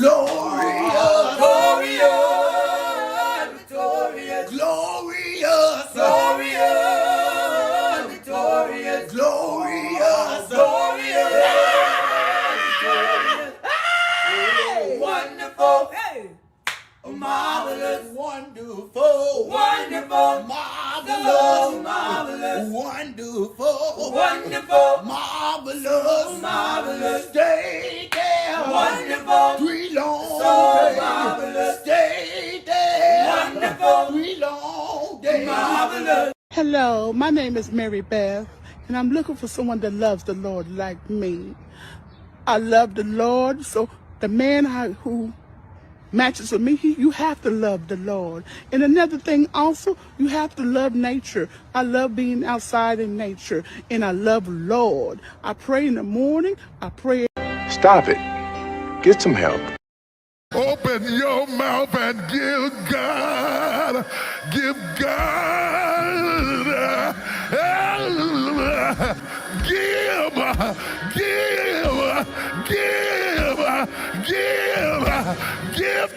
glorious, glorious, victorious, glorious, glorious, victorious, glorious, glorious, victorious, wonderful, marvelous, wonderful, wonderful, marvelous, marvelous, wonderful, wonderful, marvelous, marvelous, stay there, wonderful, 3 long so days, marvelous, stay there, wonderful, 3 long days, marvelous. Hello, my name is Mary Beth, and I'm looking for someone that loves the Lord like me. I love the Lord, so the man who matches with me, you have to love the Lord. And another thing also, you have to love nature. I love being outside in nature, and I love Lord. I pray in the morning, I pray. Stop it. Get some help. Open your mouth and give God, give, give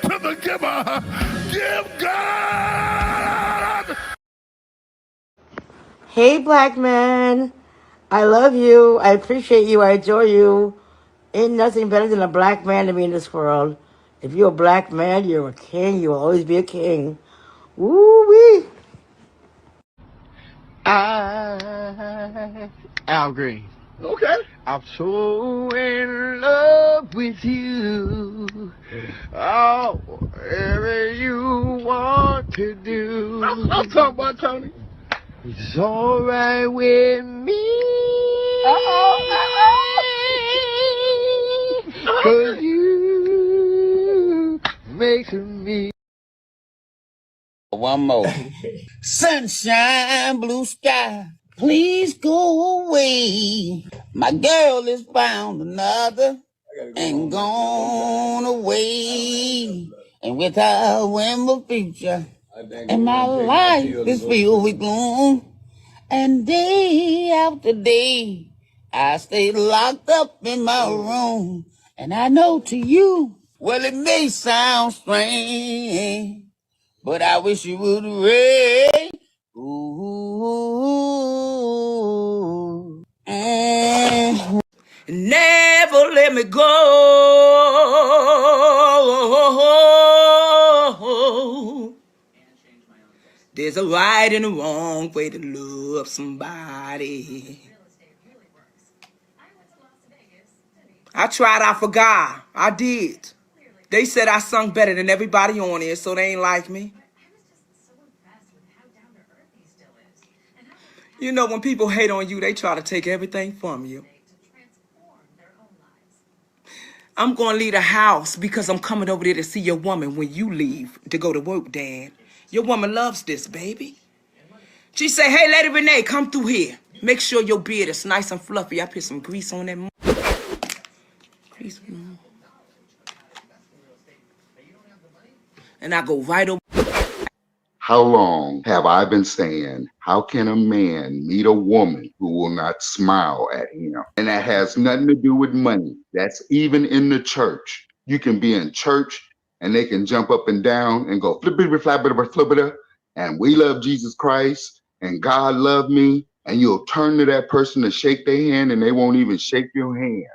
to the giver, give God. Hey, black man. I love you. I appreciate you. I adore you. Ain't nothing better than a black man to be in this world. If you're a black man, you're a king. You will always be a king. Woo-wee. Al Green. Okay. I'm so in love with you. Oh, whatever you want to do. I'm talking about Tony. It's alright with me. Cause you makes me. One more. Sunshine, blue sky, please go away. My girl is found another and gone away. And with her wimble future, and my life is filled with gloom. And day after day, I stay locked up in my room. And I know to you, well, it may sound strange, but I wish you would rain. Ooh. Never let me go. There's a right and a wrong way to love somebody. I tried, I forgot. I did. They said I sung better than everybody on here, so they ain't like me. You know, when people hate on you, they try to take everything from you. I'm going to leave the house because I'm coming over there to see your woman when you leave to go to work, Dad. Your woman loves this, baby. She say, hey, Lady Renee, come through here. Make sure your beard is nice and fluffy. I put some grease on that. Grease. And I go right over. How long have I been saying, how can a man meet a woman who will not smile at him? And that has nothing to do with money. That's even in the church. You can be in church and they can jump up and down and go flippity flappity flippity, and we love Jesus Christ and God loved me. And you'll turn to that person to shake their hand and they won't even shake your hand.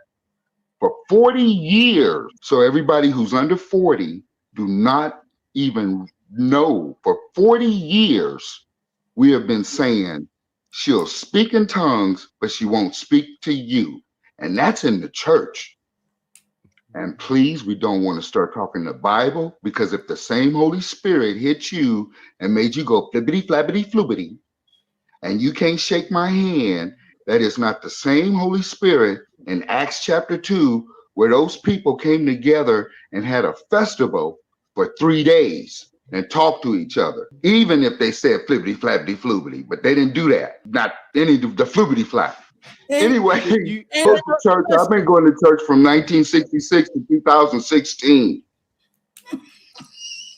For 40 years. So everybody who's under 40, do not even know. For 40 years, we have been saying she'll speak in tongues, but she won't speak to you. And that's in the church. And please, we don't want to start talking the Bible, because if the same Holy Spirit hit you and made you go flippity flappity flubbity, and you can't shake my hand, that is not the same Holy Spirit in Acts chapter 2, where those people came together and had a festival for 3 days and talked to each other, even if they said flippity flappity flubbity, but they didn't do that. Not any of the flubbity flap. Anyway, go to church. I've been going to church from 1966 to 2016.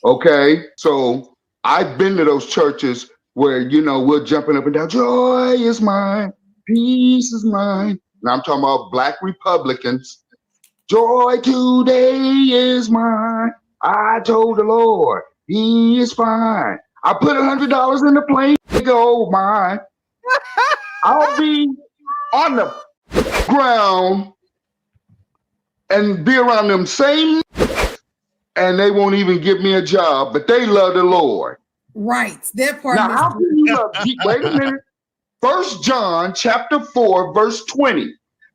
Okay, so I've been to those churches where, you know, we're jumping up and down. Joy is mine, peace is mine. And I'm talking about black Republicans Joy today is mine. I told the Lord, he is fine. I put $100 in the plane to go mine. I'll be on the ground and be around them same, and they won't even give me a job, but they love the Lord. Right. That part. Now, how can you love? Wait a minute. 1 John chapter 4, verse 20.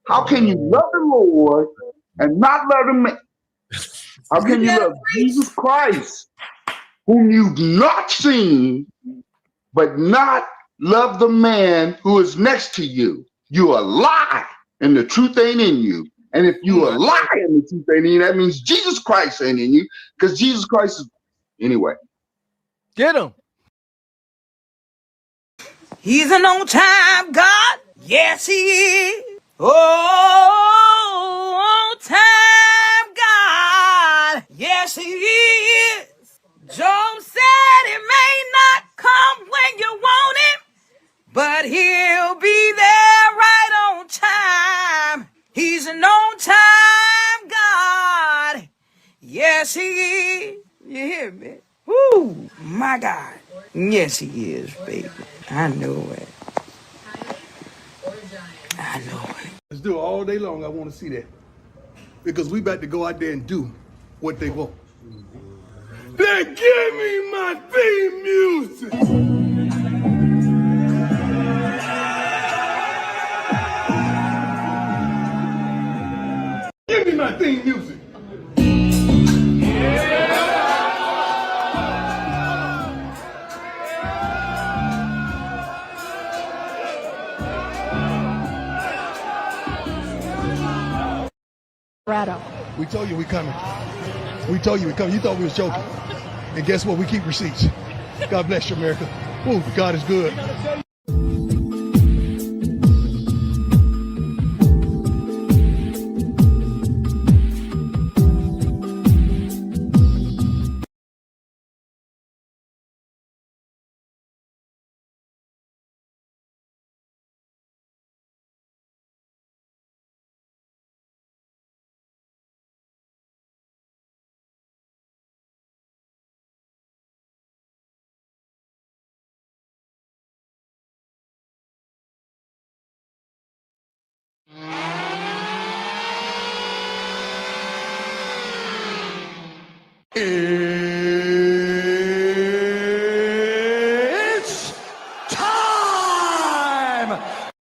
How can you love the Lord and not love the man? How can you love Jesus Christ, whom you've not seen, but not love the man who is next to you? You a lie, and the truth ain't in you. And if you a lie and the truth ain't in you, that means Jesus Christ ain't in you, because Jesus Christ is anyway. Get him. He's an on-time God. Yes, he is. Oh, on-time God. Yes, he is. Job said it may not come when you want him, but he'll be there right on time. He's an on-time God. Yes, he is. You hear me? Woo, my God. Yes, he is, baby. I know it. I know it. Let's do it all day long. I want to see that. Because we about to go out there and do what they want. Then give me my theme music. Give me my theme music. We told you we coming. We told you we coming. You thought we was joking. And guess what? We keep receipts. God bless you, America. Woo, God is good. It's time!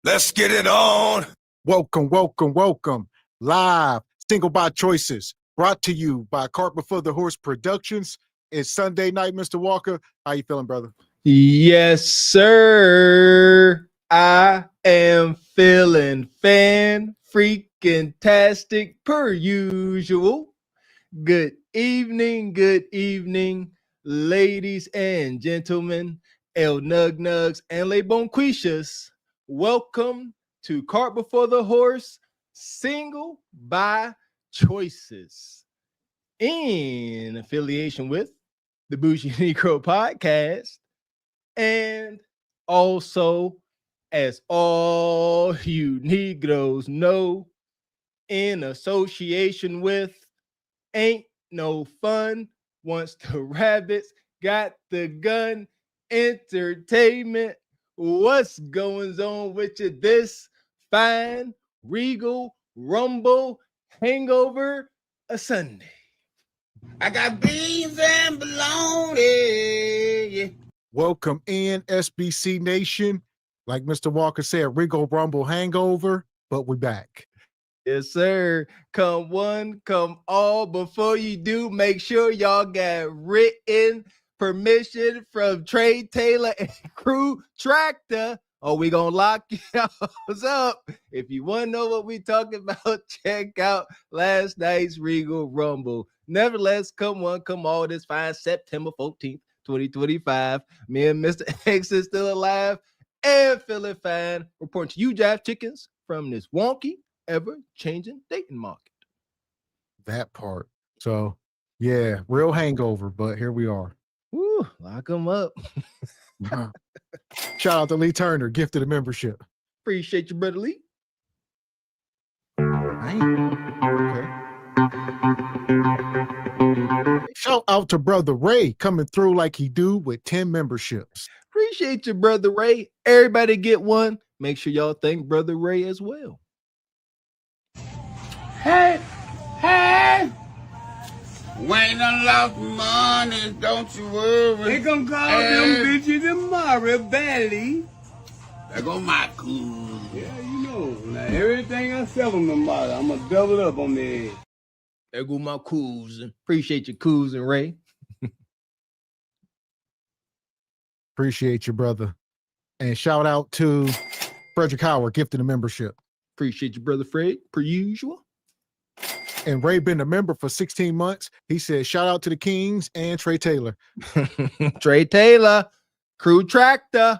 Let's get it on. Welcome, welcome, welcome. Live, Single by Choices, brought to you by Cart Before the Horse Productions. It's Sunday night, Mr. Walker. How you feeling, brother? Yes, sir. I am feeling freaking-tastic per usual. Good evening, ladies and gentlemen, El Nug Nugs and Le Bonquishas. Welcome to Cart Before the Horse, Single by Choices, in affiliation with the Bougie Negro Podcast, and also, as all you Negroes know, in association with Ain't No Fun Once the Rabbits Got the Gun Entertainment. What's going on with you this fine, regal, rumble, hangover a Sunday? I got beans and bologna. Welcome in, SBC Nation. Like Mr. Walker said, Regal Rumble hangover, but we back. Yes, sir. Come one, come all. Before you do, make sure y'all got written permission from Trade Taylor and Crew Tractor, or we gonna lock y'all up. If you want to know what we talking about, check out last night's Regal Rumble. Nevertheless, come one, come all. This fine September 14th, 2025. Me and Mr. X is still alive and feeling fine. Reporting to you, Jive Chickens, from this wonky, ever-changing dating market. That part. So, yeah, real hangover, but here we are. Woo, lock them up. Shout out to Lee Turner, gifted a membership. Appreciate you, brother Lee. Okay. shout out to Brother Ray coming through like he do with 10 memberships. Appreciate you, Brother Ray. Everybody get one. Make sure y'all thank Brother Ray as well. Hey, hey. When I lost money, don't you worry. They gonna call them bitches tomorrow, Valley. There go my cool. Yeah, you know. Now everything I sell them tomorrow, I'm gonna double up on their head. There go my cruising. Appreciate you cruising, Ray. Appreciate you, brother. And shout out to Frederick Howard gifting a membership. Appreciate you, Brother Fred, per usual. And Ray been a member for 16 months. He said, shout out to the Kings and Trey Taylor. Trey Taylor, crew tractor.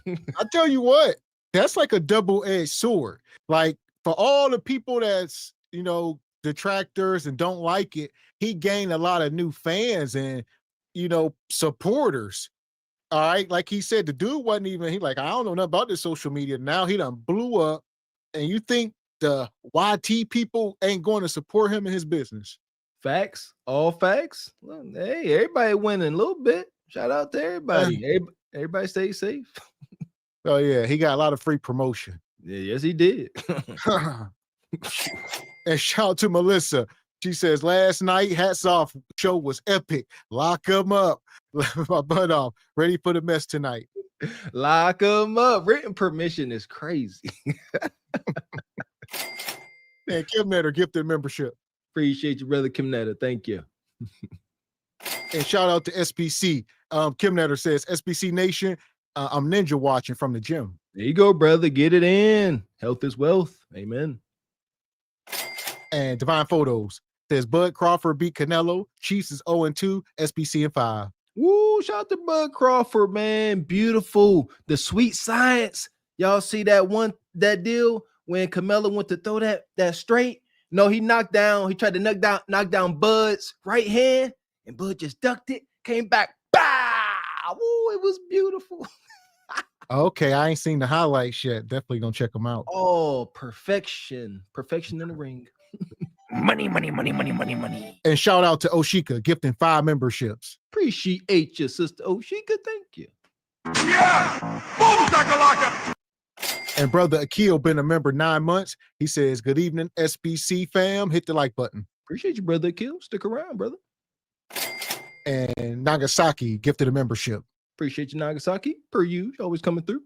I tell you what, that's like a double-edged sword. Like for all the people that's, you know, detractors and don't like it, he gained a lot of new fans and, you know, supporters. All right. Like he said, the dude wasn't even, he like, I don't know nothing about this social media. Now he done blew up. And you think the YT people ain't going to support him in his business? Facts, all facts. Well, hey, everybody winning a little bit. Shout out to everybody. Everybody stay safe. Oh yeah, he got a lot of free promotion. Yeah, yes, he did. And shout out to Melissa. She says, last night, hats off, show was epic. Lock him up. My butt off. Ready for the mess tonight. Lock him up. Written permission is crazy. And Kim Netter gifted membership. Appreciate you, brother Kim Netter. Thank you. And shout out to SPC. Kim Netter says, SPC Nation, I'm ninja watching from the gym. There you go, brother. Get it in. Health is wealth. Amen. And Divine Photos says, Bud Crawford beat Canelo. Chiefs is 0-2, SPC in 5. Woo, shout out to Bud Crawford, man. Beautiful. The sweet science. Y'all see that deal when Canelo went to throw that straight? No, he tried to knock down Bud's right hand, and Bud just ducked it, came back. Bow! Woo, it was beautiful. Okay, I ain't seen the highlights yet. Definitely gonna check them out. Oh, perfection. Perfection in the ring. Money, money, money, money, money, money. And shout out to Oshika, gifting 5 memberships. Appreciate you, Sister Oshika. Thank you. Yeah! Boom, shakalaka! And brother Akil been a member 9 months. He says, good evening, SBC fam. Hit the like button. Appreciate you, brother Akil. Stick around, brother. And Nagasaki gifted a membership. Appreciate you, Nagasaki. Per you, always coming through.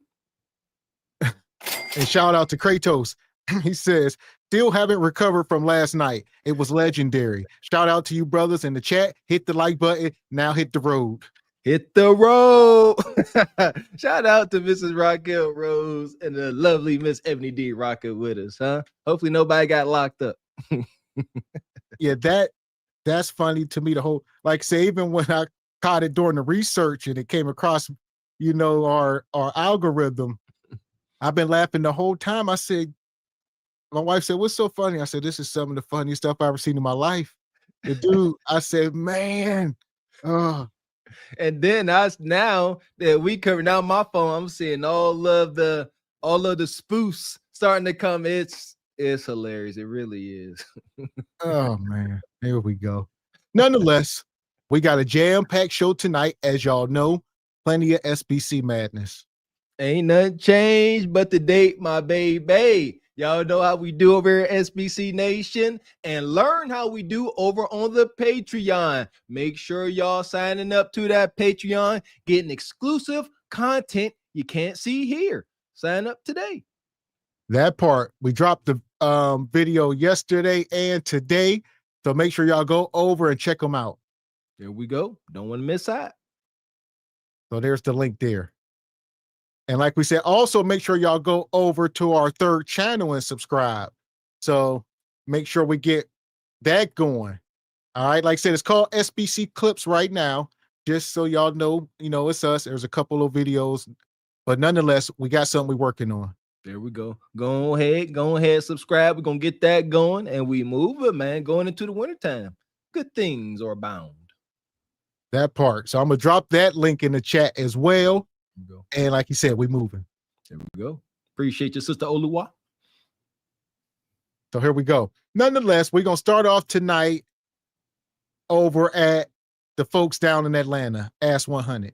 And shout out to Kratos. He says, still haven't recovered from last night. It was legendary. Shout out to you brothers in the chat. Hit the like button. Now hit the road. Hit the road. Shout out to Mrs. Raquel Rose and the lovely Miss Ebony D rocking with us, huh? Hopefully nobody got locked up. Yeah, that's funny to me. The whole, like, say, even when I caught it during the research and it came across, you know, our algorithm, I've been laughing the whole time. I said, my wife said, what's so funny? I said, this is some of the funniest stuff I've ever seen in my life. The dude, I said, man. And then now that we cover now my phone, I'm seeing all of the spoofs starting to come. It's hilarious. It really is. Oh man, here we go. Nonetheless, we got a jam-packed show tonight, as y'all know. Plenty of SBC madness. Ain't nothing changed but the date, my baby. Y'all know how we do over at SBC Nation, and learn how we do over on the Patreon. Make sure y'all signing up to that Patreon, getting exclusive content you can't see here. Sign up today. That part, we dropped the video yesterday and today, so make sure y'all go over and check them out. There we go. Don't want to miss out. So there's the link there. And like we said, also make sure y'all go over to our 3rd channel and subscribe. So make sure we get that going. All right. Like I said, it's called SBC Clips right now. Just so y'all know, you know, it's us. There's a couple of videos, but nonetheless, we got something we're working on. There we go. Go ahead, subscribe. We're going to get that going, and we move it, man, going into the wintertime. Good things are bound. That part. So I'm going to drop that link in the chat as well. Go. And like you said, we're moving. There we go. Appreciate your sister Oluwa. So here we go. Nonetheless, we're going to start off tonight over at the folks down in Atlanta. Ask 100.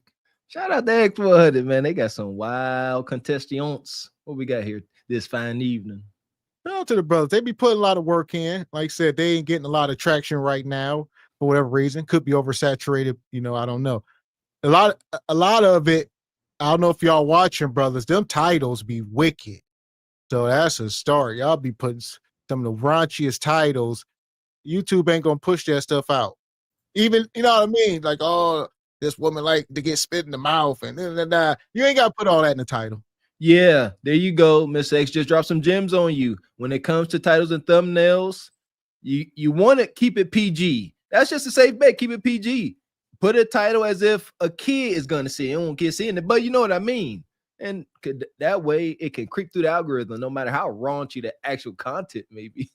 Shout out to X 100, man. They got some wild contestants. What we got here this fine evening? Shout out to the brothers. They be putting a lot of work in. Like I said, they ain't getting a lot of traction right now for whatever reason. Could be oversaturated. I don't know. A lot of it. I don't know if y'all watching, brothers. Them titles be wicked. So that's a start. Y'all be putting some of the raunchiest titles. YouTube ain't gonna push that stuff out. Even, you know what I mean? Like, oh, this woman like to get spit in the mouth and you ain't gotta put all that in the title. Yeah, there you go. Miss X just dropped some gems on you. When it comes to titles and thumbnails, you want to keep it PG. That's just a safe bet. Keep it PG. Put a title as if a kid is gonna see it. You won't get seeing it, but you know what I mean. And that way it can creep through the algorithm, no matter how raunchy the actual content may be.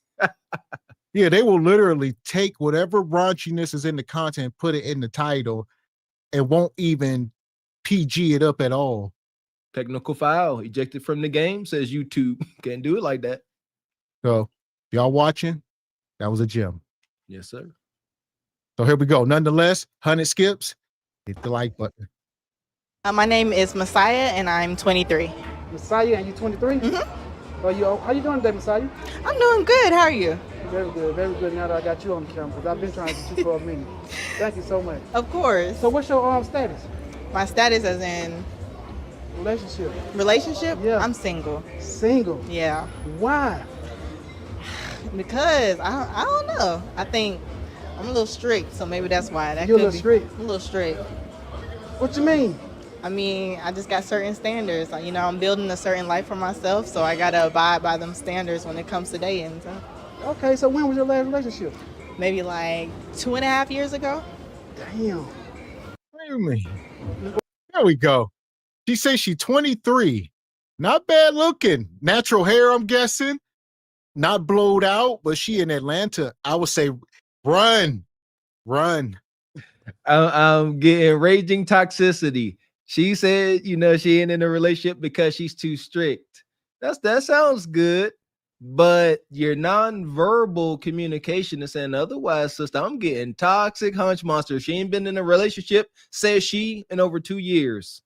Yeah, they will literally take whatever raunchiness is in the content, put it in the title, and won't even PG it up at all. Technical file ejected from the game, says YouTube. Can't do it like that. So, y'all watching? That was a gem. Yes, sir. So here we go. Nonetheless, 100 skips. Hit the like button. My name is Messiah, and I'm 23. Messiah, and you 23? Mm-hmm. How you doing today, Messiah? I'm doing good. How are you? Very good, very good. Now that I got you on the camera, because I've been trying to get you for a minute. Thank you so much. Of course. So what's your status? My status as in? Relationship. Relationship? Yeah. I'm single. Single? Yeah. Why? Because I don't know. I think I'm a little strict, so maybe that's why. You're a little strict? I'm a little strict. What you mean? I mean, I just got certain standards. Like, I'm building a certain life for myself, so I gotta abide by them standards when it comes to dating. So. Okay, so when was your last relationship? Maybe like 2.5 years ago. Damn. What do you mean? There we go. She says she's 23. Not bad looking. Natural hair, I'm guessing. Not blowed out, but she in Atlanta. I would say run. I'm getting raging toxicity. She said, she ain't in a relationship because she's too strict. That sounds good, but your nonverbal communication is saying otherwise, sister. I'm getting toxic hunch monster. She ain't been in a relationship, says she, in over 2 years.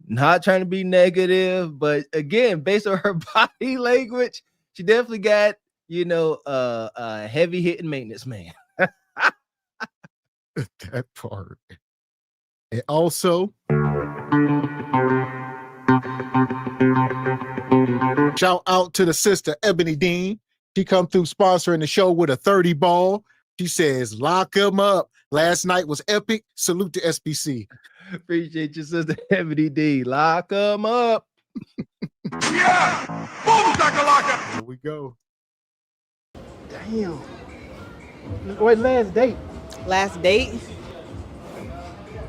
Not trying to be negative, but again, based on her body language, she definitely got, a heavy hitting maintenance man. That part. And also, shout out to the sister Ebony Dean. She come through sponsoring the show with a 30 ball. She says, lock him up. Last night was epic. Salute to SBC. Appreciate you, sister Ebony D. Lock him up. Yeah! Boom, shakalaka! Here we go. Damn. Wait, last date? Last date?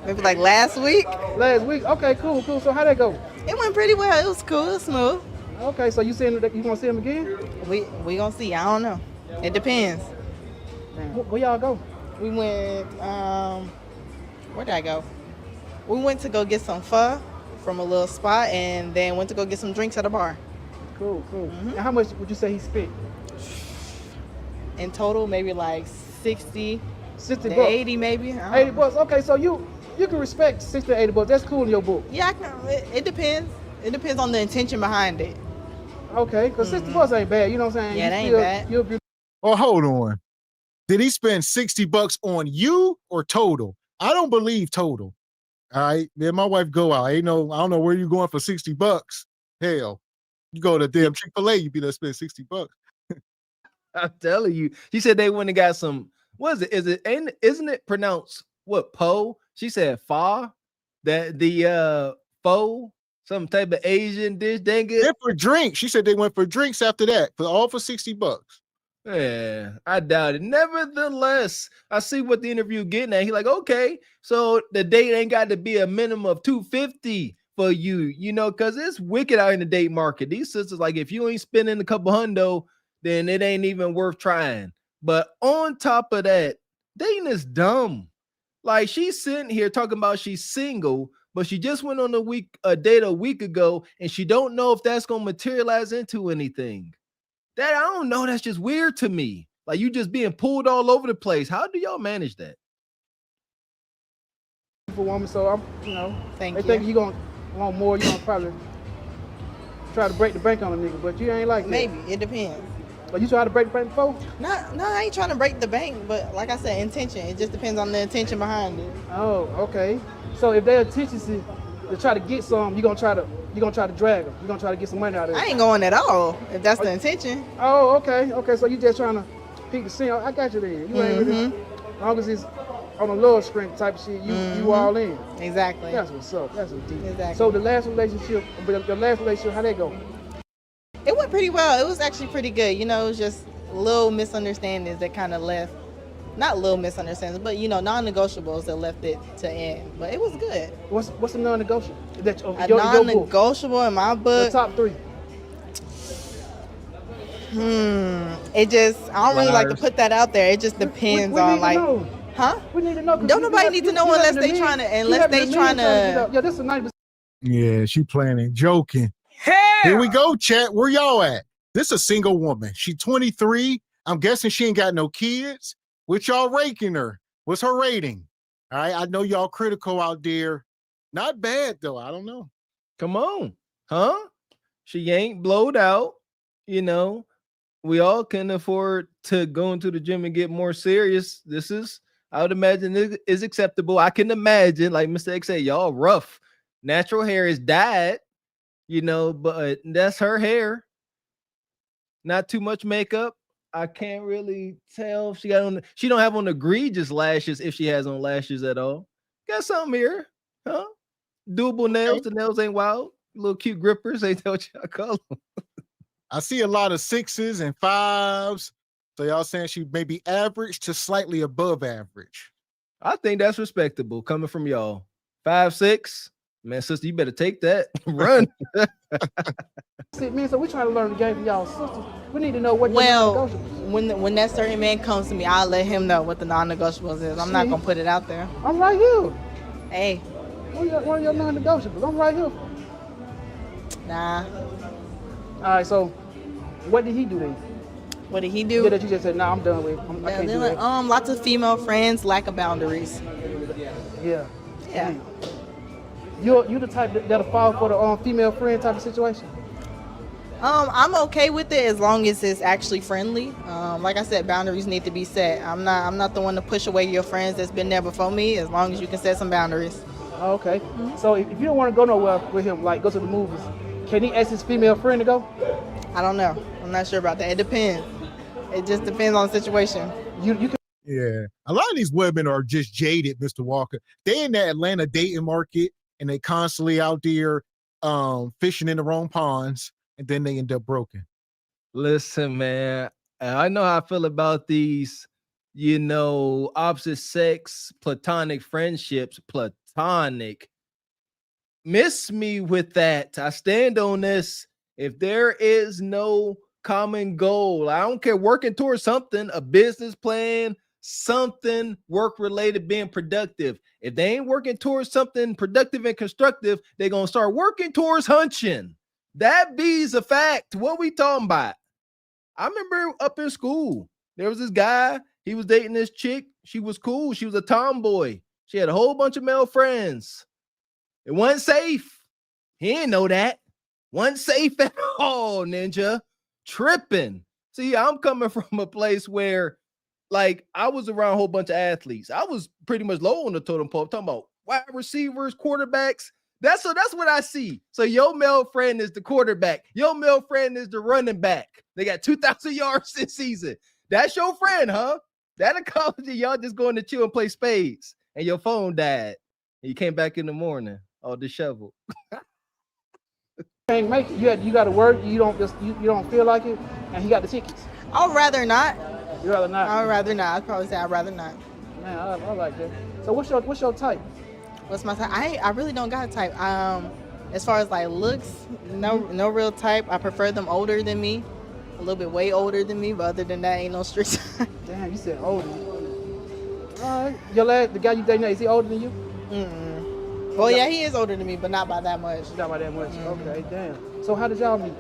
Maybe like last week? Last week? Okay, cool. So how'd that go? It went pretty well. It was cool. It was smooth. Okay, so you saying that you gonna see him again? We gonna see. I don't know. It depends. Where y'all go? We went, where did I go? We went to go get some pho from a little spot and then went to go get some drinks at a bar. Cool. Mm-hmm. And how much would you say he spent? In total, maybe like 60 to bucks. 80 maybe. 80 bucks. Okay, so you can respect 60 to 80 bucks. That's cool in your book. Yeah, it depends. It depends on the intention behind it. Okay, because 60 bucks ain't bad. You know what I'm saying? Yeah, that ain't bad. Oh, hold on. Did he spend 60 bucks on you or total? I don't believe total. All right. Then my wife go out. I don't know where you going for 60 bucks. Hell, you go to damn Chick-fil-A, you be there spend 60 bucks. I'm telling you. She said they went and got some, what is it? Isn't it pronounced what, po? She said fa? That the pho, some type of Asian dish. Dang it. They're for drinks. She said they went for drinks after that, for 60 bucks. Yeah, I doubt it. Nevertheless, I see what the interview getting at. He like, okay, so the date ain't got to be a minimum of $250 for you, because it's wicked out in the date market. These sisters, like, if you ain't spending a couple hundo, then it ain't even worth trying. But on top of that, dating is dumb. Like, she's sitting here talking about she's single, but she just went on a date a week ago, and she don't know if that's gonna materialize into anything. That, I don't know. That's just weird to me. Like, you just being pulled all over the place. How do y'all manage that? beautiful woman. So I'm, you know, Thank they you. think you gonna want more. You gonna probably try to break the bank on a nigga, but you ain't like that. Maybe it depends. But you tried to break the bank before? No, I ain't trying to break the bank, but like I said, intention. It just depends on the intention behind it. Oh, okay. So if their intention to try to get some, you gonna try to drag them. You gonna try to get some money out of it. I ain't going at all if that's the intention. Oh, okay. So you just trying to peek the scene. I got you then. You ain't really, as long as it's on a lower strength type of shit, you all in. Exactly. That's what's up. That's what's deep. Exactly. So the last relationship, how that go? It went pretty well. It was actually pretty good. You know, it was just little misunderstandings that kind of left, not little misunderstandings, but, you know, non-negotiables that left it to end. But it was good. What's a non-negotiable? A non-negotiable in my book? The top 3. It just, I don't really like to put that out there. It just depends on like, huh? We need to know. Don't nobody need to know unless they trying to, Yeah, this is 90%. Yeah, she playing and joking. Hell! Here we go, chat. Where y'all at? This is a single woman. She 23. I'm guessing she ain't got no kids. What y'all ranking her? What's her rating? All right, I know y'all critical out there. Not bad though. I don't know. Come on, huh? She ain't blowed out. You know, we all can afford to go into the gym and get more serious. This is, I would imagine, it is acceptable. I can imagine, like Mr. X said, y'all rough. Natural hair is dyed, you know, but that's her hair. Not too much makeup. I can't really tell if she got on. She don't have on egregious lashes, if she has on lashes at all. Got something here, huh? Doable nails. The nails ain't wild. Little cute grippers. Ain't that what y'all call them? I see a lot of 6s and 5s. So y'all saying she may be average to slightly above average. I think that's respectable coming from y'all. 5, 6. Man, sister, you better take that. Run. Man, so we trying to learn the game from y'all sisters. We need to know what non-negotiables. When that certain man comes to me, I'll let him know what the non-negotiables is. I'm not gonna put it out there. I'm right here. Hey. What are your non-negotiables? I'm right here. Nah. All right, so what did he do then? What did he do? Yeah, that you just said, nah, I'm done with. I can't do that. Lots of female friends, lack of boundaries. Yeah. Yeah. You the type that'll fall for the female friend type of situation? I'm okay with it as long as it's actually friendly. Like I said, boundaries need to be set. I'm not the one to push away your friends that's been there before me, as long as you can set some boundaries. Oh, okay. So if you don't want to go nowhere with him, like go to the movies, can he ask his female friend to go? I don't know. I'm not sure about that. It depends. It just depends on the situation. You can. Yeah. A lot of these women are just jaded, Mr. Walker. They in that Atlanta dating market and they constantly out there fishing in the wrong ponds, and then they end up broken. Listen, man, I know how I feel about these, you know, opposite sex, platonic friendships, platonic. Miss me with that. I stand on this. If there is no common goal, I don't care, working towards something, a business plan, something work-related, being productive. If they ain't working towards something productive and constructive, they're going to start working towards hunching. That be's a fact. What we talking about? I remember up in school, there was this guy, he was dating this chick. She was cool. She was a tomboy. She had a whole bunch of male friends. It wasn't safe. He didn't know that. Wasn't safe at all, ninja. Tripping. See, I'm coming from a place where, like, I was around a whole bunch of athletes. I was pretty much low on the totem pole. I'm talking about wide receivers, quarterbacks. That's what I see. So your male friend is the quarterback. Your male friend is the running back. They got 2,000 yards this season. That's your friend, huh? That accomplished y'all just going to chill and play spades, and your phone died, and you came back in the morning all disheveled. Can't make it. You got to work. You don't feel like it, and he got the tickets. I'd rather not. You'd rather not. I'd rather not. I'd probably say I'd rather not. Man, I like that. So what's your type? What's my type? I really don't got a type. As far as like looks, no real type. I prefer them older than me, a little bit way older than me. But other than that, ain't no strict. Damn, you said older. All right, the guy you dating now, is he older than you? Mm-mm. Well, yeah, he is older than me, but not by that much. Not by that much. Okay, damn. So how did y'all meet?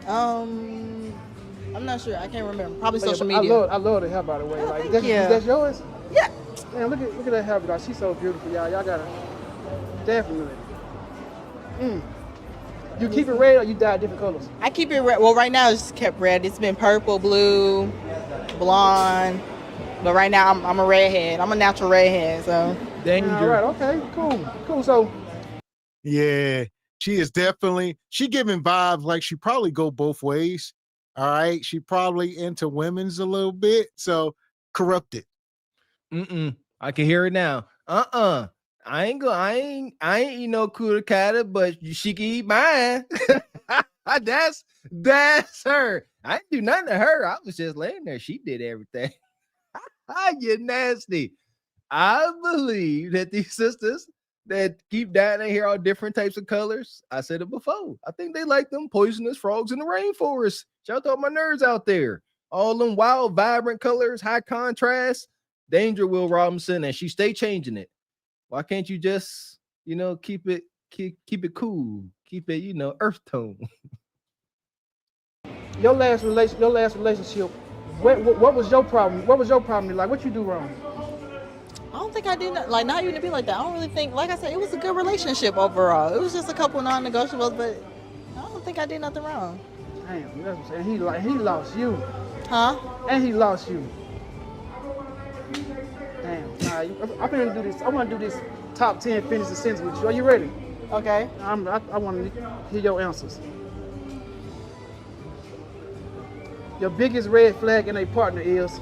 I'm not sure. I can't remember. Probably social media. I love the hair, by the way. Oh, like, thank you. Is that yours? Yeah. Damn, look at that hair, dog. She's so beautiful, y'all. Y'all gotta Definitely. You keep it red or you dye different colors? I keep it red. Well, right now it's kept red. It's been purple, blue, blonde. But right now I'm a redhead. I'm a natural redhead, so. Danger. All right, okay, cool. So, Yeah, she is definitely, she giving vibes like she probably go both ways. All right. She probably into women's a little bit. So corrupted. I can hear it now. I ain't eat no Kuda Kata, but she can eat mine. that's her. I didn't do nothing to her. I was just laying there. She did everything. You nasty. I believe that these sisters that keep dyeing their hair all different types of colors. I said it before. I think they like them poisonous frogs in the rainforest. Shout out my nerds out there. All them wild, vibrant colors, high contrast. Danger, Will Robinson, and she stay changing it. Why can't you just, keep it cool, keep it, earth tone? your last relationship, what was your problem? What was your problem? Like, what you do wrong? I don't think I did not even to be like that. I don't really think, like I said, it was a good relationship overall. It was just a couple non-negotiables, but I don't think I did nothing wrong. Damn, that's what I'm saying. He lost you. Huh? And he lost you. Damn. I'm gonna do this. I want to do this top 10 finish the sentence with you. Are you ready? Okay. I want to hear your answers. Your biggest red flag in a partner is?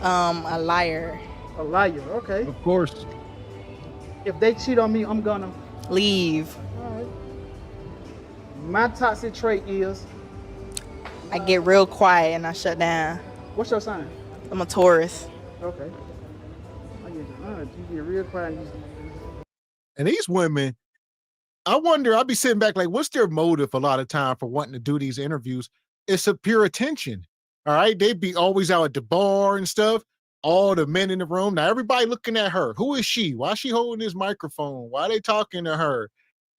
A liar. A liar, okay. Of course. If they cheat on me, I'm gonna? Leave. All right. My toxic trait is? I get real quiet and I shut down. What's your sign? I'm a Taurus. Okay. You get real quiet. And these women, I wonder, I'll be sitting back like, what's their motive a lot of time for wanting to do these interviews? It's a pure attention. All right. They be always out at the bar and stuff. All the men in the room. Now everybody looking at her. Who is she? Why is she holding this microphone? Why are they talking to her?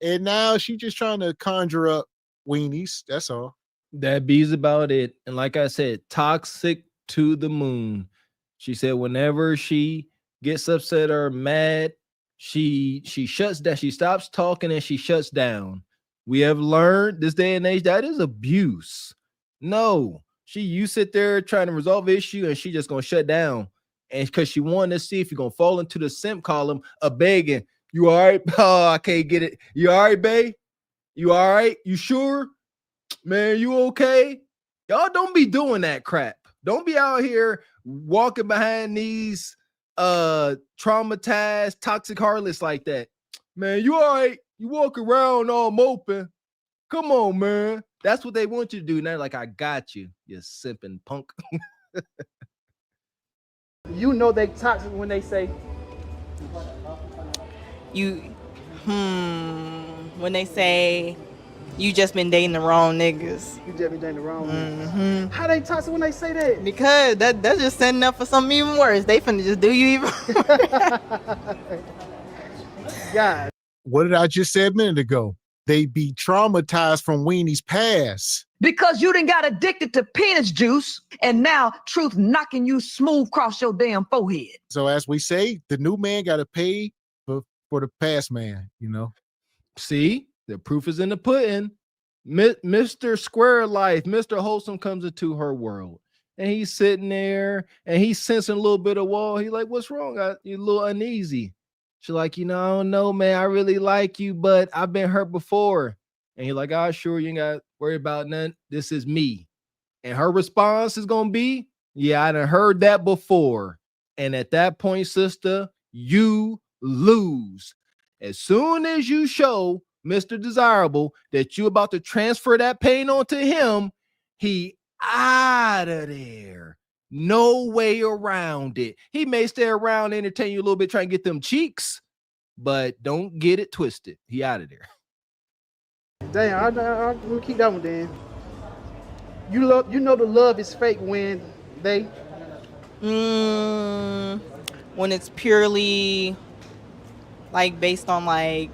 And now she just trying to conjure up weenies. That's all. That be's about it. And like I said, toxic to the moon. She said whenever she gets upset or mad, she shuts down. She stops talking and she shuts down. We have learned this day and age that is abuse. No, you sit there trying to resolve the issue and she just gonna shut down. And because she wanted to see if you're gonna fall into the simp column of begging. You all right? Oh, I can't get it. You all right, babe? You all right? You sure? Man, you okay? Y'all don't be doing that crap. Don't be out here walking behind these traumatized, toxic harlots like that. Man, you all right? You walk around all moping. Come on, man. That's what they want you to do. Now, like, I got you, you simping punk. You know they toxic when they say when they say you just been dating the wrong niggas. You just been dating the wrong niggas. How they toxic when they say that? Because that's just setting up for something even worse. They finna just do you even God. What did I just say a minute ago? They be traumatized from Weenie's past. Because you done got addicted to penis juice and now truth knocking you smooth across your damn forehead. So as we say, the new man got to pay for the past man, See, the proof is in the pudding. Mr. Square Life, Mr. Wholesome comes into her world. And he's sitting there and he's sensing a little bit of wall. He's like, what's wrong? You're a little uneasy. She's like, I don't know, man. I really like you, but I've been hurt before. And he's like, sure, you ain't got to worry about nothing. This is me. And her response is going to be, yeah, I done heard that before. And at that point, sister, you lose. As soon as you show Mr. Desirable that you about to transfer that pain onto him, he out of there. No way around it. He may stay around, entertain you a little bit, try and get them cheeks, but don't get it twisted. He out of there. Damn, I'm gonna keep that one then. You know the love is fake when they? When it's purely like based on like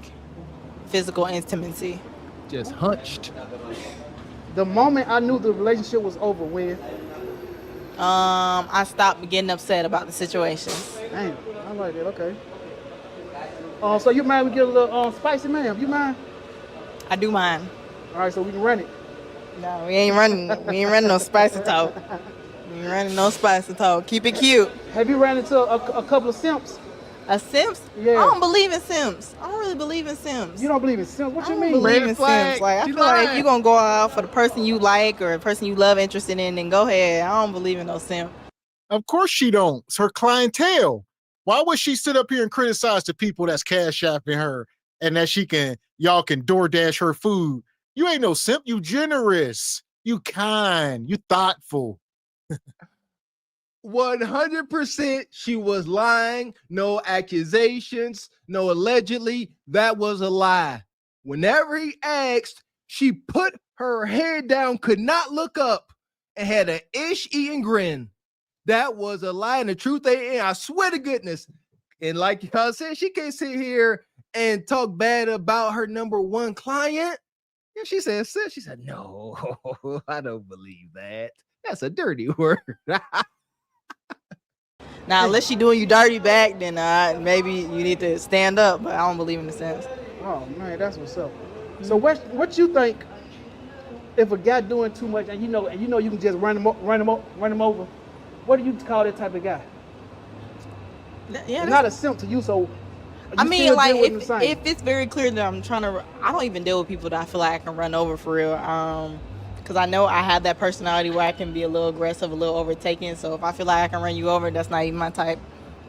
physical intimacy. Just hunched. The moment I knew the relationship was over with. I stopped getting upset about the situation. Damn, I like that. Okay. So you mind we get a little spicy, ma'am? You mind? I do mind. All right, so we can run it. No, we ain't running. We ain't running no spicy talk. We ain't running no spicy talk. Keep it cute. Have you ran into a couple of simps? A simps? Yeah. I don't believe in simps. I don't really believe in simps. You don't believe in simps? What you I mean? don't believe Red in flag. simps. Like I She feel like if lying. you're gonna go out for the person you like or the person you love, interested in, then go ahead. I don't believe in no simp. Of course she don't. It's her clientele. Why would she sit up here and criticize the people that's cash apping her and that y'all can DoorDash her food? You ain't no simp. You generous. You kind. You thoughtful. 100% she was lying. No accusations, no allegedly. That was a lie. Whenever he asked, she put her head down, could not look up, and had an ish-eating grin. That was a lie, and the truth ain't in. I swear to goodness. And like y'all said, she can't sit here and talk bad about her number one client. And she said, sis, she said, no, I don't believe that. That's a dirty word. Now, unless she doing you dirty back, then maybe you need to stand up. But I don't believe in the simps. Oh man, that's what's up. So what you think if a guy doing too much and you know you can just run him over? What do you call that type of guy? Yeah, Not a simp to you, so I you mean, still like, deal with him the same. if it's very clear that I'm trying to, I don't even deal with people that I feel like I can run over for real. Because I know I have that personality where I can be a little aggressive, a little overtaking. So if I feel like I can run you over, that's not even my type.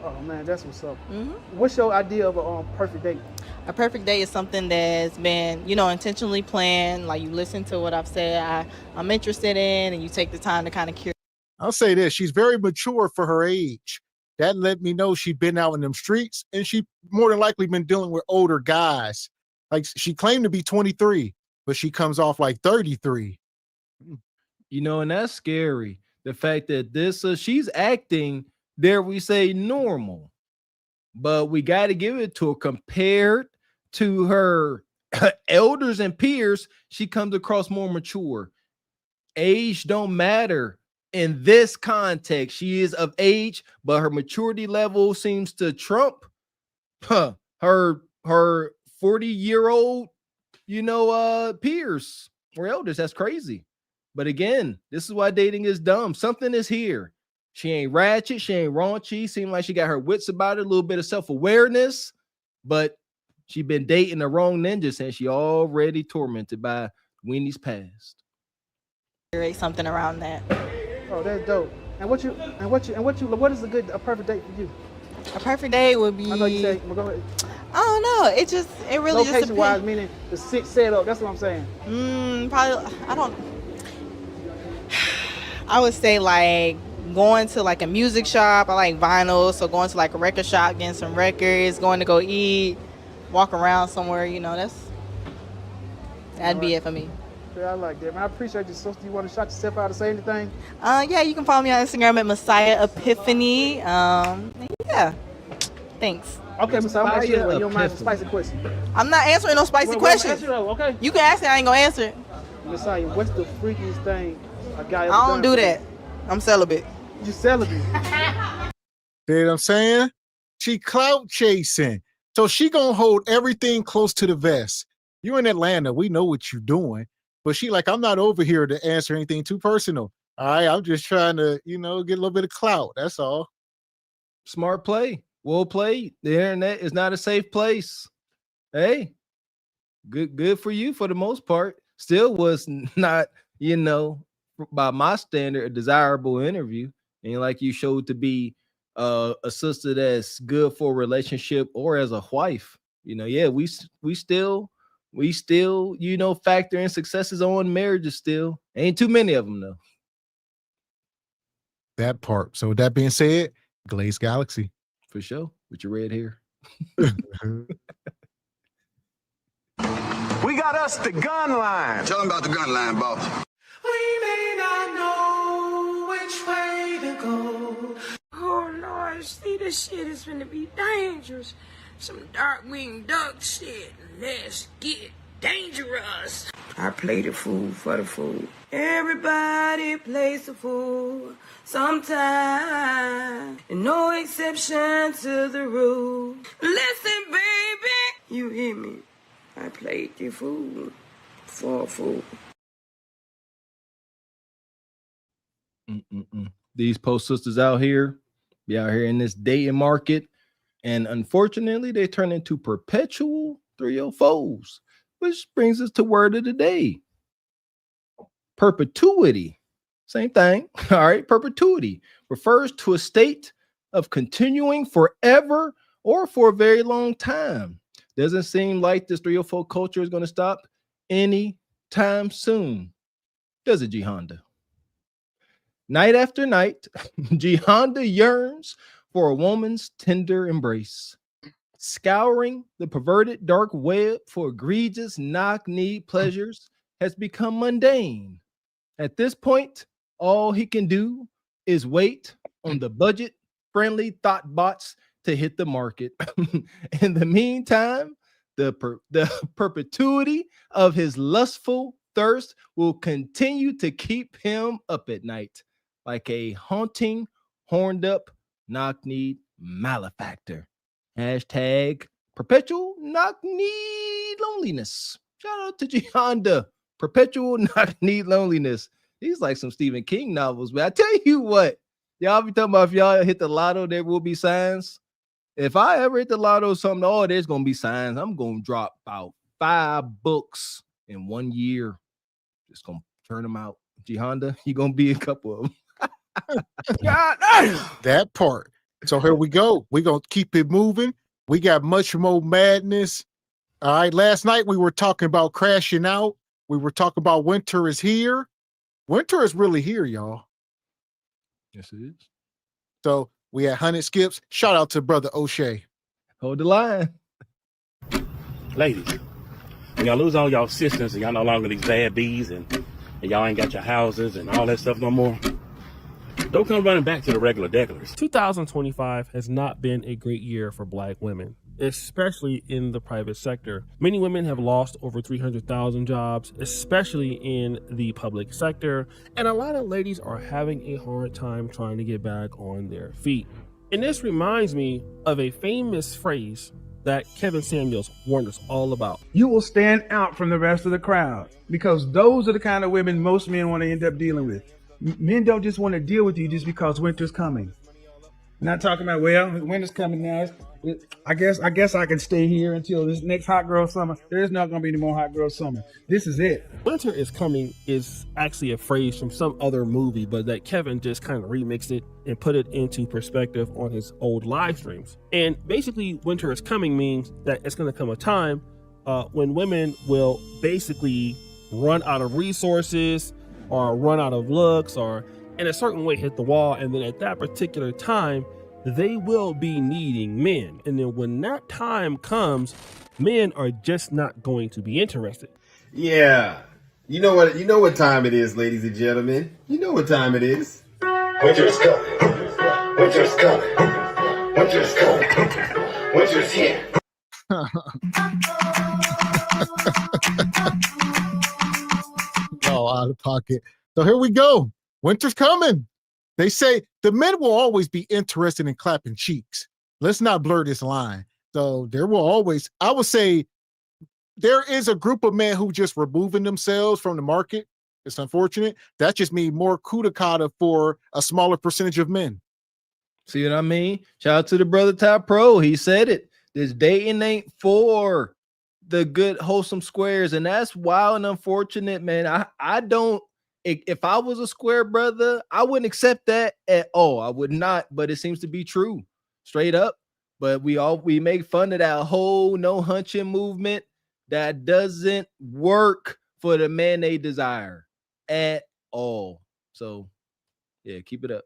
Oh man, that's what's up. Mm-hmm. What's your idea of a perfect date? A perfect date is something that's been, intentionally planned. Like, you listen to what I've said, I'm interested in, and you take the time to kind of cure. I'll say this. She's very mature for her age. That let me know she's been out in them streets, and she more than likely been dealing with older guys. Like, she claimed to be 23, but she comes off like 33. And that's scary. The fact that she's acting, dare we say, normal. But we got to give it to her. Compared to her elders and peers, she comes across more mature. Age don't matter. In this context, she is of age, but her maturity level seems to trump her 40-year-old, peers or elders. That's crazy. But again, this is why dating is dumb. Something is here. She ain't ratchet. She ain't raunchy. Seemed like she got her wits about it, a little bit of self-awareness, but she been dating the wrong ninja since she already tormented by Winnie's past. Something around that. Oh, that's dope. What is a perfect date for you? A perfect date would be. I know you said, well, go ahead. I don't know. It really just location wise, meaning the setup. That's what I'm saying. Probably. I would say like going to like a music shop. I like vinyl, so going to like a record shop, getting some records, going to go eat, walk around somewhere. That'd be it for me. Yeah, I like that, man. I appreciate you, sister. You want to shout yourself out or say anything? Yeah, you can follow me on Instagram at Messiah Epiphany. Yeah. Thanks. Okay, Messiah, I'm gonna ask you you don't mind a spicy question. I'm not answering no spicy questions. Okay. You can ask it, I ain't gonna answer it. Messiah, what's the freakiest thing a guy ever I don't done do that. I'm celibate. You celibate? See what I'm saying? She clout chasing. So she gonna hold everything close to the vest. You in Atlanta, we know what you're doing. But she like, I'm not over here to answer anything too personal. All right, I'm just trying to, get a little bit of clout. That's all. Smart play. Well played. The internet is not a safe place. Hey, good for you for the most part. Still was not, by my standard, a desirable interview. And like you showed to be a sister that's good for a relationship or as a wife. Yeah, we still, factor in successes on marriages still. Ain't too many of them, though. That part. So with that being said, Glaze Galaxy. For sure. With your red hair. We got us the gun line. Tell them about the gun line, boss. We may not know which way to go. Oh, Lord, see, this shit is gonna be dangerous. Some dark-winged duck shit. Let's get dangerous. I play the fool for the fool. Everybody plays the fool sometime. And no exception to the rule. Listen, baby. You hear me? I played you fool for a fool. These post sisters out here, be out here in this dating market, and unfortunately, they turn into perpetual 304s, which brings us to word of the day. Perpetuity. Same thing. All right. Perpetuity refers to a state of continuing forever or for a very long time. Doesn't seem like this 304 culture is going to stop anytime soon. Does it, G Honda? Night after night, G Honda yearns for a woman's tender embrace. Scouring the perverted dark web for egregious knock-knee pleasures has become mundane. At this point, all he can do is wait on the budget-friendly thought bots to hit the market. In the meantime, the perpetuity of his lustful thirst will continue to keep him up at night like a haunting, horned-up, knock-kneed malefactor. Hashtag perpetual knock-knee loneliness. Shout out to G Honda. Perpetual knock-knee loneliness. These like some Stephen King novels, man. I tell you what, y'all be talking about if y'all hit the lotto, there will be signs. If I ever hit the lotto, something, oh, there's gonna be signs. I'm gonna drop about 5 books in 1 year. Just gonna turn them out. G Honda, you gonna be a couple of them. God, that part. So here we go. We're gonna keep it moving. We got much more madness. All right. Last night we were talking about crashing out. We were talking about winter is here. Winter is really here, y'all. Yes, it is. So we had 100 skips. Shout out to brother O'Shea. Hold the line. Ladies, when y'all lose all y'all sisters and y'all no longer these bad bees and y'all ain't got your houses and all that stuff no more, don't come running back to the regular declarers. 2025 has not been a great year for Black women, especially in the private sector. Many women have lost over 300,000 jobs, especially in the public sector, and a lot of ladies are having a hard time trying to get back on their feet. And this reminds me of a famous phrase that Kevin Samuels warned us all about. You will stand out from the rest of the crowd because those are the kind of women most men want to end up dealing with. Men don't just want to deal with you just because winter's coming. Not talking about, well, winter's coming now. I guess I can stay here until this next hot girl summer. There's not going to be any more hot girl summer. This is it. Winter is coming is actually a phrase from some other movie, but that Kevin just kind of remixed it and put it into perspective on his old live streams. And basically, winter is coming means that it's going to come a time when women will basically run out of resources or run out of looks or in a certain way hit the wall. And then at that particular time, they will be needing men. And then when that time comes, men are just not going to be interested. Yeah. You know what time it is, ladies and gentlemen. You know what time it is. Winter's coming. Winter's coming. Winter's coming. Winter's here. Oh, out of pocket. So here we go. Winter's coming. They say the men will always be interested in clapping cheeks. Let's not blur this line. So there will always, I would say, there is a group of men who just removing themselves from the market. It's unfortunate. That just means more kudakata for a smaller percentage of men. See what I mean? Shout out to the brother Top Pro. He said it. This dating ain't for the good, wholesome squares. And that's wild and unfortunate, man. I don't, if I was a square brother, I wouldn't accept that at all. I would not, but it seems to be true. Straight up. But we make fun of that whole no hunching movement. That doesn't work for the man they desire at all. So, yeah, keep it up.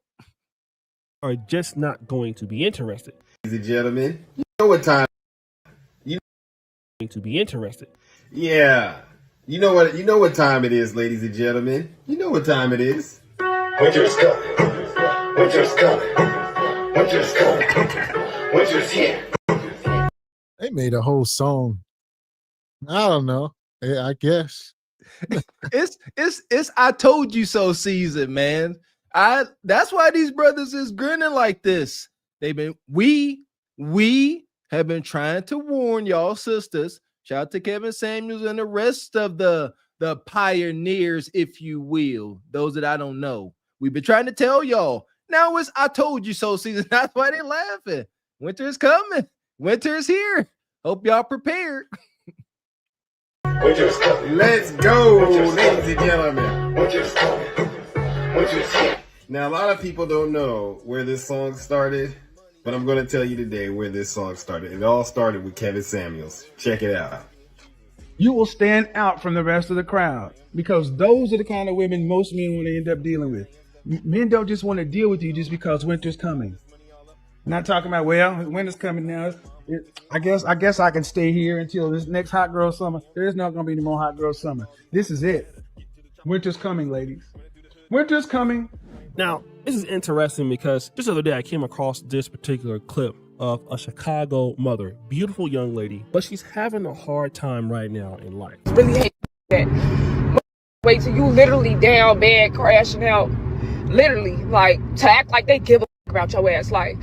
Are just not going to be interested. Ladies and gentlemen, you know what time. You going to be interested. Yeah. You know what time it is, ladies and gentlemen. You know what time it is. Winter's coming. Winter's coming. Winter's coming. Winter's here. They made a whole song. I don't know. I guess. it's I told you so season, man. That's why these brothers is grinning like this. They've been we have been trying to warn y'all sisters. Shout out to Kevin Samuels and the rest of the pioneers, if you will. Those that I don't know. We've been trying to tell y'all. Now it's I told you so season. That's why they're laughing. Winter is coming. Winter is here. Hope y'all prepared. Winter's coming. Let's go, ladies and gentlemen. Winter's coming. Winter's coming. Now, a lot of people don't know where this song started, but I'm going to tell you today where this song started. It all started with Kevin Samuels. Check it out. You will stand out from the rest of the crowd because those are the kind of women most men want to end up dealing with. Men don't just want to deal with you just because winter's coming. Not talking about, well, winter's coming now. I guess I can stay here until this next hot girl summer. There's not going to be any more hot girl summer. This is it. Winter's coming, ladies. Winter's coming. Now, this is interesting because just the other day I came across this particular clip of a Chicago mother, beautiful young lady, but she's having a hard time right now in life. Really hate that. Wait till you literally down bad, crashing out. Literally, like, to act like they give a about your ass. Like,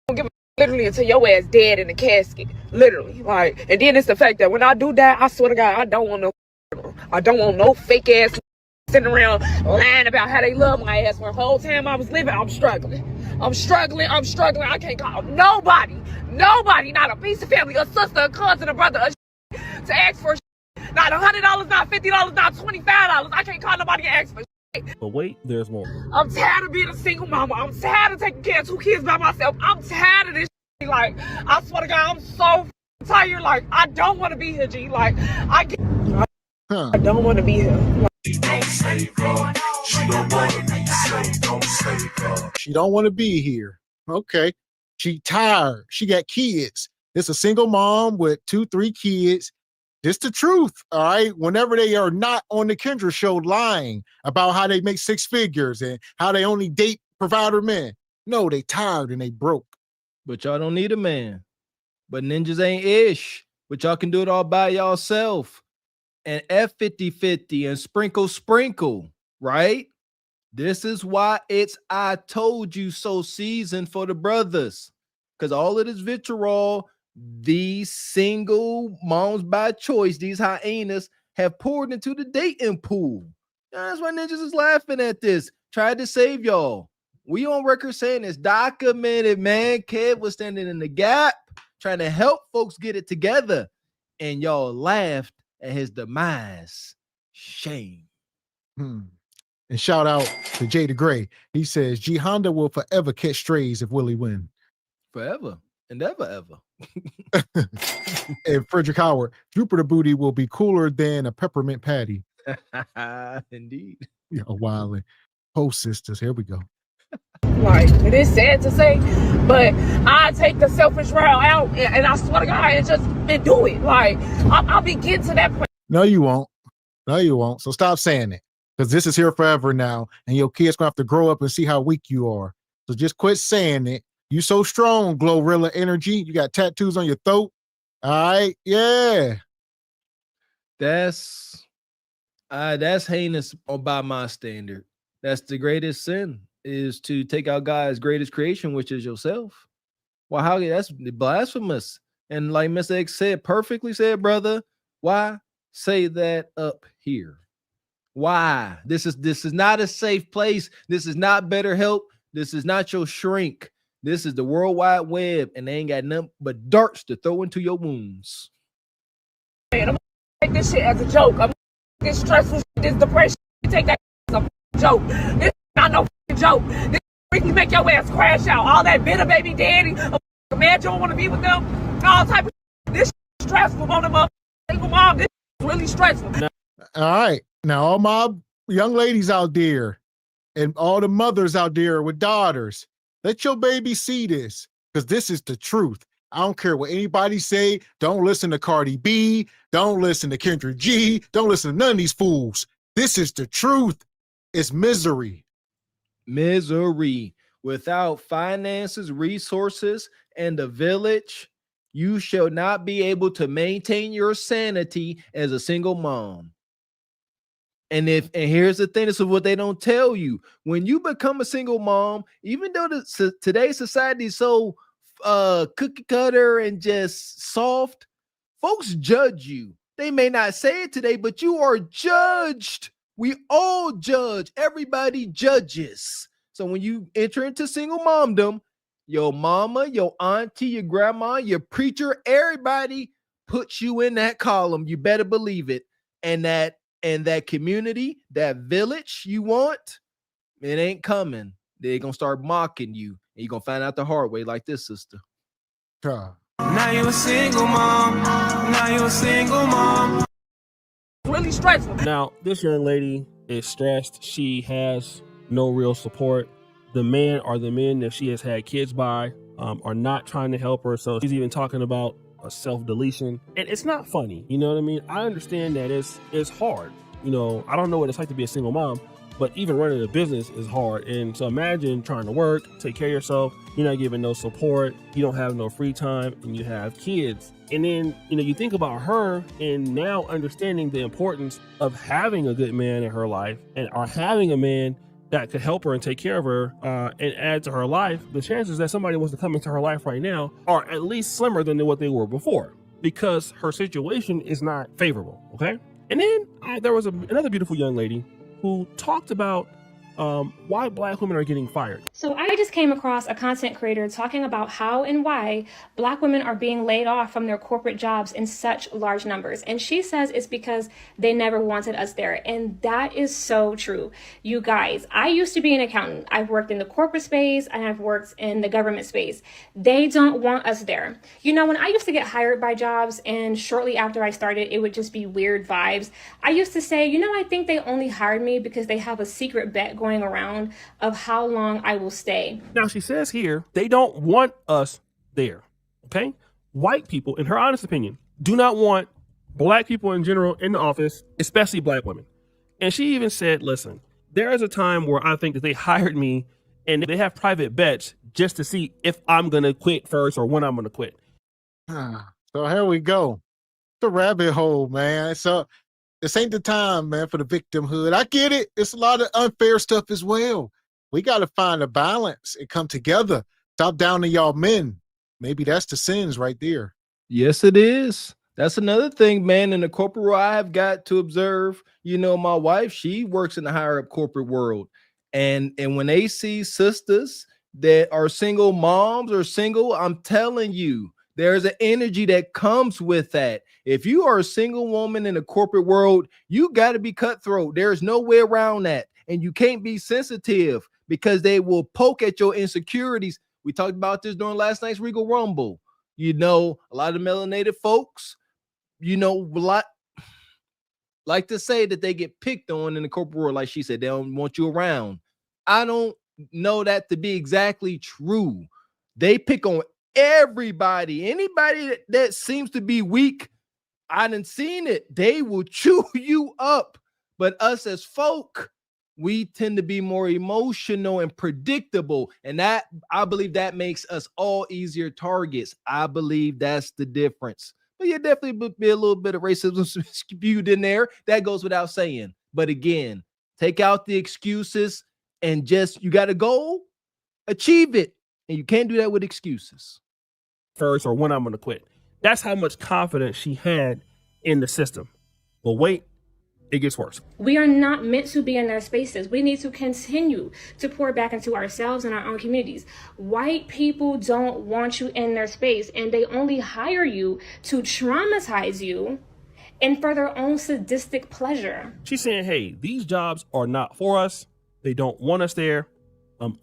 don't give a literally until your ass dead in the casket. Literally, like, and then it's the fact that when I do that, I swear to God, I don't want no fake ass sitting around lying about how they love my ass. When the whole time I was living, I'm struggling. I can't call nobody, not a piece of family, a sister, a cousin, a brother, to ask for not $100, not $50, not $25. I can't call nobody and ask for shit. But wait, there's more. I'm tired of being a single mama. I'm tired of taking care of 2 kids by myself. I'm tired of this shit. Like, I swear to God, I'm so tired. Like, I don't want to be here, G. Like, I don't want to be here. Like, She don't want to be here. Okay. She tired. She got kids. It's a single mom with 2-3 kids. It's the truth. All right. Whenever they are not on the Kendra show lying about how they make 6 figures and how they only date provider men. No, they tired and they broke. But y'all don't need a man. But ninjas ain't ish. But y'all can do it all by yourself. And F50-50 and sprinkle, right? This is why it's I told you so season for the brothers. Because all of this vitriol, these single moms by choice, these hyenas, have poured into the dating pool. That's why ninjas is laughing at this. Tried to save y'all. We on record saying it's documented, man. Kev was standing in the gap, trying to help folks get it together. And y'all laughed at his demise. Shame. And shout out to Jay the Gray. He says, G Honda will forever catch strays if Willie win. Forever and ever. And Frederick Howard, Jupiter booty will be cooler than a peppermint patty. Indeed. You know, wildly. Post sisters, here we go. Like, it is sad to say, but I take the selfish route out, and I swear to God, and do it. Like, I'll be getting to that point. No, you won't. No, you won't. So stop saying it. Because this is here forever now, and your kids gonna have to grow up and see how weak you are. So just quit saying it. You so strong, Glorilla energy. You got tattoos on your throat. All right, yeah. That's heinous by my standard. That's the greatest sin, is to take out God's greatest creation, which is yourself. Well, how that's blasphemous. And like Mr. X said, perfectly said, brother, why say that up here? Why? This is not a safe place. This is not BetterHelp. This is not your shrink. This is the World Wide Web, and they ain't got nothing but darts to throw into your wounds. Man, I'm gonna take this shit as a joke. I'm gonna take this stressful, this depression, take that as a joke. This is not no joke. This really make your ass crash out. All that bitter baby daddy, a man you don't want to be with them, all type of shit. This is stressful on the single mom. This is really stressful. All right. Now, all my young ladies out there and all the mothers out there with daughters, let your baby see this, because this is the truth. I don't care what anybody say. Don't listen to Cardi B. Don't listen to Kendra G. Don't listen to none of these fools. This is the truth. It's misery. Misery. Without finances, resources, and the village, you shall not be able to maintain your sanity as a single mom. And here's the thing, this is what they don't tell you. When you become a single mom, even though today's society is so cookie cutter and just soft, folks judge you. They may not say it today, but you are judged. We all judge. Everybody judges. So when you enter into single momdom, your mama, your auntie, your grandma, your preacher, everybody puts you in that column. You better believe it. And that community, that village you want, it ain't coming. They're gonna start mocking you, and you're gonna find out the hard way, like this sister. Now you a single mom. Now you a single mom. Really stressful. Now, this young lady is stressed. She has no real support. The men that she has had kids by are not trying to help her. So she's even talking about a self-deletion. And it's not funny. You know what I mean? I understand that it's hard. You know, I don't know what it's like to be a single mom, but even running a business is hard. And so imagine trying to work, take care of yourself. You're not giving no support. You don't have no free time, and you have kids. And then, you know, you think about her and now understanding the importance of having a good man in her life or having a man that could help her and take care of her and add to her life. The chances that somebody wants to come into her life right now are at least slimmer than what they were before, because her situation is not favorable. Okay. And then there was another beautiful young lady who talked about why Black women are getting fired. So I just came across a content creator talking about how and why Black women are being laid off from their corporate jobs in such large numbers. And she says it's because they never wanted us there. And that is so true. You guys, I used to be an accountant. I've worked in the corporate space and I've worked in the government space. They don't want us there. You know, when I used to get hired by jobs and shortly after I started, it would just be weird vibes. I used to say, you know, I think they only hired me because they have a secret bet going around of how long I will stay. Now she says here, they don't want us there. Okay. White people, in her honest opinion, do not want Black people in general in the office, especially Black women. And she even said, listen, there is a time where I think that they hired me and they have private bets just to see if I'm going to quit first or when I'm going to quit. So here we go. The rabbit hole, man. So this ain't the time, man, for the victimhood. I get it. It's a lot of unfair stuff as well. We got to find a balance and come together. Stop downing y'all men. Maybe that's the sins right there. Yes, it is. That's another thing, man. In the corporate world, I have got to observe, you know, my wife, she works in the higher up corporate world. And when they see sisters that are single moms or single, I'm telling you, there's an energy that comes with that. If you are a single woman in the corporate world, you got to be cutthroat. There's no way around that. And you can't be sensitive because they will poke at your insecurities. We talked about this during last night's Regal Rumble. You know, a lot of melanated folks, you know, like to say that they get picked on in the corporate world. Like she said, they don't want you around. I don't know that to be exactly true. They pick on everybody. Anybody that seems to be weak, I done seen it. They will chew you up. But us as folk, we tend to be more emotional and predictable. And that, I believe that makes us all easier targets. I believe that's the difference. But yeah, definitely be a little bit of racism spewed in there. That goes without saying. But again, take out the excuses and just, you got a goal, achieve it. And you can't do that with excuses. First or when I'm going to quit. That's how much confidence she had in the system. But wait, it gets worse. We are not meant to be in their spaces. We need to continue to pour back into ourselves and our own communities. White people don't want you in their space, and they only hire you to traumatize you and for their own sadistic pleasure. She's saying, hey, these jobs are not for us. They don't want us there.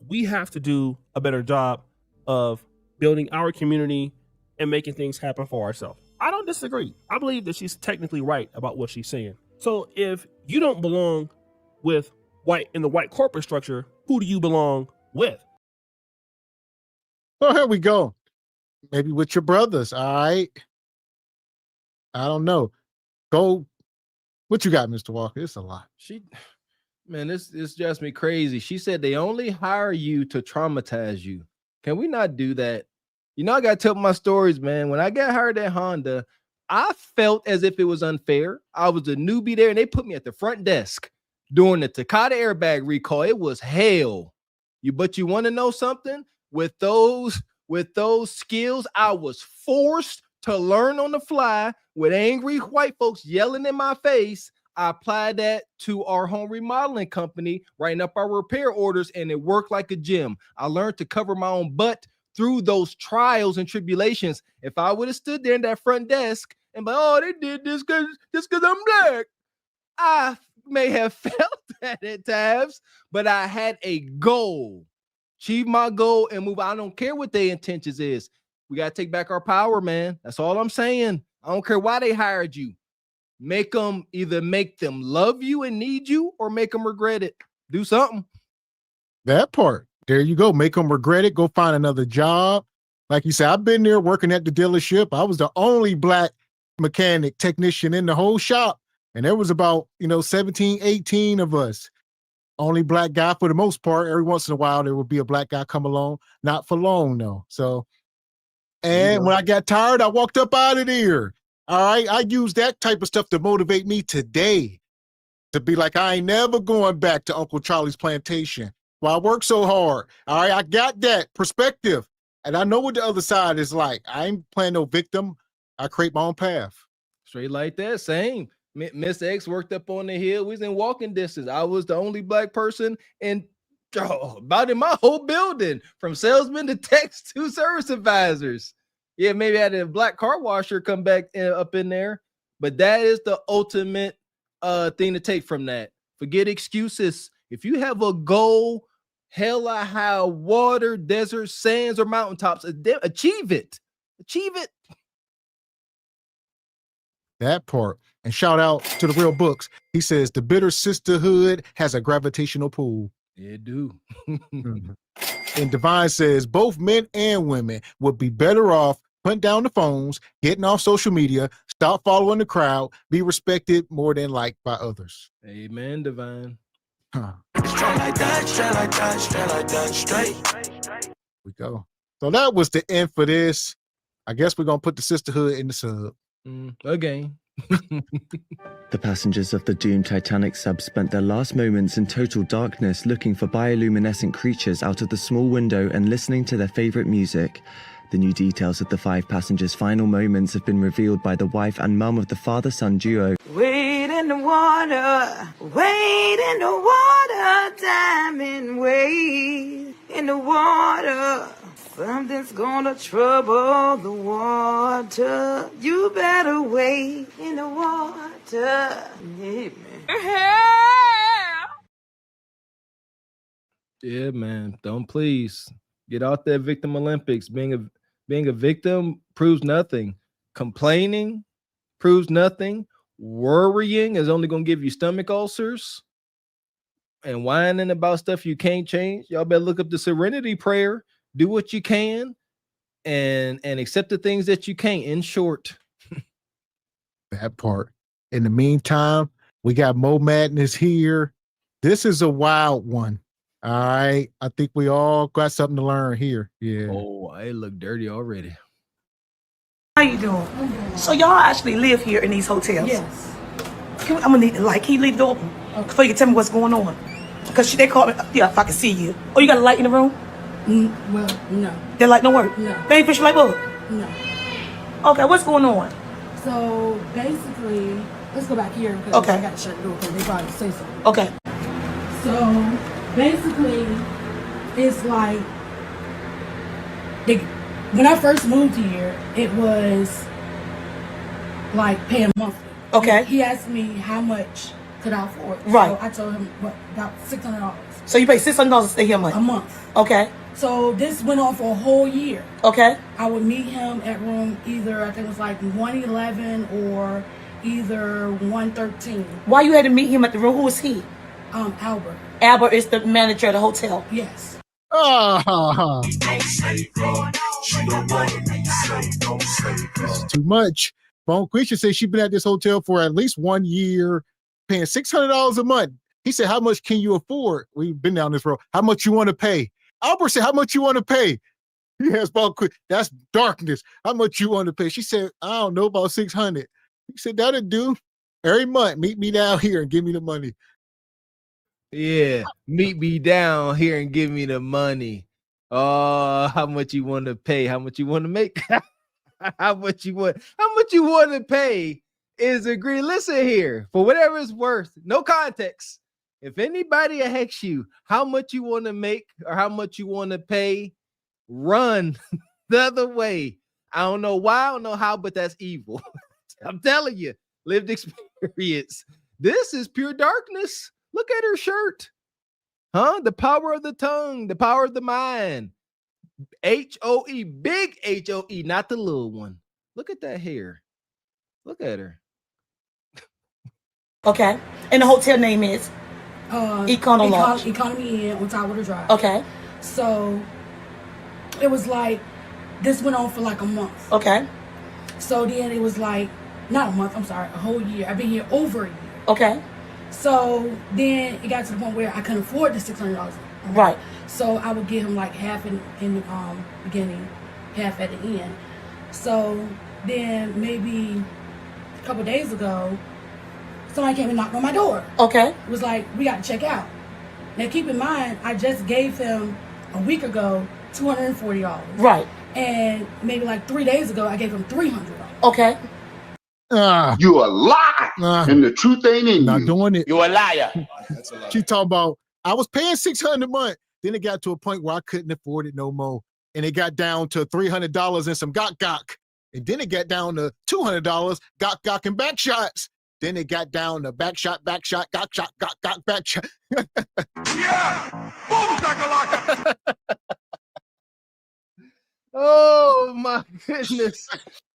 We have to do a better job of building our community and making things happen for ourselves. I don't disagree. I believe that she's technically right about what she's saying. So if you don't belong with white in the white corporate structure, who do you belong with? Well, here we go. Maybe with your brothers. All right. I don't know. Go. What you got, Mr. Walker? It's a lot. Man, this just me crazy. She said they only hire you to traumatize you. Can we not do that? You know, I got to tell my stories, man. When I got hired at Honda, I felt as if it was unfair. I was a newbie there, and they put me at the front desk during the Takata airbag recall. It was hell. But you want to know something? With those with those skills I was forced to learn on the fly with angry white folks yelling in my face. I applied that to our home remodeling company, writing up our repair orders, and it worked like a gym. I learned to cover my own butt through those trials and tribulations. If I would have stood there in that front desk and be like, oh, they did this because I'm black, I may have felt that at times, but I had a goal. Achieve my goal and move. I don't care what their intentions is. We got to take back our power, man. That's all I'm saying. I don't care why they hired you. Make them love you and need you, or make them regret it. Do something. That part. There you go. Make them regret it. Go find another job. Like you said, I've been there working at the dealership. I was the only black mechanic technician in the whole shop. And there was about, 17, 18 of us. Only black guy for the most part. Every once in a while, there would be a black guy come along. Not for long, though. So, and when I got tired, I walked up out of there. All right. I use that type of stuff to motivate me today to be like, I ain't never going back to Uncle Charlie's plantation. Well, I work so hard. All right. I got that perspective. And I know what the other side is like. I ain't playing no victim. I create my own path. Straight like that. Same. Miss X worked up on the hill. We was in walking distance. I was the only black person in about in my whole building, from salesman to techs to service advisors. Yeah, maybe I had a black car washer come back up in there, but that is the ultimate thing to take from that. Forget excuses. If you have a goal, hell or high water, desert, sands, or mountaintops, achieve it. Achieve it. That part. And shout out to the Real Books. He says the bitter sisterhood has a gravitational pull. It do. And Divine says both men and women would be better off putting down the phones, getting off social media, stop following the crowd, be respected more than liked by others. Amen, Divine. Straight like that, straight like that, straight like that, straight. We go. So that was the end for this. I guess we're going to put the sisterhood in the sub. Again. The passengers of the doomed Titanic sub spent their last moments in total darkness looking for bioluminescent creatures out of the small window and listening to their favorite music. The new details of the 5 passengers' final moments have been revealed by the wife and mum of the father-son duo. Wade in the water, wade in the water, diamond, wade in the water. Something's gonna trouble the water. You better wade in the water. Yeah, man. Yeah, man. Don't please get out there, Victim Olympics. Being a victim proves nothing. Complaining proves nothing. Worrying is only gonna give you stomach ulcers. And whining about stuff you can't change. Y'all better look up the Serenity Prayer. Do what you can and accept the things that you can't, in short. That part. In the meantime, we got Mo Madness here. This is a wild one. All right. I think we all got something to learn here. Yeah. Oh, I look dirty already. How you doing? So y'all actually live here in these hotels? Yes. I'm gonna need can you leave the door open before you can tell me what's going on? Because they called me, yeah, if I can see you. Oh, you got a light in the room? Well, no. That light don't work? No. They ain't push light bulb? No. Okay, what's going on? So basically, let's go back here because Okay. I got to shut the door because they probably say so. Okay. So basically, it's like when I first moved here, it was like paying monthly. Okay. He asked me how much could I afford. Right. So I told him about $600. So you pay $600 to stay here a month? A month. Okay. So this went on for a whole year. Okay. I would meet him at room either, I think it was like 111 or either 113. Why you had to meet him at the room? Who was he? Albert. Albert is the manager of the hotel. Yes. Oh, this is too much. Bone Creature says she's been at this hotel for at least 1 year, paying $600 a month. He said, how much can you afford? We've been down this road. How much you want to pay? Albert said, how much you want to pay? He has Bone Creature. That's darkness. How much you want to pay? She said, I don't know, about 600. He said, that'll do. Every month, meet me down here and give me the money. Yeah, meet me down here and give me the money. Oh, how much you want to pay? How much you want to make? How much you want to pay is agree. Listen here, for whatever it's worth, no context. If anybody asks you how much you want to make or how much you want to pay, run the other way. I don't know why, I don't know how, but that's evil. I'm telling you, lived experience. This is pure darkness. Look at her shirt. Huh? The power of the tongue, the power of the mind. H-O-E, big H-O-E, not the little one. Look at that hair. Look at her. Okay. And the hotel name is? Economy Inn on Tidewater Drive. Okay. So it was like, this went on for like a month. Okay. So then it was like, not a month, I'm sorry, a whole year. I've been here over a year. Okay. So then it got to the point where I couldn't afford the $600. Right. So I would give him like half in the beginning, half at the end. So then maybe a couple days ago, somebody came and knocked on my door. Okay. It was like, we got to check out. Now keep in mind, I just gave him a week ago $240. Right. And maybe like 3 days ago, I gave him $300. Okay. You a lie, and the truth ain't in not you. doing it. You a liar. She talking about, I was paying $600 a month. Then it got to a point where I couldn't afford it no more. And it got down to $300 and some gok. And then it got down to $200, gok and back shots. Then it got down to back shot, gok shot, back shot. Yeah! Boom, shakalaka! Oh my goodness.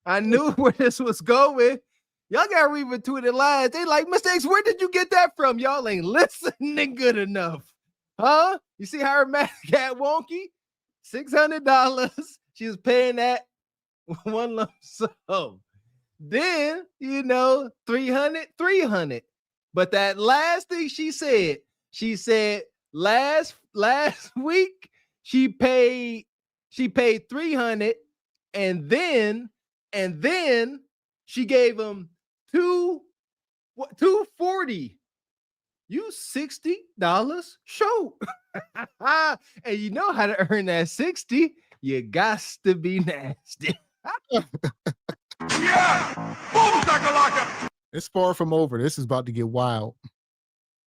I knew where this was going. Y'all got read between the lines. They like, Mr. X, where did you get that from? Y'all ain't listening good enough. Huh? You see how her math got wonky? $600. She was paying that one lump sum. Then, 300. But that last thing she said last week she paid 300, and then she gave him $240. You $60 short. And you know how to earn that 60. You got to be nasty. Yeah! Boom, shakalaka! It's far from over. This is about to get wild.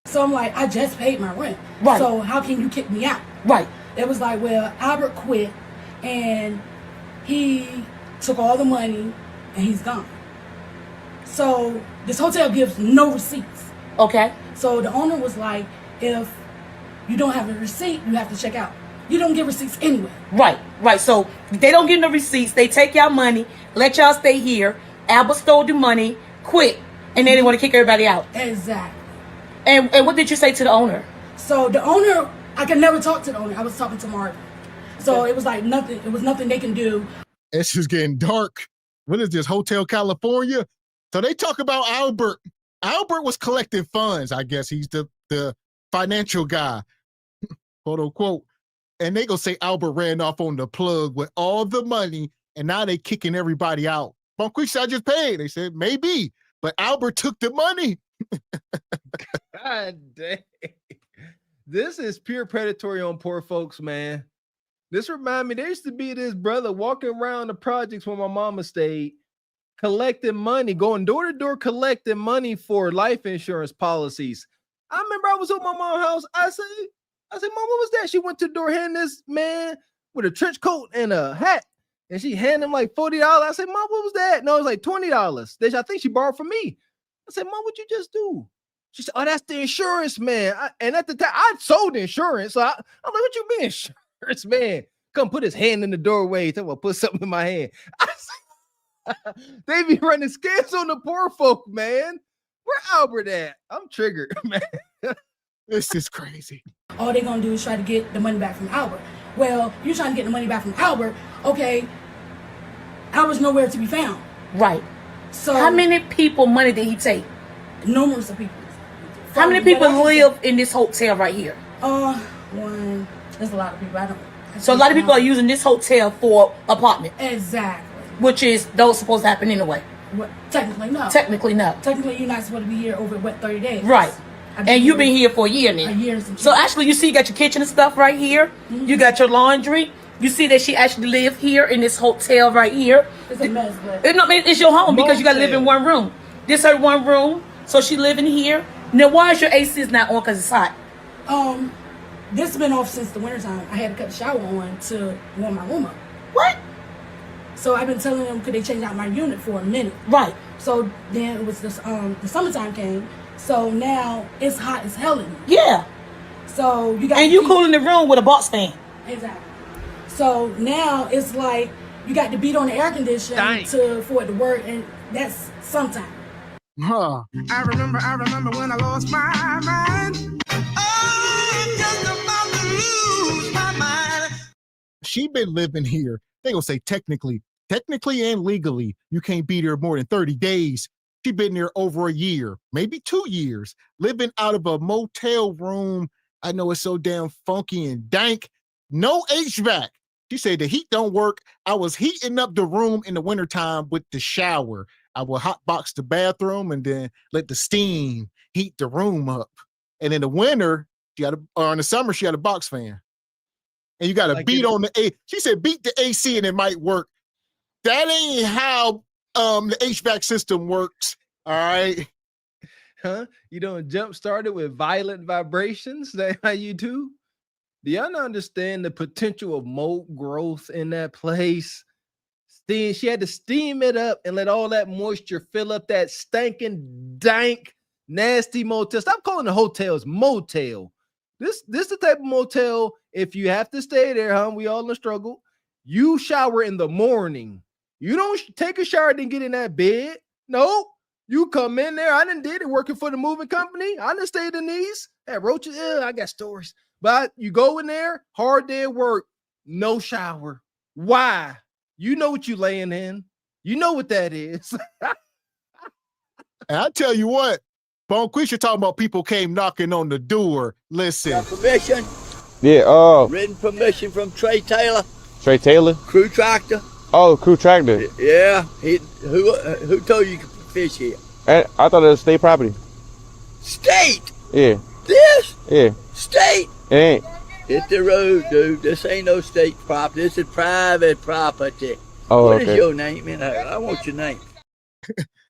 So I'm like, I just paid my rent. Right. So how can you kick me out? Right. It was like, well, Albert quit and he took all the money and he's gone. So this hotel gives no receipts. Okay. So the owner was like, if you don't have a receipt, you have to check out. You don't get receipts anyway. Right. So they don't get no receipts. They take y'all money, let y'all stay here. Albert stole the money, quit, and then they want to kick everybody out. Exactly. And what did you say to the owner? So the owner, I could never talk to the owner. I was talking to Marvin. So it was like nothing. It was nothing they can do. It's just getting dark. What is this, Hotel California? So they talk about Albert. Albert was collecting funds. I guess he's the financial guy, quote unquote. And they gonna say Albert ran off on the plug with all the money, and now they kicking everybody out. Bonquisha, I just paid. They said maybe, but Albert took the money. God dang. This is pure predatory on poor folks, man. This remind me, there used to be this brother walking around the projects where my mama stayed, collecting money, going door to door, collecting money for life insurance policies. I remember I was at my mom's house. I said, Mom, what was that? She went to the door, handed this man with a trench coat and a hat, and she handed him like $40. I said, Mom, what was that? No, it was like $20. I think she borrowed from me. I said, Mom, what'd you just do? She said, oh, that's the insurance, man. And at the time, I sold insurance. So I'm like, what you mean, insurance, man? Come put his hand in the doorway. Tell me, put something in my hand. They be running scams on the poor folk, man. Where Albert at? I'm triggered, man. This is crazy. All they're going to do is try to get the money back from Albert. Well, you're trying to get the money back from Albert. Okay, Albert's nowhere to be found. Right. So how many people money did he take? Numerous of people. How many people live in this hotel right here? One. There's a lot of people. So a lot of people are using this hotel for apartment. Exactly. Which is those supposed to happen anyway. What? Technically, no. Technically, no. Technically, you're not supposed to be here over 30 days. Right. And you've been here for a year now. A year. So actually, you see, you got your kitchen and stuff right here. You got your laundry. You see that she actually live here in this hotel right here. It's a mess, but It's your home because you got to live in one room. This her one room, so she living here. Now, why is your AC is not on? Because it's hot. This has been off since the wintertime. I had to cut the shower on to warm my room up. What? So I've been telling them, could they change out my unit for a minute? Right. So then it was this, the summertime came. So now it's hot as hell in here. Yeah. So you got and you cooling the room with a box fan. Exactly. So now it's like you got to beat on the air conditioner for it to work, and that's sometime. Huh. I remember when I lost my mind. I'm just about to lose my mind. She been living here. They gonna say technically and legally, you can't be there more than 30 days. She been there over a year, maybe 2 years, living out of a motel room. I know it's so damn funky and dank. No HVAC. She said the heat don't work. I was heating up the room in the wintertime with the shower. I would hotbox the bathroom and then let the steam heat the room up. And in the winter, or in the summer, she had a box fan. And you got to beat on the A. She said, beat the AC and it might work. That ain't how the HVAC system works. All right. Huh? You don't jump started with violent vibrations? That how you do? Do y'all not understand the potential of mold growth in that place? She had to steam it up and let all that moisture fill up that stinking, dank, nasty motel. Stop calling the hotels motel. This the type of motel, if you have to stay there, huh? We all in the struggle. You shower in the morning. You don't take a shower and get in that bed. No, you come in there. I done did it working for the moving company. I done stayed in these. At Roaches, I got stories. But you go in there, hard day at work, no shower. Why? You know what you laying in. You know what that is. And I tell you what, Bonquisha talking about people came knocking on the door. Listen. Got permission? Yeah, Written permission from Trey Taylor. Trey Taylor? Crew tractor. Oh, crew tractor. Yeah. Who told you could fish here? I thought it was state property. State? Yeah. This? Yeah. State? It ain't. Hit the road, dude. This ain't no state property. This is private property. Oh, What okay. is your name? Man, I want your name.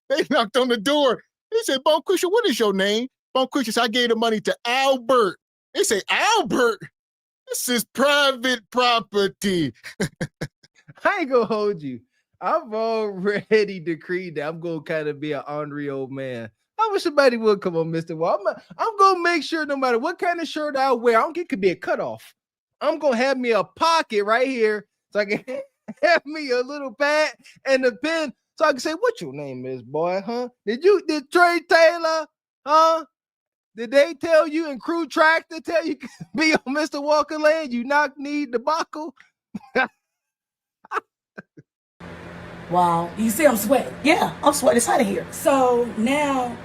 They knocked on the door. They said, Bonquisha, what is your name? Bonquisha said, I gave the money to Albert. They say, Albert? This is private property. I ain't gonna hold you. I've already decreed that I'm gonna kind of be an ornery old man. I wish somebody would come on, Mr. Wall. I'm gonna make sure no matter what kind of shirt I wear, I don't get it could be a cutoff. I'm gonna have me a pocket right here so I can have me a little pad and a pen so I can say, what your name is, boy, huh? Did Trey Taylor, huh? Did they tell you in Crew Tractor tell you be on Mr. Walker Land? You knock-kneed debacle? Wow. You see I'm sweating. Yeah, I'm sweating. It's hot in here. So now,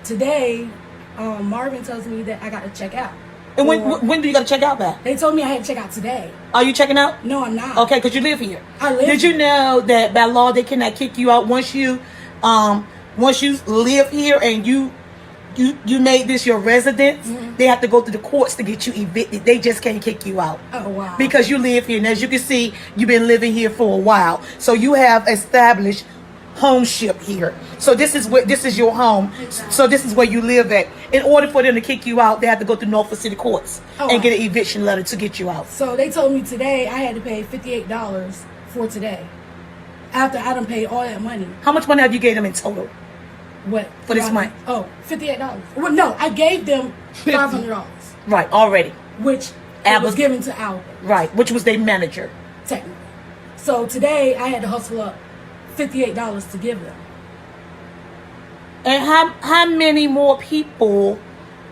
today, Marvin tells me that I got to check out. And when do you got to check out by? They told me I had to check out today. Are you checking out? No, I'm not. Okay, because you live here. I live Did you know that by law they cannot kick you out once you live here and you made this your residence? Mm-hmm. They have to go to the courts to get you evicted. They just can't kick you out. Oh, wow. Because you live here. And as you can see, you've been living here for a while. So you have established homeship here. So this is your home. So this is where you live at. In order for them to kick you out, they have to go to Norfolk City courts and get an eviction letter to get you out. So they told me today I had to pay $58 for today. After I done paid all that money. How much money have you gave them in total? What? For this month? Oh, $58. Well, no, I gave them $500. Right, already. Which was given to Albert. Right, which was their manager. Technically. So today I had to hustle up $58 to give them. And how many more people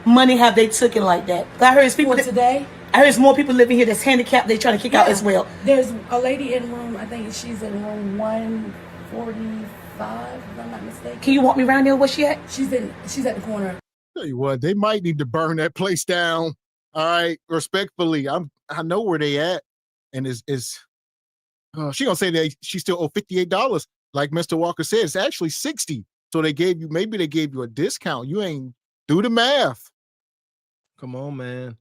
money have they taken like that? I heard it's people today. I heard it's more people living here that's handicapped. They trying to kick out as well. There's a lady in room. I think she's in room 145, if I'm not mistaken. Can you walk me around there? Where's she at? She's at the corner. Tell you what, they might need to burn that place down. All right, respectfully, I know where they at, and she gonna say that she still owe $58. Like Mr. Walker said, it's actually $60. So maybe they gave you a discount. You ain't Do the math. Come on, man.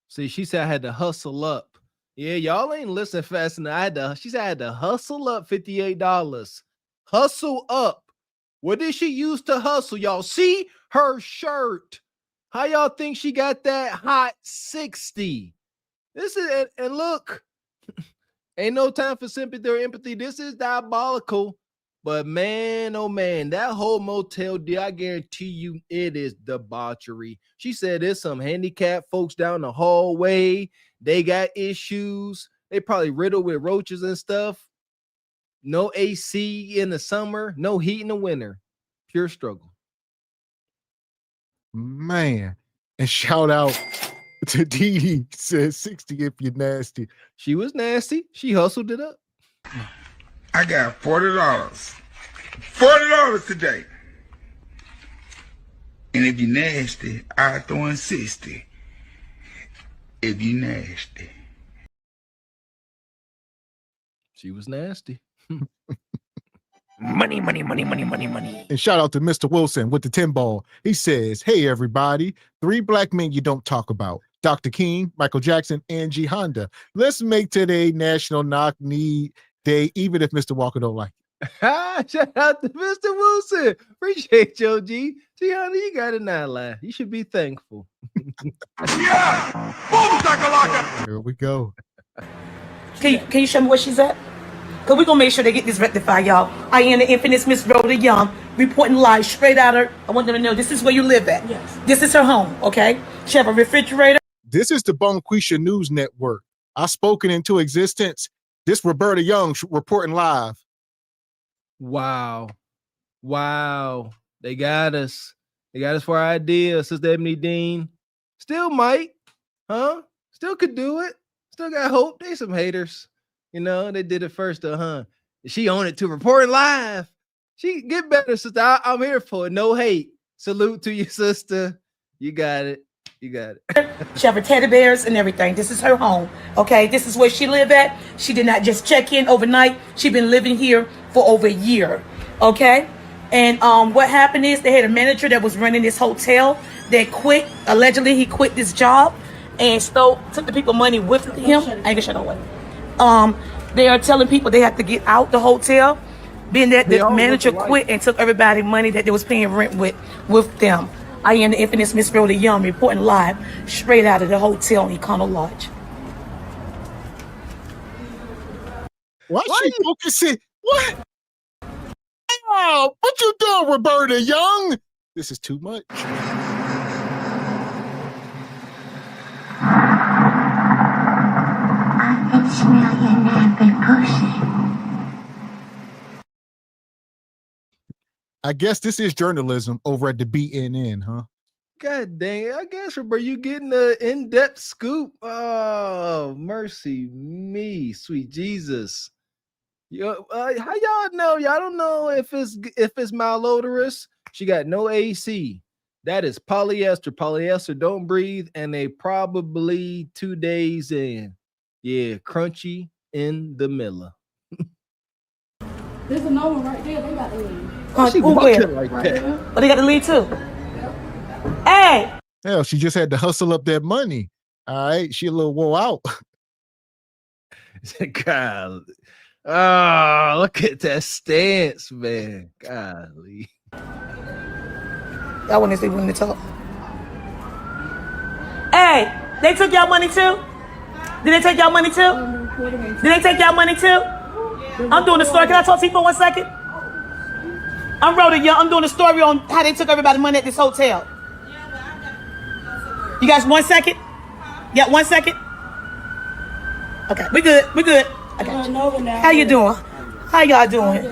See, she said I had to hustle up. Yeah, y'all ain't listening fast enough. She said I had to hustle up $58. Hustle up. What did she use to hustle? Y'all see her shirt. How y'all think she got that hot 60? This is, and look, ain't no time for sympathy or empathy. This is diabolical. But man, oh man, that whole motel deal, I guarantee you it is debauchery. She said there's some handicapped folks down the hallway. They got issues. They probably riddled with roaches and stuff. No AC in the summer, no heat in the winter. Pure struggle. Man. And shout out to Dee Dee, said 60 if you're nasty. She was nasty. She hustled it up. I got $40. $40 today. And if you nasty, I throw in 60. If you nasty. She was nasty. Money, money, money, money, money, money. And shout out to Mr. Wilson with the 10 ball. He says, hey, everybody, 3 black men you don't talk about. Dr. King, Michael Jackson, and G Honda. Let's make today National Knock Knee Day, even if Mr. Walker don't like it. Shout out to Mr. Wilson. Appreciate you, G. G Honda, you got it now, lie. You should be thankful. Yeah! Boom, shakalaka! Here we go. Can you show me where she's at? Because we're going to make sure they get this rectified, y'all. I am the infamous Miss Rhoda Young, reporting live straight out her. I want them to know this is where you live at. Yes. This is her home, okay? She have a refrigerator. This is the Bonquisha News Network. I've spoken into existence. This Roberta Young reporting live. Wow. Wow. They got us. They got us for our idea, Sister Ebony Dean. Still might. Huh? Still could do it. Still got hope. They some haters. You know, they did it first, She owned it to reporting live. She get better, sister. I'm here for it. No hate. Salute to you, sister. You got it. You got it. She have her teddy bears and everything. This is her home. Okay, this is where she live at. She did not just check in overnight. She been living here for over a year. Okay, and what happened is they had a manager that was running this hotel that quit. Allegedly, he quit this job and took the people money with him. I ain't gonna shut no way. They are telling people they have to get out the hotel, being that the manager quit and took everybody money that they was paying rent with them. I am the infamous Miss Rhoda Young, reporting live straight out of the hotel in Econo Lodge. Why she focusing? What? Oh, what you doing, Roberta Young? This is too much. I can smell your napping pussy. I guess this is journalism over at the BNN, huh? God dang it. I guess, Roberta, you getting the in-depth scoop. Oh, mercy me, sweet Jesus. How y'all know? Y'all don't know if it's malodorous. She got no AC. That is polyester. Polyester don't breathe, and they probably 2 days in. Yeah, crunchy in the Miller. There's another one right there. They got to leave. She walking like that. Oh, they got to leave too. Hey. Hell, she just had to hustle up that money. All right, she a little wore out. God. Oh, look at that stance, man. Golly. Y'all want to see when to talk. Hey, they took y'all money too? Did they take y'all money too? Did they take y'all money too? I'm doing the story. Can I talk to you for 1 second? I'm Rhoda Young. I'm doing a story on how they took everybody's money at this hotel. You guys 1 second? Yeah, 1 second? Okay, we good. We good. I got you. How you doing? How y'all doing?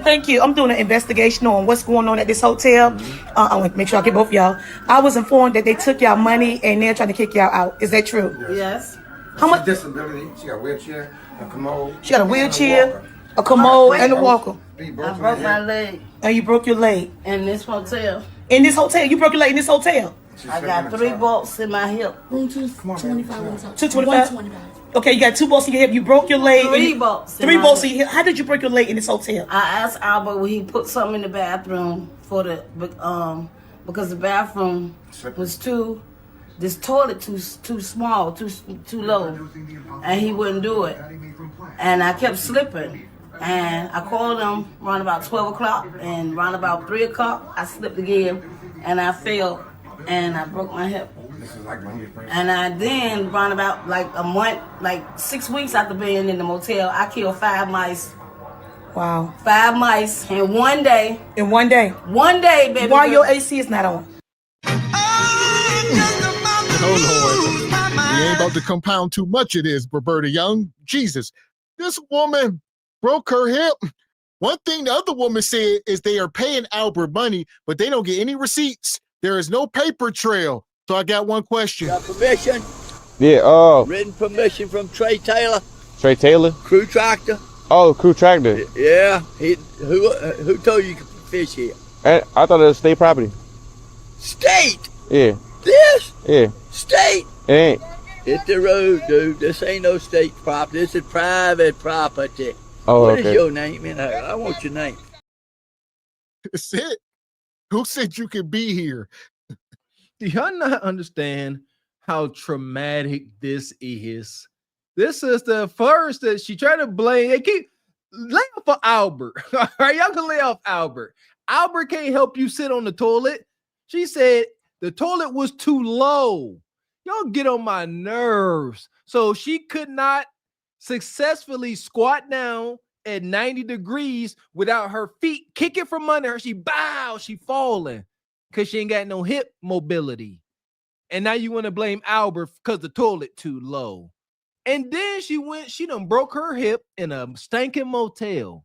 Thank you. I'm doing an investigation on what's going on at this hotel. I want to make sure I get both of y'all. I was informed that they took y'all money and they're trying to kick y'all out. Is that true? Yes. How much? Disability. She got a wheelchair, a commode. She got a wheelchair, a commode, and a walker. I broke my leg. And you broke your leg? In this hotel. In this hotel? You broke your leg in this hotel? I got 3 bolts in my hip. Room 225. 225? Okay, you got 2 bolts in your hip. You broke your leg. 3 bolts. 3 bolts in your hip. How did you break your leg in this hotel? I asked Albert when he put something in the bathroom for the because the bathroom was this toilet too small, too low, and he wouldn't do it. And I kept slipping. And I called him around about 12 o'clock, and around about 3 o'clock, I slipped again, and I fell, and I broke my hip. And I then, around about like a month, like 6 weeks after being in the motel, I killed 5 mice. Wow. 5 mice in one day. In one day? One day, baby. Why your AC is not on? Oh, Lord. We ain't about to compound too much of this, Roberta Young. Jesus. This woman broke her hip. One thing the other woman said is they are paying Albert money, but they don't get any receipts. There is no paper trail. So I got one question. Got permission? Yeah, Written permission from Trey Taylor. Trey Taylor? Crew tractor. Oh, crew tractor. Yeah. Who told you could fish here? I thought it was state property. State? Yeah. This? Yeah. State? It ain't. Hit the road, dude. This ain't no state property. This is private property. Oh, What okay. is your name? Man, I want your name. That's it. Who said you could be here? Do y'all not understand how traumatic this is? This is the first that she tried to blame. They keep lay off of Albert. All right, y'all can lay off Albert. Albert can't help you sit on the toilet. She said the toilet was too low. Y'all get on my nerves. So she could not successfully squat down at 90 degrees without her feet kicking from under her. She falling because she ain't got no hip mobility. And now you want to blame Albert because the toilet too low. And then she done broke her hip in a stinking motel.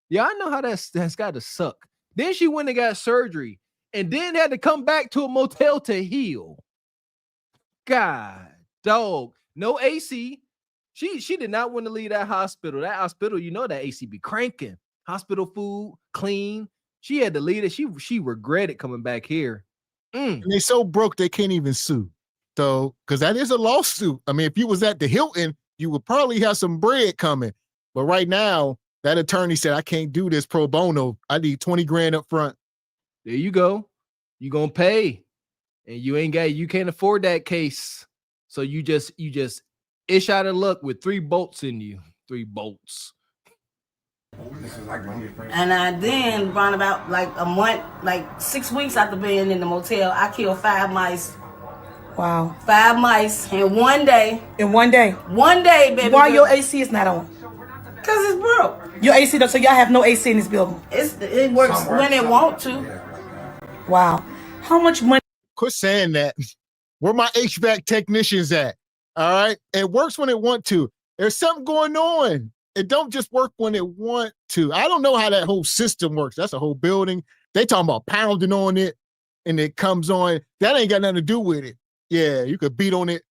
Yeah, I know how that's got to suck. Then she went and got surgery and then had to come back to a motel to heal. God, dog, no AC. She did not want to leave that hospital. That hospital, you know that AC be cranking. Hospital food, clean. She had to leave it. She regretted coming back here. And they so broke they can't even sue. So, because that is a lawsuit. I mean, if you was at the Hilton, you would probably have some bread coming. But right now, that attorney said, I can't do this pro bono. I need 20 grand up front. There you go. You gonna pay. And you can't afford that case. So you just ish out of luck with 3 bolts in you. 3 bolts. And I then, around about like a month, like 6 weeks after being in the motel, I killed 5 mice. Wow. 5 mice in one day. In one day? One day, baby. Why your AC is not on? Because it's broke. Your AC, so y'all have no AC in this building? It works when it want to. Wow. How much money? Quit saying that. Where my HVAC technicians at? All right. It works when it want to. There's something going on. It don't just work when it want to. I don't know how that whole system works. That's a whole building. They talking about pounding on it and it comes on. That ain't got nothing to do with it. Yeah, you could beat on it.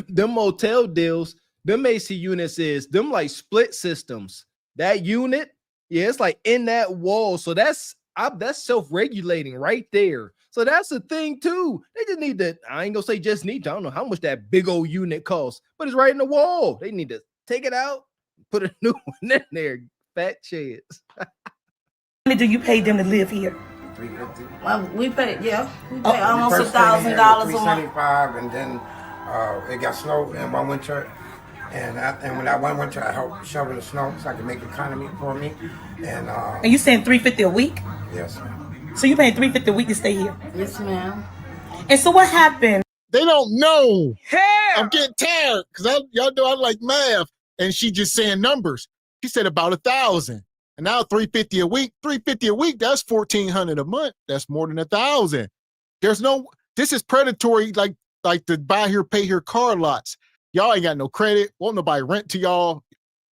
Them motel deals, them AC units them like split systems. That unit, yeah, it's like in that wall. So that's self-regulating right there. So that's the thing too. They just need to, I ain't gonna say just need to, I don't know how much that big old unit costs, but it's right in the wall. They need to take it out, put a new one in there. Fat chance. How much do you pay them to live here? $350. Well, we pay $1,000 almost $1,000 a month. $375, and then it got snow in one winter, and when that one winter I helped shovel the snow so I could make economy for me. And you saying $350 a week? Yes, ma'am. So you paying $350 a week to stay here? Yes, ma'am. And so what happened? They don't know. Hell! I'm getting tired because y'all know I like math. And she just saying numbers. She said about 1,000. And now $350 a week. $350 a week, that's $1,400 a month. That's more than 1,000. This is predatory, like the buy here, pay here car lots. Y'all ain't got no credit. Won't nobody rent to y'all.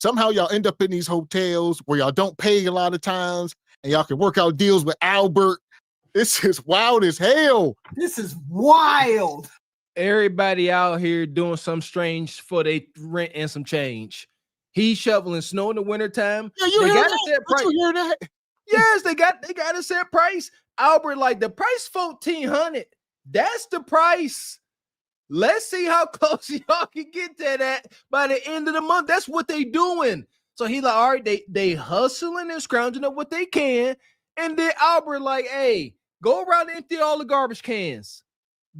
Somehow y'all end up in these hotels where y'all don't pay a lot of times and y'all can work out deals with Albert. This is wild as hell. This is wild. Everybody out here doing some strange for they rent and some change. He's shoveling snow in the wintertime. Yeah, you they hear got that? a set price. Don't you hear that? Yes, they got a set price. Albert, like the price $1,400. That's the price. Let's see how close y'all can get to that by the end of the month. That's what they doing. So he like, all right, they hustling and scrounging up what they can. And then Albert like, hey, Go around and empty all the garbage cans.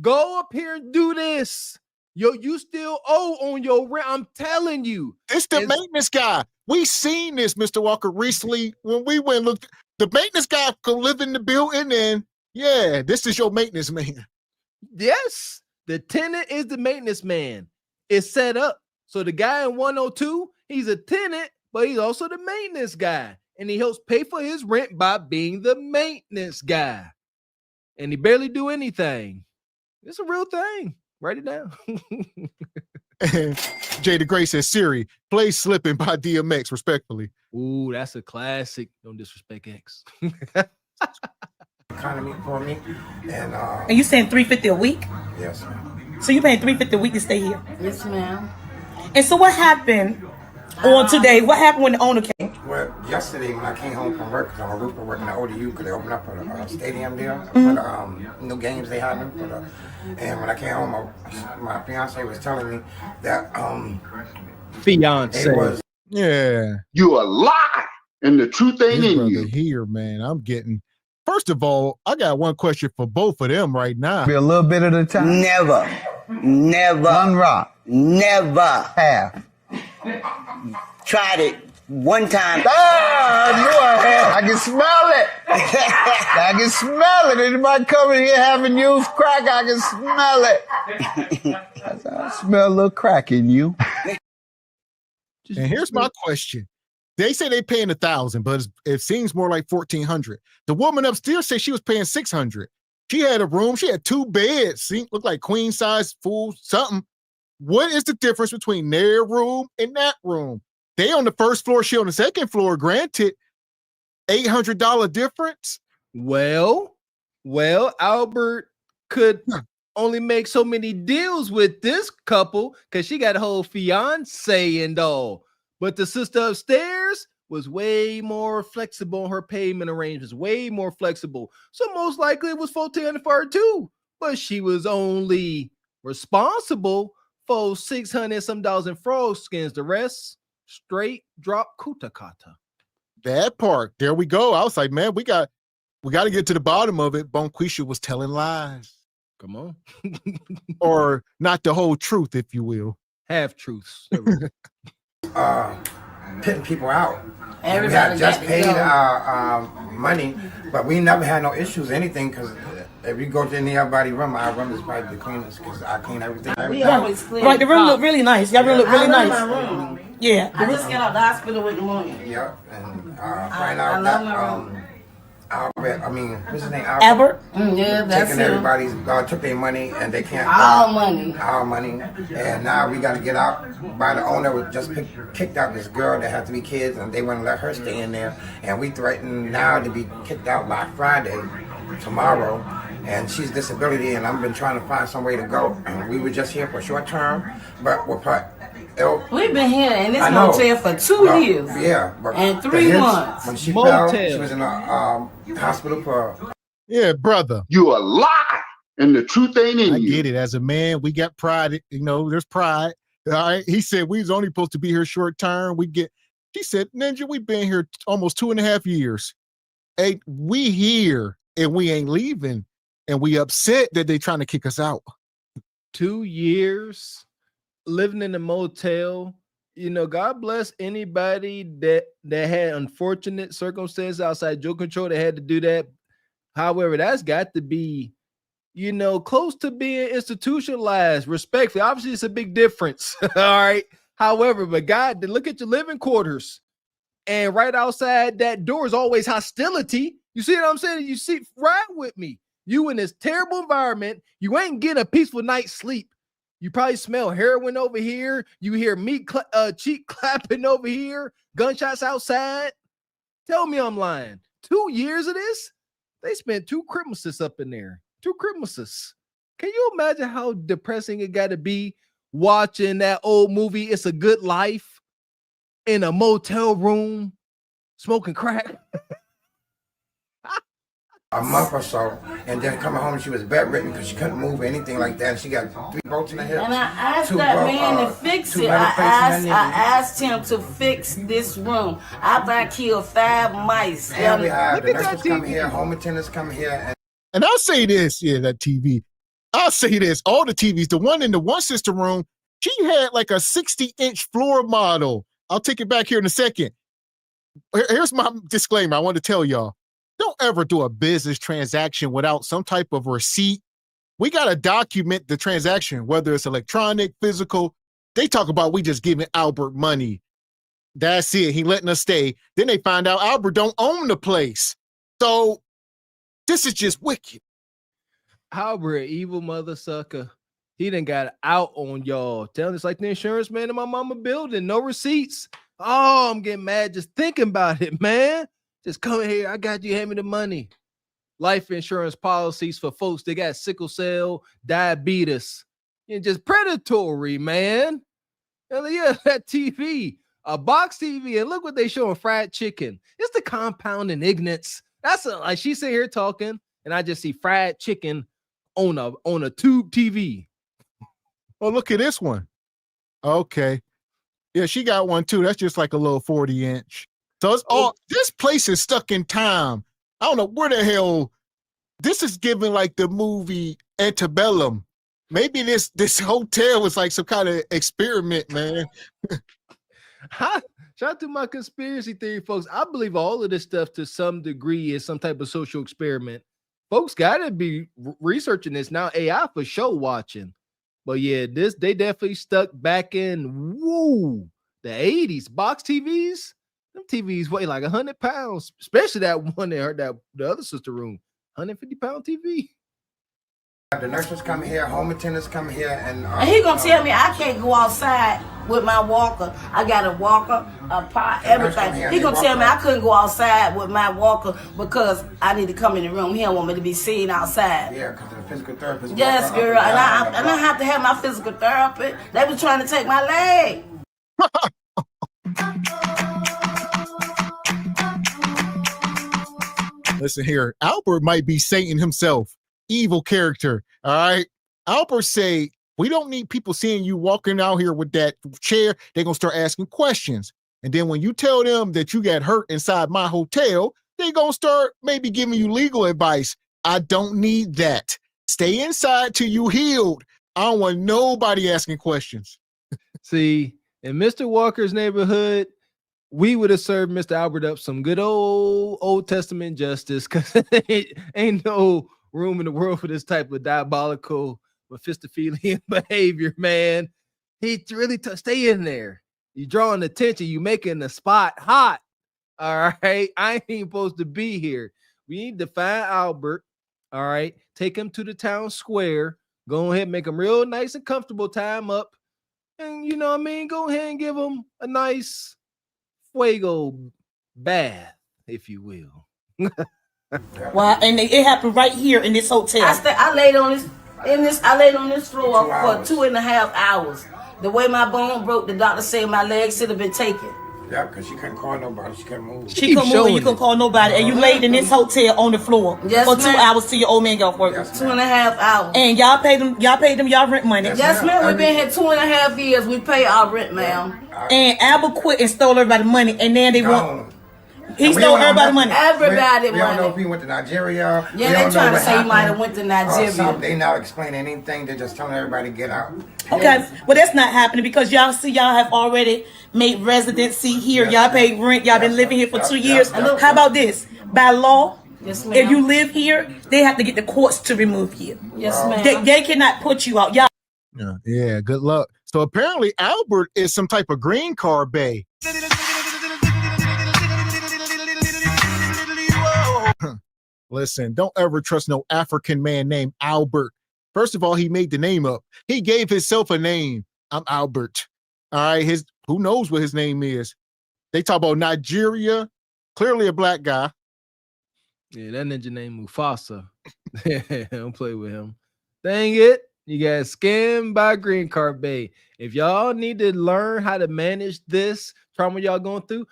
Go up here and do this. Yo, you still owe on your rent. I'm telling you. It's the maintenance guy. We seen this, Mr. Walker, recently when we went and looked. The maintenance guy could live in the building, and yeah, this is your maintenance man. Yes, the tenant is the maintenance man. It's set up. So the guy in 102, he's a tenant, but he's also the maintenance guy. And he helps pay for his rent by being the maintenance guy. And he barely do anything. It's a real thing. Write it down. Jay the Great says, Siri, play Slipping by DMX, respectfully. Ooh, that's a classic. Don't disrespect X. Economy for me. And you saying $350 a week? Yes, ma'am. So you paying $350 a week to stay here? Yes, ma'am. And so what happened on today? What happened when the owner came? Well, yesterday when I came home from work, because I'm a roofer working at ODU, because they opened up a stadium there for the new games they having. And when I came home, my fiance was telling me that fiance. it was You a lie, and the truth ain't This in brother you. here, man. I'm getting. First of all, I got one question for both of them right now. Be a little bit at a time. Never. One rock. Never. Half. Tried it one time. Ah, I knew I had. I can smell it. I can smell it. Anybody coming here having used crack, I can smell it. I smell a little crack in you. And here's my question. They say they paying $1,000, but it seems more like $1,400. The woman upstairs said she was paying $600. She had a room. She had 2 beds. Looked like queen size, full something. What is the difference between their room and that room? They on the first floor. She on the second floor. Granted, $800 difference. Well, Albert could only make so many deals with this couple because she got a whole fiance and all. But the sister upstairs was way more flexible on her payment arrangements, way more flexible. So most likely it was $1,400 for her too. But she was only responsible for $600 some dollars in frog skins. The rest straight drop kutakata. That part. There we go. I was like, man, we got to get to the bottom of it. Bonquisha was telling lies. Come on. Or not the whole truth, if you will. Half truths. Pitting people out. Everybody We had just got to paid go. our money, but we never had no issues, anything, because if you go to any everybody's room, our room is probably the cleanest, because I clean everything. We always clean. Right, the room look really nice. Y'all room look really I love nice. my room. Yeah. I just got out the hospital with pneumonia. Yep, and find I out love that my room. what's his name? Albert? Yeah, that's taking him. everybody's took their money and they can't Our money. our money, and now we got to get out. By the owner was just kicked out this girl that had 3 kids, and they wouldn't let her stay in there, and we threatened now to be kicked out by Friday, tomorrow, and she's disability, and I've been trying to find some way to go, and we were just here for short term, but we're We've been here in this I know. motel for 2 years. Yeah, but and the 3 hits, months. when she fell, she was in a hospital for. Yeah, brother. You a lie, and the truth ain't in I you. get it. As a man, we got pride. You know, there's pride. All right. He said we was only supposed to be here short term. She said, Ninja, we've been here almost 2.5 years. Hey, we here and we ain't leaving. And we upset that they trying to kick us out. 2 years living in a motel. You know, God bless anybody that had unfortunate circumstances outside your control that had to do that. However, that's got to be, you know, close to being institutionalized, respectfully. Obviously, it's a big difference. All right. However, but God, look at your living quarters. And right outside that door is always hostility. You see what I'm saying? You see, right with me. You in this terrible environment. You ain't getting a peaceful night's sleep. You probably smell heroin over here. You hear cheek clapping over here. Gunshots outside. Tell me I'm lying. 2 years of this? They spent 2 Christmases up in there. 2 Christmases. Can you imagine how depressing it got to be watching that old movie, It's a Good Life, in a motel room, smoking crack? A month or so, and then coming home, she was bedridden because she couldn't move or anything like that. And she got 3 bolts in the hips. And I asked that man to fix 2 it. metal plates in the knee. I asked him to fix this room after I killed 5 mice. And we have the nurses come here, home attendants come here, and And I'll say this, yeah, that TV. I'll say this, all the TVs, the one in the one sister room, she had like a 60-inch floor model. I'll take it back here in a second. Here's my disclaimer I want to tell y'all. Don't ever do a business transaction without some type of receipt. We got to document the transaction, whether it's electronic, physical. They talk about we just giving Albert money. That's it. He letting us stay. Then they find out Albert don't own the place. So this is just wicked. Albert, evil mother sucker. He done got out on y'all. Telling us like the insurance man in my mama building. No receipts. Oh, I'm getting mad just thinking about it, man. Just come here. I got you. Hand me the money. Life insurance policies for folks that got sickle cell, diabetes, and just predatory, man. And yeah, that TV, a box TV, and look what they showing, fried chicken. It's the compounding ignorance. That's like she's sitting here talking, and I just see fried chicken on a tube TV. Oh, look at this one. Okay. Yeah, she got one too. That's just like a little 40-inch. So it's all, this place is stuck in time. I don't know where the hell, this is giving like the movie Antebellum. Maybe this hotel was like some kind of experiment, man. Shout out to my conspiracy theory, folks. I believe all of this stuff to some degree is some type of social experiment. Folks got to be researching this now. AI for show watching. But yeah, they definitely stuck back in the 80s. Box TVs, them TVs weigh like 100 pounds, especially that one there, the other sister room, 150-pound TV. The nurses come here, home attendants come here, and he gonna tell me I can't go outside with my walker. I got a walker, a pot, everything. He gonna tell me I couldn't go outside with my walker because I need to come in the room. He don't want me to be seen outside. Yeah, because the physical therapist. Yes, girl, and I have to have my physical therapist. They was trying to take my leg. Listen here, Albert might be Satan himself. Evil character. All right. Albert say, we don't need people seeing you walking out here with that chair. They're going to start asking questions. And then when you tell them that you got hurt inside my hotel, they're going to start maybe giving you legal advice. I don't need that. Stay inside till you healed. I don't want nobody asking questions. See, in Mr. Walker's neighborhood, we would have served Mr. Albert up some good Old Testament justice because ain't no room in the world for this type of diabolical Mephistophelian behavior, man. He really stay in there. You drawing attention. You making the spot hot. All right. I ain't even supposed to be here. We need to find Albert. All right. Take him to the town square. Go ahead, make him real nice and comfortable. Tie him up. And you know what I mean? Go ahead and give him a nice fuego bath, if you will. Wow, and it happened right here in this hotel. I laid on this floor for 2.5 hours. The way my bone broke, the doctor said my legs should have been taken. Yeah, because she couldn't call nobody. She couldn't move. She couldn't move and you couldn't call nobody. And you laid in this hotel on the floor for 2 hours till your old man got work. 2.5 hours. And y'all paid them y'all rent money. Yes, ma'am. We've been here 2.5 years. We pay our rent, ma'am. And Albert quit and stole everybody's money. And then they want... He stole everybody's money. Everybody we don't know if he went to Nigeria. Yeah, they trying to say he might have went to Nigeria. They not explaining anything. They're just telling everybody to get out. Okay, well that's not happening because y'all have already made residency here. Y'all paid rent. Y'all been living here for 2 years. How about this? By law, if you live here, they have to get the courts to remove you. Yes, ma'am. They cannot put you out. Y'all. Yeah, good luck. So apparently Albert is some type of green card bae. Listen, don't ever trust no African man named Albert. First of all, he made the name up. He gave himself a name. I'm Albert. All right, who knows what his name is? They talk about Nigeria. Clearly a black guy. Yeah, that ninja named Mufasa. Don't play with him. Dang it. You got scammed by Green Card Bay. If y'all need to learn how to manage this trauma y'all going through,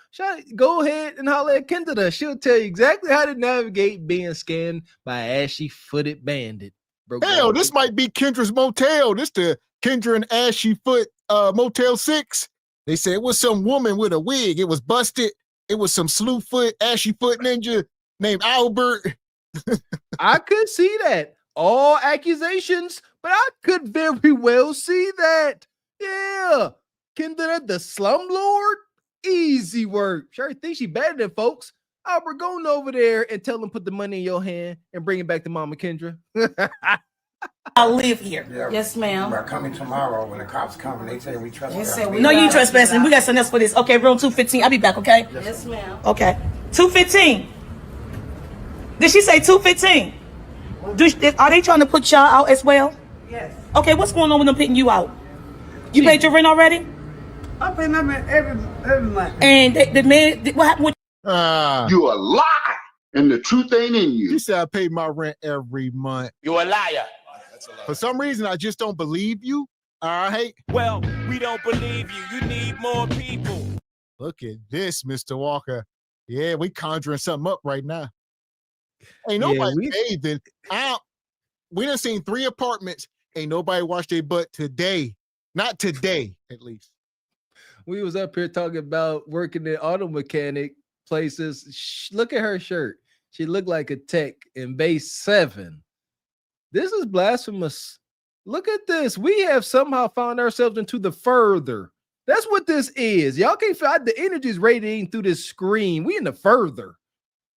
go ahead and holler at Kendra. She'll tell you exactly how to navigate being scammed by ashy-footed bandit. Hell, this might be Kendra's motel. This the Kendra and Ashy Foot Motel 6. They said it was some woman with a wig. It was busted. It was some slew foot, ashy foot ninja named Albert. I could see that. All accusations, but I could very well see that. Yeah. Kendra, the slumlord, easy work. Sure think she better than folks. Albert, go on over there and tell them put the money in your hand and bring it back to Mama Kendra. I live here. Yeah. Yes, ma'am. We're coming tomorrow when the cops come and they say we trespass. No, you ain't trespassing. We got something else for this. Okay, room 215. I'll be back, okay? Yes, ma'am. Okay. 215. Did she say 215? Are they trying to put y'all out as well? Yes. Okay, what's going on with them putting you out? You paid your rent already? I pay my rent every month. And the man, what happened with You a lie, and the truth ain't in you. You said I pay my rent every month. You a liar. For some reason, I just don't believe you. All right. Well, we don't believe you. You need more people. Look at this, Mr. Walker. Yeah, we conjuring something up right now. Ain't nobody bathing. We done seen 3 apartments. Ain't nobody washed their butt today. Not today, at least. We was up here talking about working in auto mechanic places. Look at her shirt. She looked like a tech in base 7. This is blasphemous. Look at this. We have somehow found ourselves into the further. That's what this is. Y'all can't find the energy's radiating through this screen. We in the further.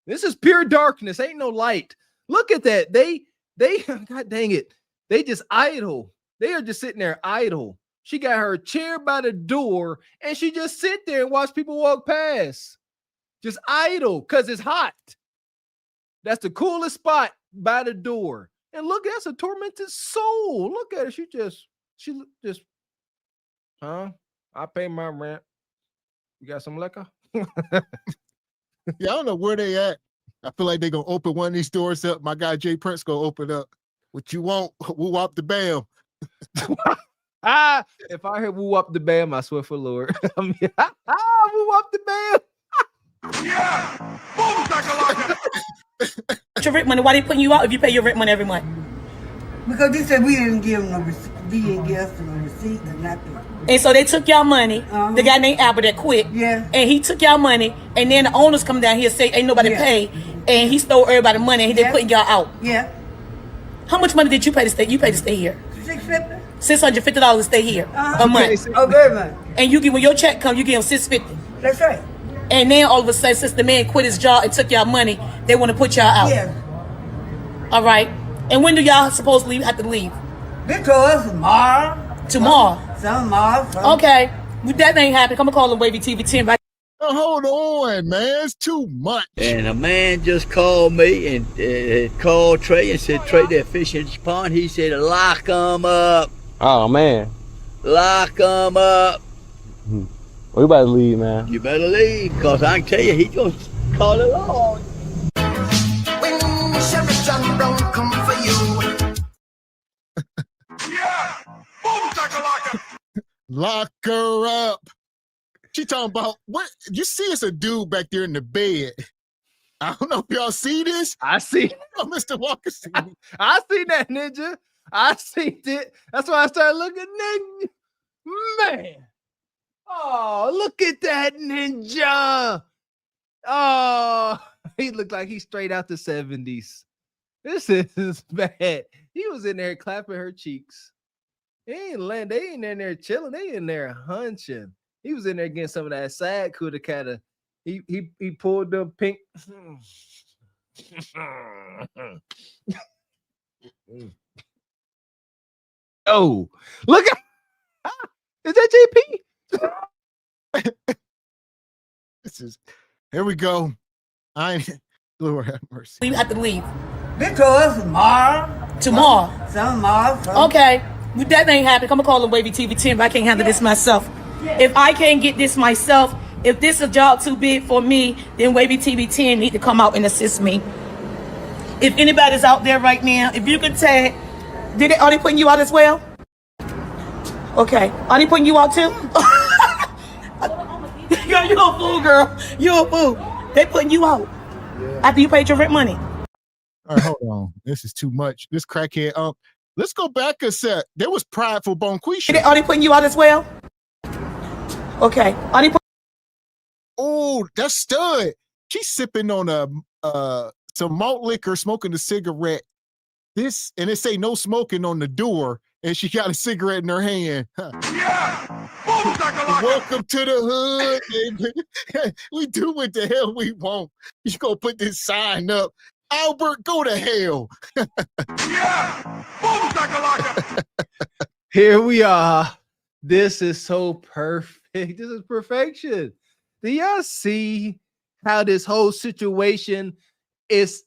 This is pure darkness. Ain't no light. Look at that. They, God dang it. They just idle. They are just sitting there idle. She got her chair by the door and she just sit there and watch people walk past. Just idle because it's hot. That's the coolest spot by the door. And look, that's a tormented soul. Look at her. She just, I pay my rent. You got some liquor? Yeah, I don't know where they at. I feel like they're going to open one of these doors up. My guy, Jay Prince, going to open up. What you want? Woo wop the bam. If I hear woo wop the bam, I swear for Lord. I mean, woo wop the bam. Yeah! Boom, your rent money? Why they putting you out if you pay your rent money every month? Because they said we didn't give them no receipt. They didn't give us no receipt or nothing. And so they took y'all money. The guy named Albert that quit. Yeah. And he took y'all money. And then the owners come down here and say, ain't nobody pay. And he stole everybody money and they putting y'all out. Yeah. How much money did you pay to stay? You paid to stay here? $650. $650 to stay here a month. Oh, very much. And you give when your check comes, you give him $650. That's right. And then all of a sudden, since the man quit his job and took y'all money, they want to put y'all out. Yeah. All right. And when do y'all supposedly have to leave? They told us tomorrow. Tomorrow. Tomorrow. Okay. That ain't happening. I'm gonna call him Wavy TV 10 right. Hold on, man. It's too much. And a man just called me and called Trey and said, Trey, they're fishing in this pond. He said, lock them up. Oh, man. Lock them up. We about to leave, man. You better leave, because I can tell you, he's going to call it on. When Sheriff John Brown come for you. Yeah! Boom, chakalaka! Lock her up. She talking about what? You see, it's a dude back there in the bed. I don't know if y'all see this. I see. Oh, Mr. Walker, see me. I seen that, Ninja. I seen it. That's why I started looking, Ninja. Man. Oh, look at that Ninja. Oh, he looked like he's straight out the 70s. This is bad. He was in there clapping her cheeks. They ain't in there chilling. They in there hunching. He was in there getting some of that sad coulda kind of. He pulled the pink. Oh, look at. Is that JP? This is. Here we go. Lord have mercy. You have to leave. They told us tomorrow. Tomorrow. Okay. That ain't happening. I'm gonna call him Wavy TV 10 if I can't handle this myself. If I can't get this myself, if this is a job too big for me, then Wavy TV 10 need to come out and assist me. If anybody's out there right now, if you can tag, are they putting you out as well? Okay. Are they putting you out too? You're a fool, girl. You're a fool. They putting you out after you paid your rent money. All right, hold on. This is too much. This crackhead. Let's go back a set. There was prideful Bonquisha. Are they putting you out as well? Okay. Are they? Oh, that's stud. She's sipping on a some malt liquor, smoking a cigarette. This, and it say no smoking on the door, and she got a cigarette in her hand. Yeah! Welcome to the hood, baby. We do what the hell we want. You gonna put this sign up. Albert, go to hell. Yeah! Boom, shakalaka! Here we are. This is so perfect. This is perfection. Do y'all see how this whole situation is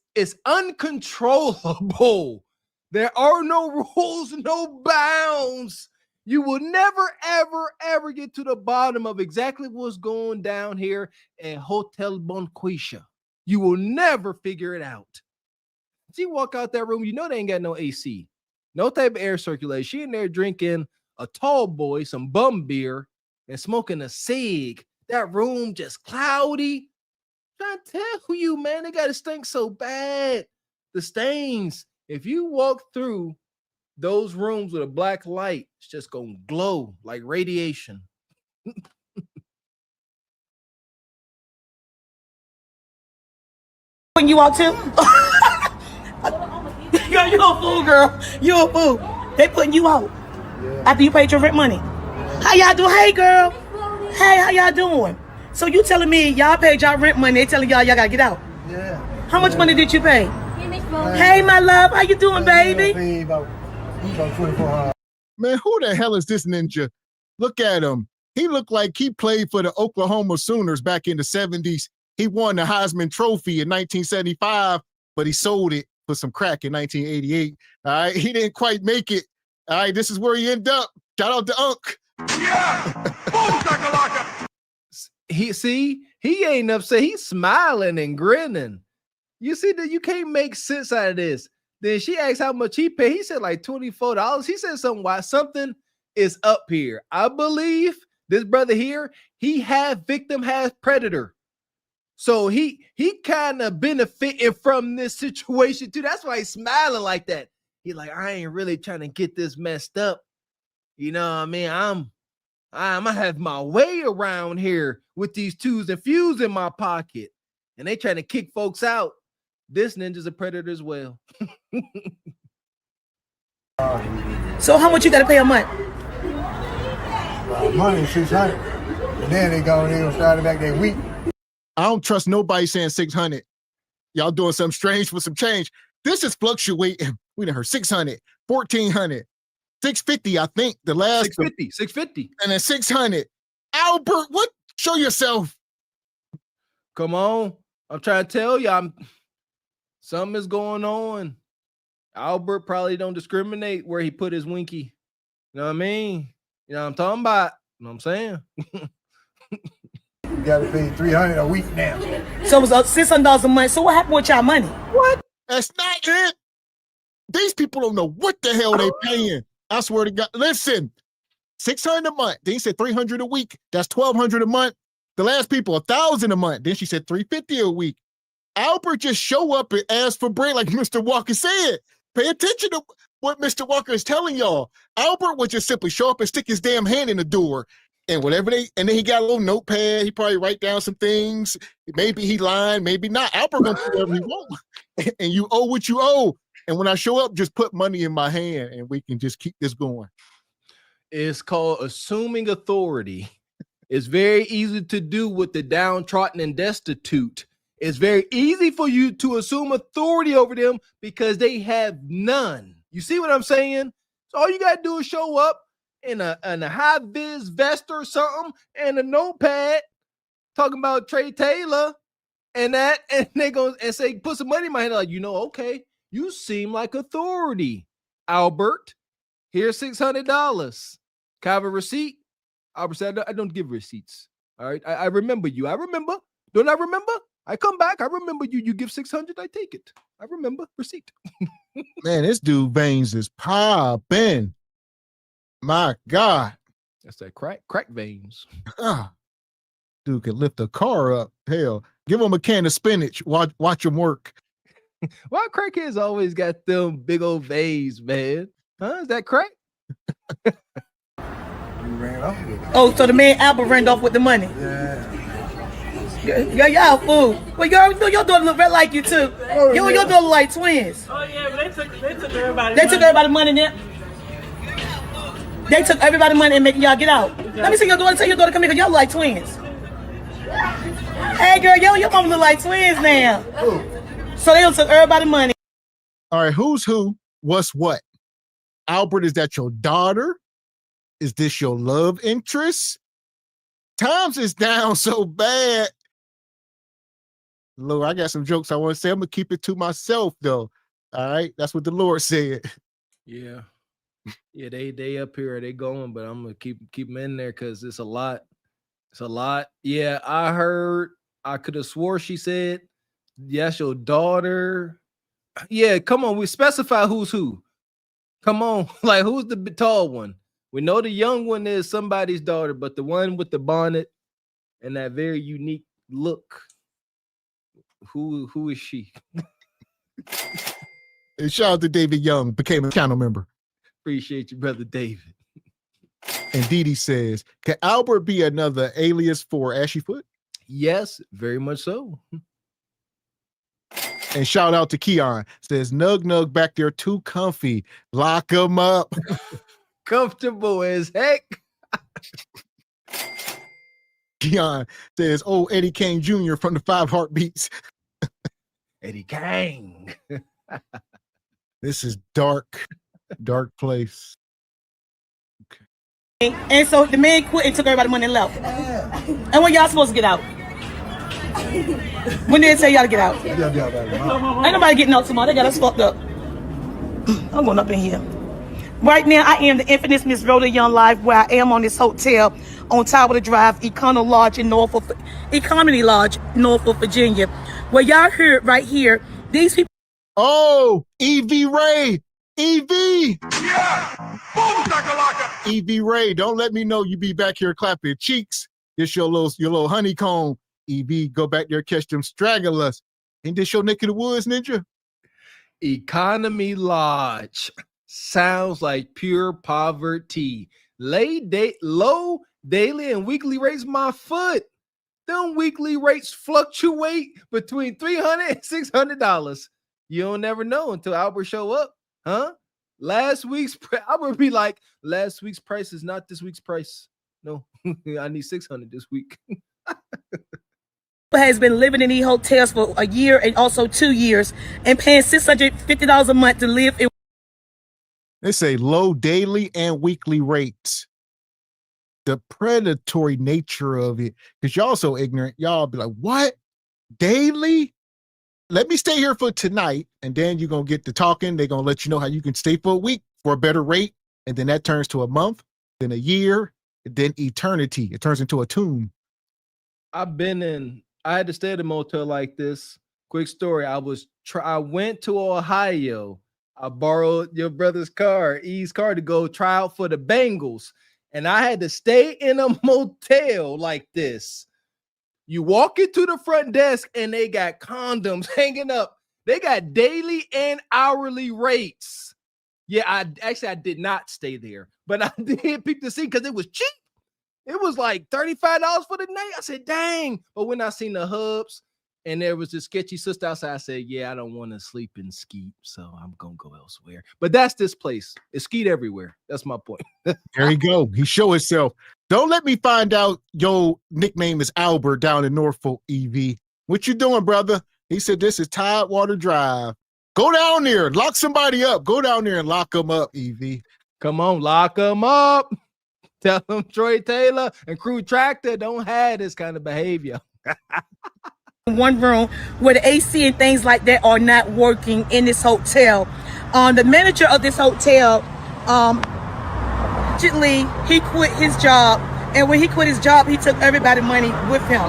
uncontrollable? There are no rules, no bounds. You will never, ever, ever get to the bottom of exactly what's going down here at Hotel Bonquisha. You will never figure it out. She walk out that room, you know they ain't got no AC, no type of air circulation. She in there drinking a tall boy, some bum beer, and smoking a cig. That room just cloudy. I'm trying to tell you, man, they got to stink so bad. The stains. If you walk through those rooms with a black light, it's just gonna glow like radiation. When you out too? Girl, you a fool, girl. You a fool. They putting you out after you paid your rent money. How y'all doing? Hey, girl. Hey, how y'all doing? So you telling me y'all paid y'all rent money? They telling y'all gotta get out. Yeah. How much money did you pay? Hey, my love. How you doing, baby? Man, who the hell is this ninja? Look at him. He looked like he played for the Oklahoma Sooners back in the 70s. He won the Heisman Trophy in 1975, but he sold it for some crack in 1988. All right, he didn't quite make it. All right, this is where he ended up. Shout out to Unc. Yeah! He ain't upset. He's smiling and grinning. You see that you can't make sense out of this. Then she asked how much he paid. He said like $24. He said something is up here. I believe this brother here, he half victim, half predator. So he kind of benefiting from this situation too. That's why he's smiling like that. He's like, I ain't really trying to get this messed up. You know what I mean? I'm gonna have my way around here with these twos and fews in my pocket. And they trying to kick folks out. This ninja's a predator as well. So how much you gotta pay a month? Money $600. And then they gonna start back that week. I don't trust nobody saying 600. Y'all doing something strange with some change. This is fluctuating. We done heard 600, 1400, 650, I think. The last 650. And then 600. Albert, what? Show yourself. Come on. I'm trying to tell you, something is going on. Albert probably don't discriminate where he put his winky. You know what I mean? You know what I'm talking about? You know what I'm saying? You gotta pay $300 a week now. So it was $600 a month. So what happened with y'all money? What? That's not it. These people don't know what the hell they paying. I swear to God. Listen, $600 a month. Then he said $300 a week. That's $1,200 a month. The last people, $1,000 a month. Then she said $350 a week. Albert just show up and ask for bread like Mr. Walker said. Pay attention to what Mr. Walker is telling y'all. Albert would just simply show up and stick his damn hand in the door. And whatever and then he got a little notepad. He probably write down some things. Maybe he lying, maybe not. Albert gonna do whatever he want. And you owe what you owe. And when I show up, just put money in my hand and we can just keep this going. It's called assuming authority. It's very easy to do with the downtrodden and destitute. It's very easy for you to assume authority over them because they have none. You see what I'm saying? So all you gotta do is show up in a high-vis vest or something and a notepad talking about Trey Taylor and that, and they go and say, put some money in my hand. Like, okay, you seem like authority, Albert. Here's $600. Can I have a receipt? Albert said, I don't give receipts. All right, I remember you. I remember. Don't I remember? I come back. I remember you. You give 600. I take it. I remember. Receipt. Man, this dude veins is popping. My God. That's that crack veins. Dude can lift a car up. Hell, give him a can of spinach. Watch him work. Why crackheads always got them big old veins, man? Huh? Is that crack? Oh, so the man Albert ran off with the money. Yeah. Yeah, y'all fool. Well, your daughter look right like you too. You and your daughter look like twins. Oh yeah, but they took everybody. They took everybody's money there. They took everybody's money and making y'all get out. Let me see your daughter. Tell your daughter come here, 'cause y'all look like twins. Hey girl, your mama look like twins now. So they took everybody's money. All right, who's who? What's what? Albert, is that your daughter? Is this your love interest? Times is down so bad. Lord, I got some jokes I want to say. I'm gonna keep it to myself though. All right, that's what the Lord said. Yeah, they up here, they going, but I'm gonna keep them in there because it's a lot. It's a lot. Yeah, I heard. I could have swore she said, "Yes, your daughter." Yeah, come on, we specify who's who. Come on, like who's the tall one? We know the young one is somebody's daughter, but the one with the bonnet and that very unique look, who is she? And shout out to David Young, became a channel member. Appreciate you, brother David. And Dee Dee says, can Albert be another alias for Ashy Foot? Yes, very much so. And shout out to Keon, says, Nug back there too comfy. Lock him up. Comfortable as heck. Keon says, oh, Eddie Kane Jr. from the 5 Heartbeats. Eddie Kane. This is dark place. Okay. And so the man quit and took everybody's money and left. And when y'all supposed to get out? When did they tell y'all to get out? Ain't nobody getting out tomorrow. They got us fucked up. I'm going up in here. Right now, I am the infamous Miss Rhoda Young Live, where I am on this hotel on Tower Drive, Economy Lodge, Norfolk, Virginia. Where y'all heard right here, these people. Oh, Evie Ray. Evie. Yeah. Evie Ray, don't let me know you be back here clapping cheeks. This your little honeycomb. Evie, go back there, catch them stragglers. Ain't this your neck of the woods, ninja? Economy Lodge. Sounds like pure poverty. Low daily and weekly rates, my foot. Them weekly rates fluctuate between $300 and $600. You don't never know until Albert show up, huh? Albert be like, last week's price is not this week's price. No, I need $600 this week. Has been living in these hotels for a year and also 2 years and paying $650 a month to live in. They say low daily and weekly rates. The predatory nature of it, because y'all so ignorant, y'all be like, what? Daily? Let me stay here for tonight, and then you're going to get to talking. They're going to let you know how you can stay for a week for a better rate, and then that turns to a month, then a year, then eternity. It turns into a tomb. I had to stay at a motel like this. Quick story. I went to Ohio. I borrowed your brother's car, E's car, to go try out for the Bengals. And I had to stay in a motel like this. You walk into the front desk and they got condoms hanging up. They got daily and hourly rates. Yeah, I did not stay there, but I did pick the seat because it was cheap. It was like $35 for the night. I said, dang. But when I seen the hubs and there was this sketchy sister outside, I said, yeah, I don't want to sleep in Skeet, so I'm going to go elsewhere. But that's this place. It's Skeet everywhere. That's my point. There you go. He show himself. Don't let me find out your nickname is Albert down in Norfolk, EV. What you doing, brother? He said, this is Tidewater Drive. Go down there. Lock somebody up. Go down there and lock them up, EV. Come on, lock them up. Tell them Troy Taylor and Crew Tractor don't have this kind of behavior. One room where the AC and things like that are not working in this hotel. The manager of this hotel, he quit his job, and when he quit his job, he took everybody's money with him.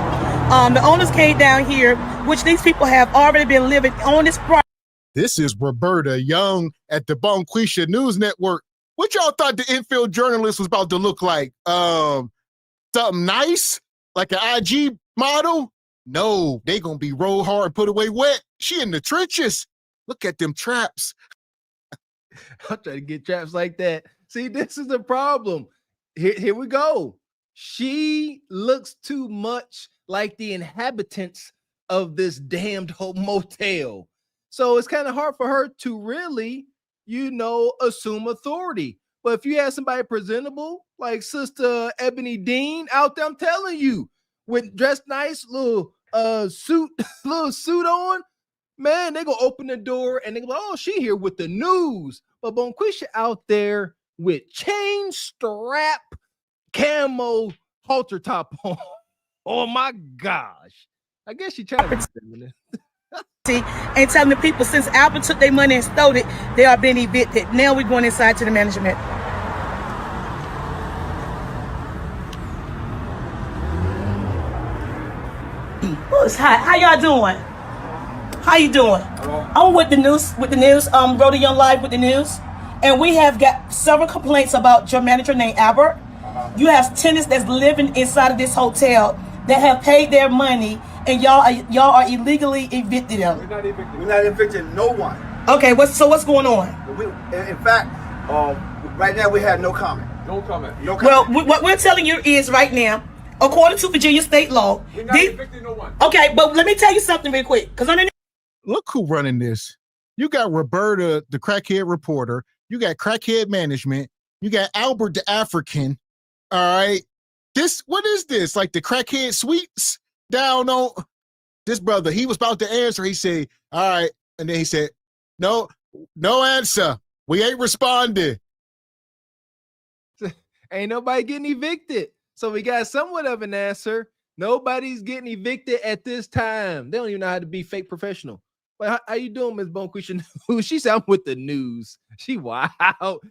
The owners came down here, which these people have already been living on this property. This is Roberta Young at the Bonquisha News Network. What y'all thought the infield journalist was about to look like? Something nice? Like an IG model? No, they gonna be roll hard, put away wet. She in the trenches. Look at them traps. I'm trying to get traps like that. See, this is the problem. Here we go. She looks too much like the inhabitants of this damned motel. So it's kind of hard for her to really, assume authority. But if you have somebody presentable like Sister Ebony Dean out there, I'm telling you, with dressed nice, little suit on, man, they gonna open the door and they go, oh, she here with the news. But Bonquisha out there with chain strap camo halter top on. Oh my gosh. I guess she trying to be feminine. And telling the people, since Albert took their money and stole it, they are being evicted. Now we're going inside to the management. Oh, it's hot. How y'all doing? How you doing? I'm with the news. Rhoda Young Live with the news, and we have got several complaints about your manager named Albert. You have tenants that's living inside of this hotel that have paid their money, and y'all are illegally evicted them. We're not evicting no one. Okay, what's going on? In fact, right now we have no comment. No comment. No Well, comment. what we're telling you is right now, according to Virginia state law, we're not evicting no one. Okay, but let me tell you something real quick, because look who running this. You got Roberta, the crackhead reporter. You got crackhead management. You got Albert the African. All right. What is this? Like the crackhead suites down on this brother. He was about to answer. He said, all right. And then he said, no answer. We ain't responding. Ain't nobody getting evicted. So we got somewhat of an answer. Nobody's getting evicted at this time. They don't even know how to be fake professional. But how you doing, Ms. Bonquisha? She said, I'm with the news. She wow.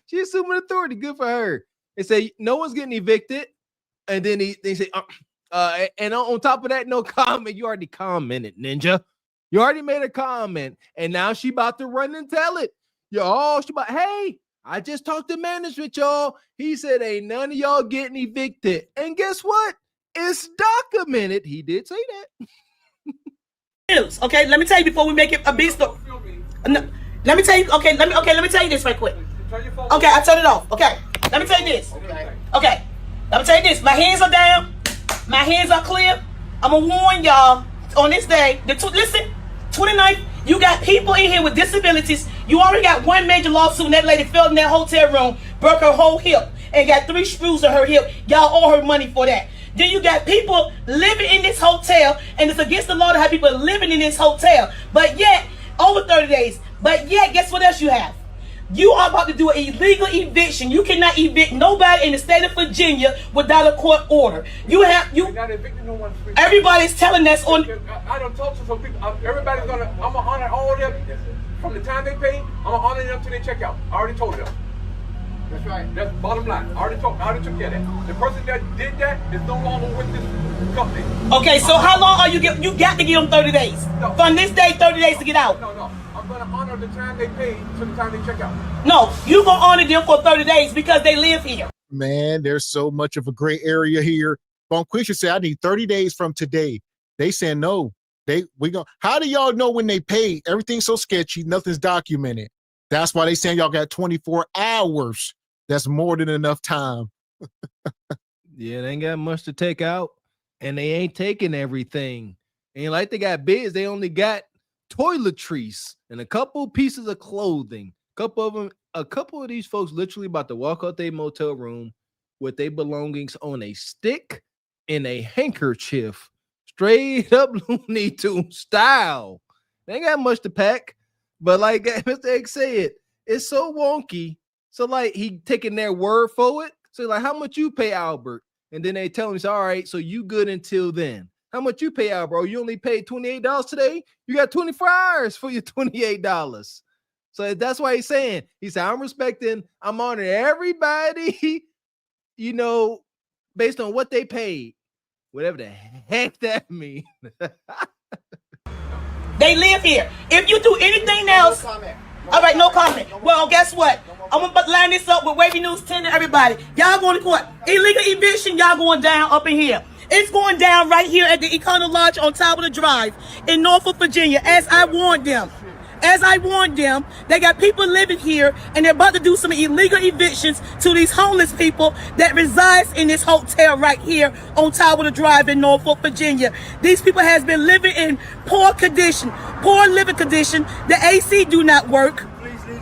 She assuming authority. Good for her. They say no one's getting evicted. And then they say, and on top of that, no comment. You already commented, Ninja. You already made a comment. And now she about to run and tell it. Hey, I just talked to management, y'all. He said, ain't none of y'all getting evicted. And guess what? It's documented. He did say that. Okay, let me tell you before we make it a big story. No, let me tell you. Okay, let me tell you this right quick. Okay, I turned it off. Okay, let me tell you this. Okay, let me tell you this. My hands are down. My hands are clear. I'm gonna warn y'all on this day. Listen, 29th. You got people in here with disabilities. You already got one major lawsuit, and that lady fell in that hotel room, broke her whole hip, and got 3 screws in her hip. Y'all owe her money for that. Then you got people living in this hotel, and it's against the law to have people living in this hotel. But yet, over 30 days. But yet, guess what else you have? You are about to do an illegal eviction. You cannot evict nobody in the state of Virginia without a court order. Everybody's telling us on. I don't talk to some people. I'm gonna honor all of them from the time they pay. I'm gonna honor them till they check out. I already told them. That's right. That's bottom line. I already took care of that. The person that did that is no longer with this company. Okay, so how long are you got to give them 30 days? No. From this day, 30 days to get out. No. I'm gonna honor the time they pay to the time they check out. No, you gonna honor them for 30 days because they live here. Man, there's so much of a gray area here. Bonquisha said, I need 30 days from today. They said no. How do y'all know when they pay? Everything's so sketchy, nothing's documented. That's why they saying y'all got 24 hours. That's more than enough time. Yeah, they ain't got much to take out, and they ain't taking everything. Ain't like they got bids. They only got toiletries and a couple pieces of clothing. A couple of these folks literally about to walk out their motel room with their belongings on a stick and a handkerchief. Straight up Looney Tunes style. They ain't got much to pack. But like Mr. X said, it's so wonky. So like he taking their word for it. So like, how much you pay Albert? And then they tell him, all right, so you good until then. How much you pay Albert? You only paid $28 today? You got 24 hours for your $28. So that's why he's saying, he said, I'm honoring everybody, based on what they paid. Whatever the heck that means. They live here. If you do anything else, all right, no comment. Well, guess what? I'm gonna line this up with Wavy News 10 and everybody. Y'all going to court. Illegal eviction, y'all going down up in here. It's going down right here at the Econo Lodge on top of the drive in Norfolk, Virginia, as I warned them. As I warned them, they got people living here and they're about to do some illegal evictions to these homeless people that resides in this hotel right here on Tower Drive in Norfolk, Virginia. These people has been living in poor condition, poor living condition. The AC do not work.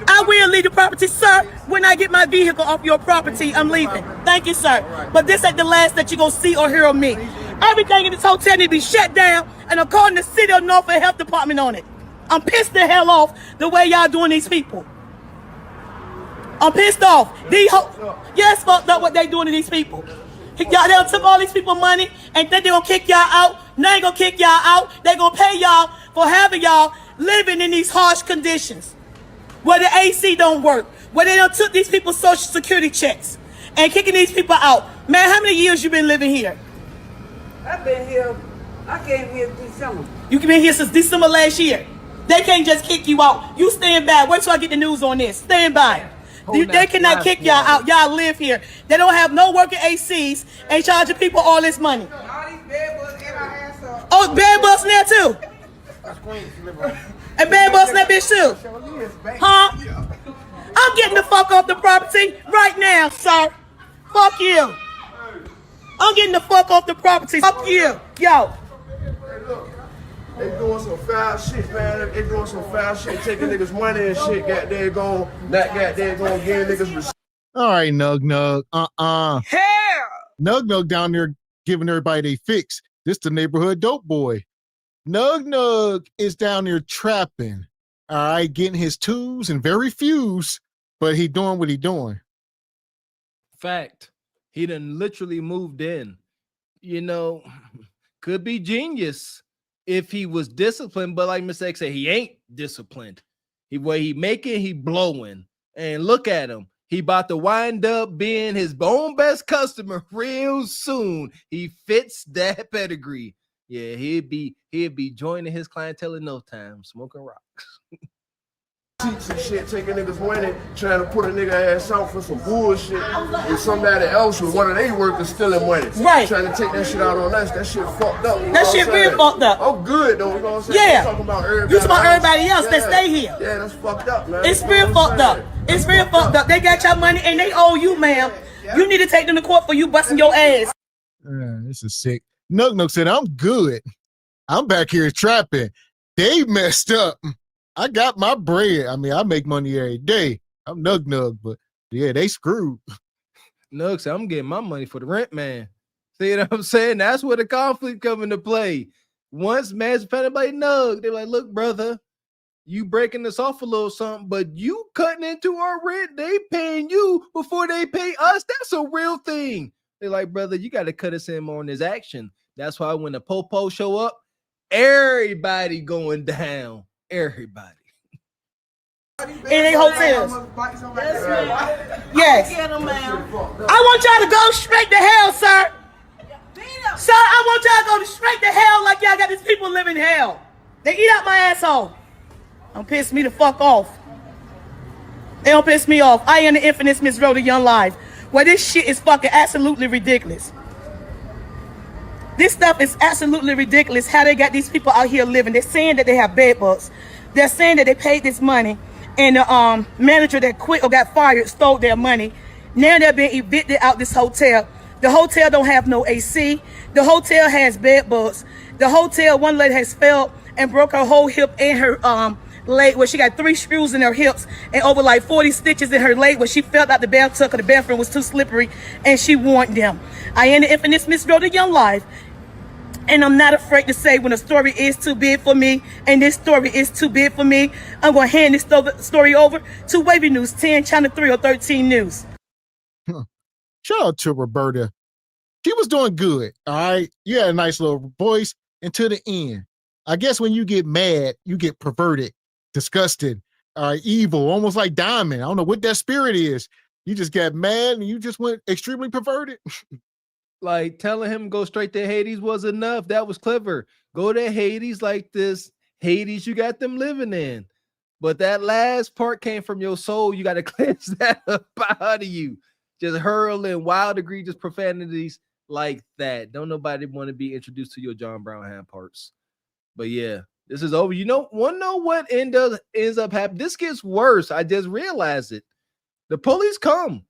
I will leave the property, sir. When I get my vehicle off your property, I'm leaving. Thank you, sir. But this ain't the last that you're going to see or hear of me. Everything in this hotel need to be shut down, and I'm calling the City of Norfolk Health Department on it. I'm pissed the hell off the way y'all doing these people. I'm pissed off. Yes, fucked up what they doing to these people. Y'all, they took all these people money and think they gonna kick y'all out. Now they gonna kick y'all out. They gonna pay y'all for having y'all living in these harsh conditions. Where the AC don't work. Where they done took these people's social security checks and kicking these people out. Man, how many years you been living here? I've been here, I came here December. You been here since December last year. They can't just kick you out. You stand by. Wait till I get the news on this. Stand by. They cannot kick y'all out. Y'all live here. They don't have no working ACs and charging people all this money. Oh, bed bugs in there too. And bed bugs in that bitch too. Huh? I'm getting the fuck off the property right now, sir. Fuck you. I'm getting the fuck off the property. Fuck you. Yo. They doing some foul shit, man. They doing some foul shit, taking niggas' money and shit. Goddamn going, that goddamn going, giving niggas. All right, Nug Nug. Hell. Nug Nug down there giving everybody they fix. This the neighborhood dope boy. Nug Nug is down there trapping. All right, getting his twos and very fews, but he doing what he doing. Fact. He done literally moved in. You know, could be genius if he was disciplined, but like Mr. X said, he ain't disciplined. What he making, he blowing. And look at him. He about to wind up being his own best customer real soon. He fits that pedigree. Yeah, he'd be joining his clientele in no time, smoking rocks. Seats and shit, taking niggas' money, trying to put a nigga ass out for some bullshit with somebody else with one of their workers stealing money. Right. Trying to take that shit out on us. That shit fucked up. That shit real fucked up. I'm good though. You know what I'm saying? Yeah. I'm talking about everybody. You talking about everybody else that stay here. Yeah, that's fucked up, man. It's real fucked up. It's real fucked up. They got your money and they owe you, ma'am. You need to take them to court for you busting your ass. This is sick. Nug Nug said, I'm good. I'm back here trapping. They messed up. I got my bread. I mean, I make money every day. I'm Nug Nug, but yeah, they screwed. Nug said, I'm getting my money for the rent, man. See what I'm saying? That's where the conflict come into play. Once man's offended by Nug, they're like, look, brother, you breaking us off a little something, but you cutting into our rent. They paying you before they pay us. That's a real thing. They're like, brother, you got to cut us in more on this action. That's why when the popo show up, everybody going down. Everybody. In they hotels. Yes. I want y'all to go straight to hell, sir. Sir, I want y'all to go straight to hell like y'all got these people living in hell. They eat out my asshole. Don't piss me the fuck off. They don't piss me off. I am the infamous Miss Rhoda Young Live. Well, this shit is fucking absolutely ridiculous. This stuff is absolutely ridiculous. How they got these people out here living. They're saying that they have bed bugs. They're saying that they paid this money and the manager that quit or got fired stole their money. Now they're being evicted out this hotel. The hotel don't have no AC. The hotel has bed bugs. The hotel, one lady has fell and broke her whole hip and her leg, where she got 3 screws in her hips and over like 40 stitches in her leg where she fell out the bathtub because the bathroom was too slippery and she warned them. I am the infamous Miss Rhoda Young Live. And I'm not afraid to say when a story is too big for me and this story is too big for me, I'm going to hand this story over to Wavy News 10, Channel 3 or 13 News. Shout out to Roberta. She was doing good, all right? You had a nice little voice until the end. I guess when you get mad, you get perverted, disgusted, evil, almost like Diamond. I don't know what that spirit is. You just got mad and you just went extremely perverted. Like telling him go straight to Hades was enough. That was clever. Go to Hades like this Hades you got them living in. But that last part came from your soul. You got to cleanse that up out of you. Just hurling wild, egregious profanities like that. Don't nobody want to be introduced to your John Brown hand parts. But yeah, This is over. You know, want to know what ends up happening? This gets worse. I just realized it. The police come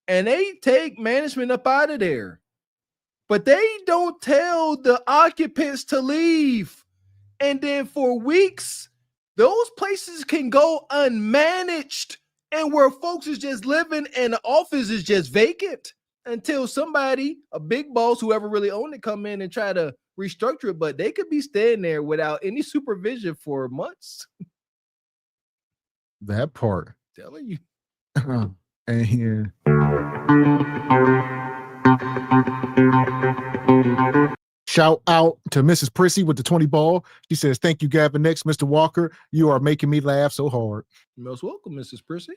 and they take management up out of there, but they don't tell the occupants to leave. And then for weeks, those places can go unmanaged, and where folks is just living and the office is just vacant until somebody, a big boss, whoever really owned it, come in and try to restructure it. But they could be staying there without any supervision for months. That part. Telling you. And here. Shout out to Mrs. Prissy with the 20 ball. She says, thank you, Gavin X Mr. Walker. You are making me laugh so hard. You're most welcome, Mrs. Prissy.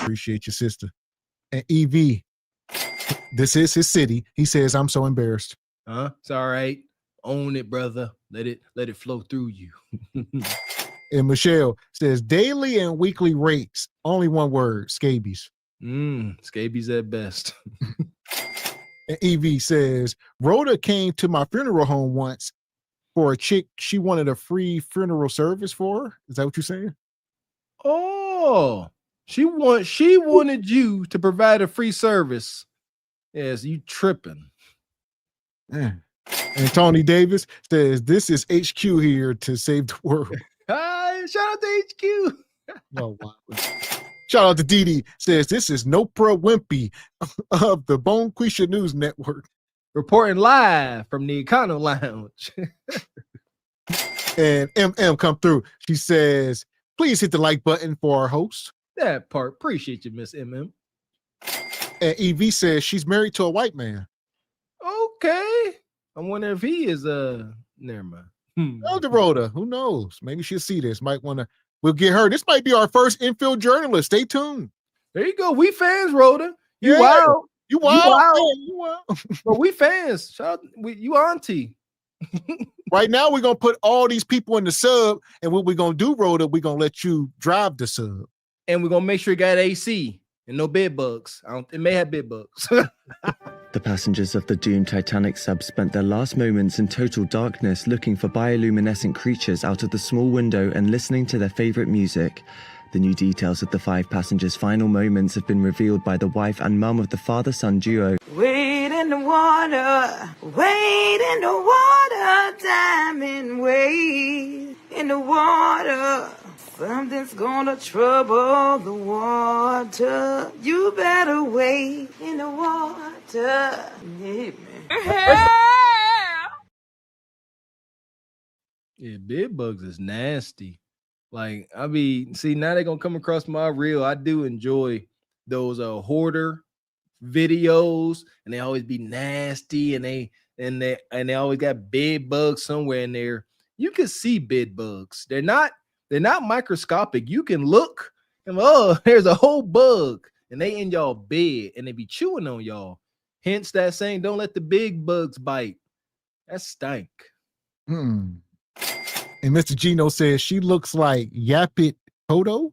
Appreciate you, sister. And EV, this is his city. He says, I'm so embarrassed. It's all right. Own it, brother. Let it flow through you. And Michelle says, daily and weekly rates. Only one word, scabies. Scabies at best. And EV says, Rhoda came to my funeral home once for a chick. She wanted a free funeral service for her. Is that what you're saying? Oh, she wanted you to provide a free service. Yes, you tripping. Yeah. And Tony Davis says, this is HQ here to save the world. Hi, shout out to HQ. Oh, wow. Shout out to Dee says, this is Nopra Wimpy of the Bonquisha News Network. Reporting live from the Econo Lounge. And MM come through. She says, please hit the like button for our host. That part. Appreciate you, Miss MM. And EV says she's married to a white man. Okay. I wonder if he is never mind. Elder Rhoda, who knows? Maybe she'll see this. Might want to. We'll get her. This might be our first infield journalist. Stay tuned. There you go. We fans, Rhoda. You Yeah. wild. You wild. You wild. But we fans. Shout out, you auntie. Right now, we're going to put all these people in the sub. And what we're going to do, Rhoda, we're going to let you drive the sub. And we're going to make sure it got AC and no bed bugs. It may have bed bugs. The passengers of the doomed Titanic sub spent their last moments in total darkness looking for bioluminescent creatures out of the small window and listening to their favorite music. The new details of the 5 passengers' final moments have been revealed by the wife and mum of the father-son duo. Wade in the water, wade in the water, diamond wade in the water. Something's gonna trouble the water. You better wade in the water. Yeah, man. Yeah, bed bugs is nasty. Like, now they're gonna come across my reel. I do enjoy those hoarder videos, and they always be nasty, and they always got bed bugs somewhere in there. You can see bed bugs. They're not microscopic. You can look and there's a whole bug, and they in y'all bed, and they be chewing on y'all. Hence that saying, don't let the big bugs bite. That stank. And Mr. Gino says she looks like Yapit Hodo.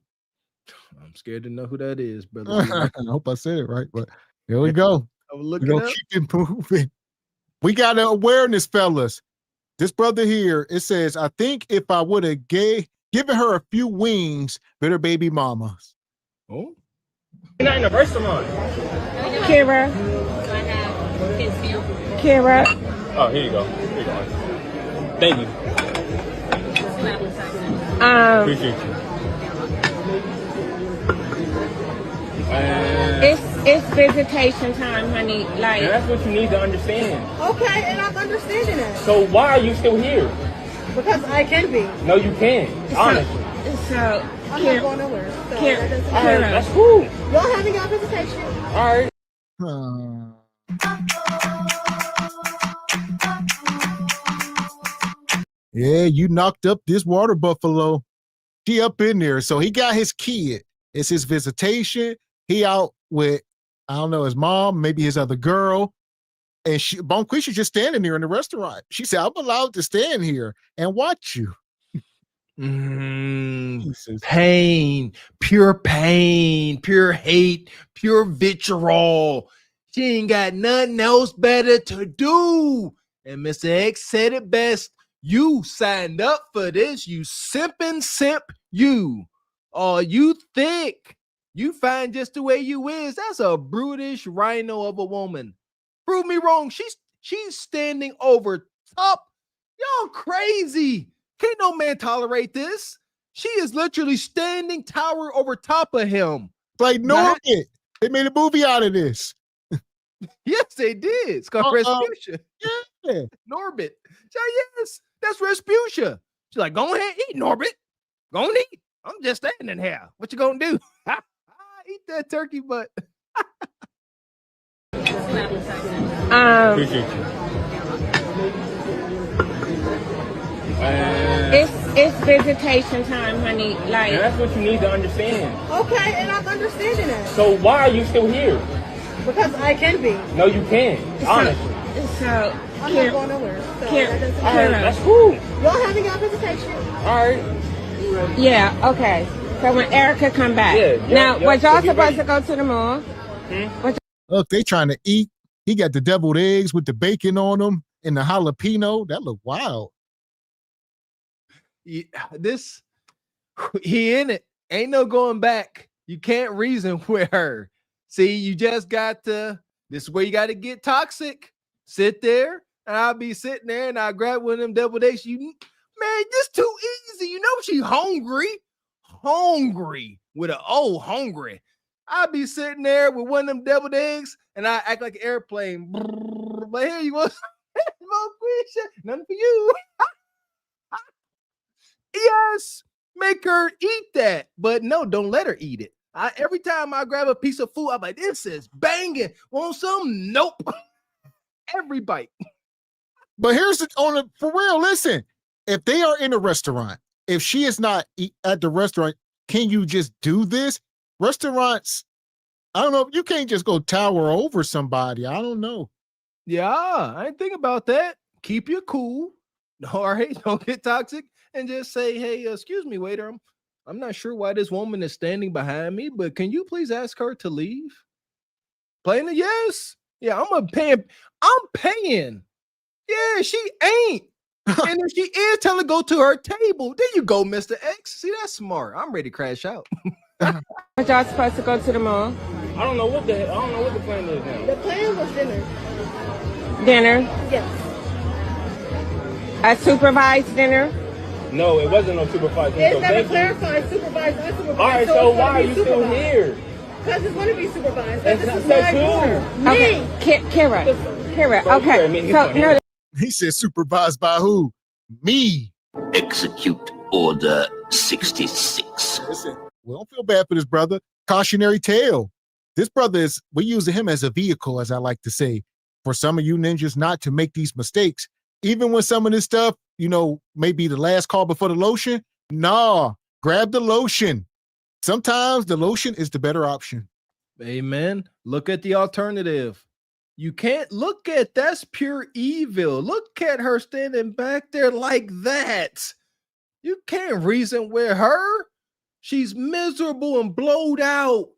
I'm scared to know who that is, brother. I hope I said it right, but here we go. I'm We're looking gonna up. keep it moving. We got an awareness, fellas. This brother here, it says, I think if I would have given her a few wings, better baby mamas. Oh. You're not in the first one. Kira. Kira. Oh, here you go. Here you go. Thank you. Appreciate you. It's visitation time, honey. Like, and that's what you need to understand. okay, and I'm understanding it. So why are you still here? Because I can be. No, you can't. Honestly. So I'm not going nowhere. So Kira, All right, that's cool. y'all having your visitation. All right. Yeah, you knocked up this water buffalo. She up in there. So he got his kid. It's his visitation. He out with, I don't know, his mom, maybe his other girl. And Bonquisha's just standing there in the restaurant. She said, I'm allowed to stand here and watch you. Pain, pure hate, pure vitriol. She ain't got nothing else better to do. And Mr. X said it best. You signed up for this, you simping simp, you. Oh, you thick. You fine just the way you is. That's a brutish rhino of a woman. Prove me wrong. She's standing over top. Y'all crazy. Can't no man tolerate this. She is literally standing tower over top of him. Like Norbit. They made a movie out of this. Yes, they did. It's called Respucia. Yeah. Norbit. So yes, that's Respucia. She's like, go ahead, eat, Norbit. Go on, eat. I'm just standing here. What you gonna do? Eat that turkey butt. Appreciate you. It's visitation time, honey. Like, and that's what you need to understand. Okay, and I'm understanding it. So why are you still here? Because I can be. No, you can't. Honestly. So I'm not going nowhere. So that doesn't All right, that's cool. Y'all having y'all visitation. All right. yeah, okay. So when Erica come back. Now, was y'all supposed to go to the mall? Look, they trying to eat. He got the deviled eggs with the bacon on them and the jalapeno. That look wild. He in it. Ain't no going back. You can't reason with her. See, you just got to, this is where you got to get toxic. Sit there, and I'll be sitting there, and I'll grab one of them deviled eggs. Man, this too easy. You know she hungry. Hungry with an O, hungry. I'll be sitting there with one of them deviled eggs, and I act like an airplane. But here you go. Nothing for you. Yes, make her eat that. But no, don't let her eat it. Every time I grab a piece of food, I'm like, this is banging. Want some? Nope. Every bite. But here's for real, listen. If they are in a restaurant, if she is not at the restaurant, can you just do this? Restaurants, I don't know. You can't just go tower over somebody. I don't know. Yeah, I ain't think about that. Keep your cool. All right, don't get toxic. And just say, hey, excuse me, waiter. I'm not sure why this woman is standing behind me, but can you please ask her to leave? Plain yes. Yeah, I'm paying. Yeah, she ain't. And if she is, tell her to go to her table. There you go, Mr. X. See, that's smart. I'm ready to crash out. Was y'all supposed to go to the mall? I don't know what the plan is now. The plan was dinner. Dinner? Yes. A supervised dinner? No, it wasn't no supervised dinner. It's never clarified, supervised, unsupervised. All right, so why are you still here? Because it's going to be supervised. That's This not is so my order. Okay. Kira, okay. So, no, he said supervised by who? Me. Execute Order 66. Listen, we don't feel bad for this brother. Cautionary tale. This brother we're using him as a vehicle, as I like to say, for some of you ninjas not to make these mistakes. Even when some of this stuff, may be the last call before the lotion. Nah, grab the lotion. Sometimes the lotion is the better option. Amen. Look at the alternative. You can't look at that's pure evil. Look at her standing back there like that. You can't reason with her. She's miserable and blowed out.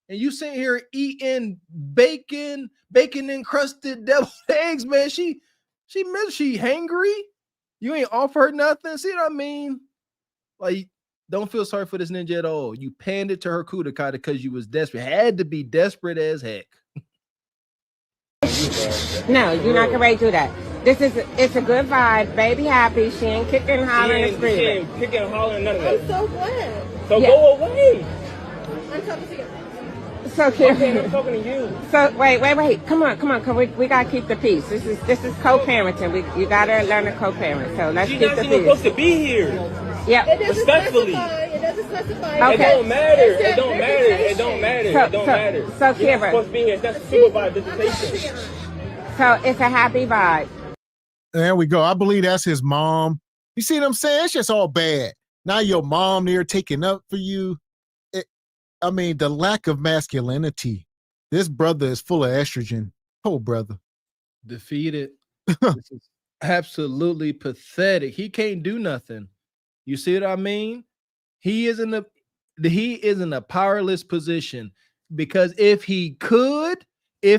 And you sitting here eating bacon encrusted deviled eggs, man. She hangry. You ain't offer her nothing. See what I mean? Like, don't feel sorry for this ninja at all. You pandered to her kudakata because you was desperate. Had to be desperate as heck. no, you're not gonna do that. It's a good vibe. Baby happy. She ain't kicking and hollering and screaming. She ain't kicking and hollering, none of that. I'm so glad. So go away. I'm talking to you. So cute. Okay, I'm talking to you. So wait. Come on. We gotta keep the peace. This is co-parenting. You gotta learn to co-parent. So let's keep the peace. She's not even supposed to be here. Yeah. It doesn't respectfully. It doesn't specify. Okay. It don't matter. It don't matter. So You're not supposed to be here. That's supervised visitation. So it's a happy vibe. There we go. I believe that's his mom. You see what I'm saying? It's just all bad. Now your mom there taking up for you. The lack of masculinity. This brother is full of estrogen. Oh, brother. Defeated. This is absolutely pathetic. He can't do nothing. You see what I mean? He is in a powerless position because if he could, he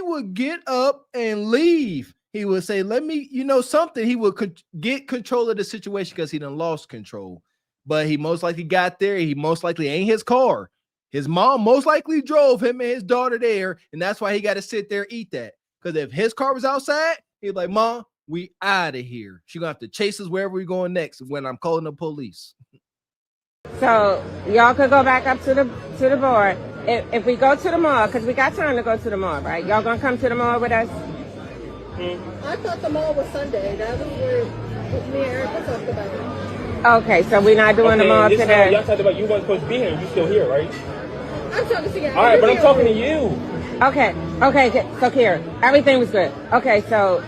would get up and leave. he would say, let me, something. He would get control of the situation because he done lost control. But he most likely got there. He most likely ain't his car. His mom most likely drove him and his daughter there. And that's why he got to sit there and eat that. Because if his car was outside, he'd be like, Mom, we out of here. She gonna have to chase us wherever we going next when I'm calling the police. So y'all could go back up to the board. If we go to the mall, because we got time to go to the mall, right? Y'all gonna come to the mall with us? I thought the mall was Sunday. That was where me and Erica talked about it. Okay, so we're not doing the mall today. Y'all talked about you weren't supposed to be here. You still here, right? I'm talking to you. All right, but I'm talking to you. Okay, so Kira, everything was good. Okay, so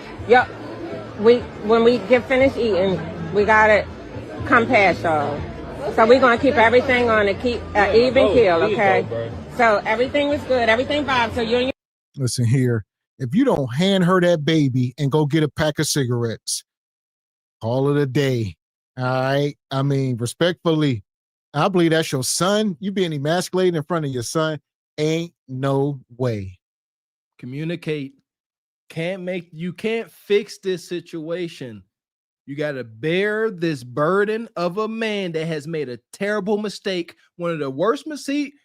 when we get finished eating, we gotta come past y'all. So we're gonna keep everything on and keep even keel, okay? So everything was good, everything vibed. So you and your Listen here. If you don't hand her that baby and go get a pack of cigarettes, call it a day. All right. I mean, respectfully, I believe that's your son. You being emasculated in front of your son. Ain't no way. Communicate. You can't fix this situation. You got to bear this burden of a man that has made a terrible mistake. One of the worst mistakes,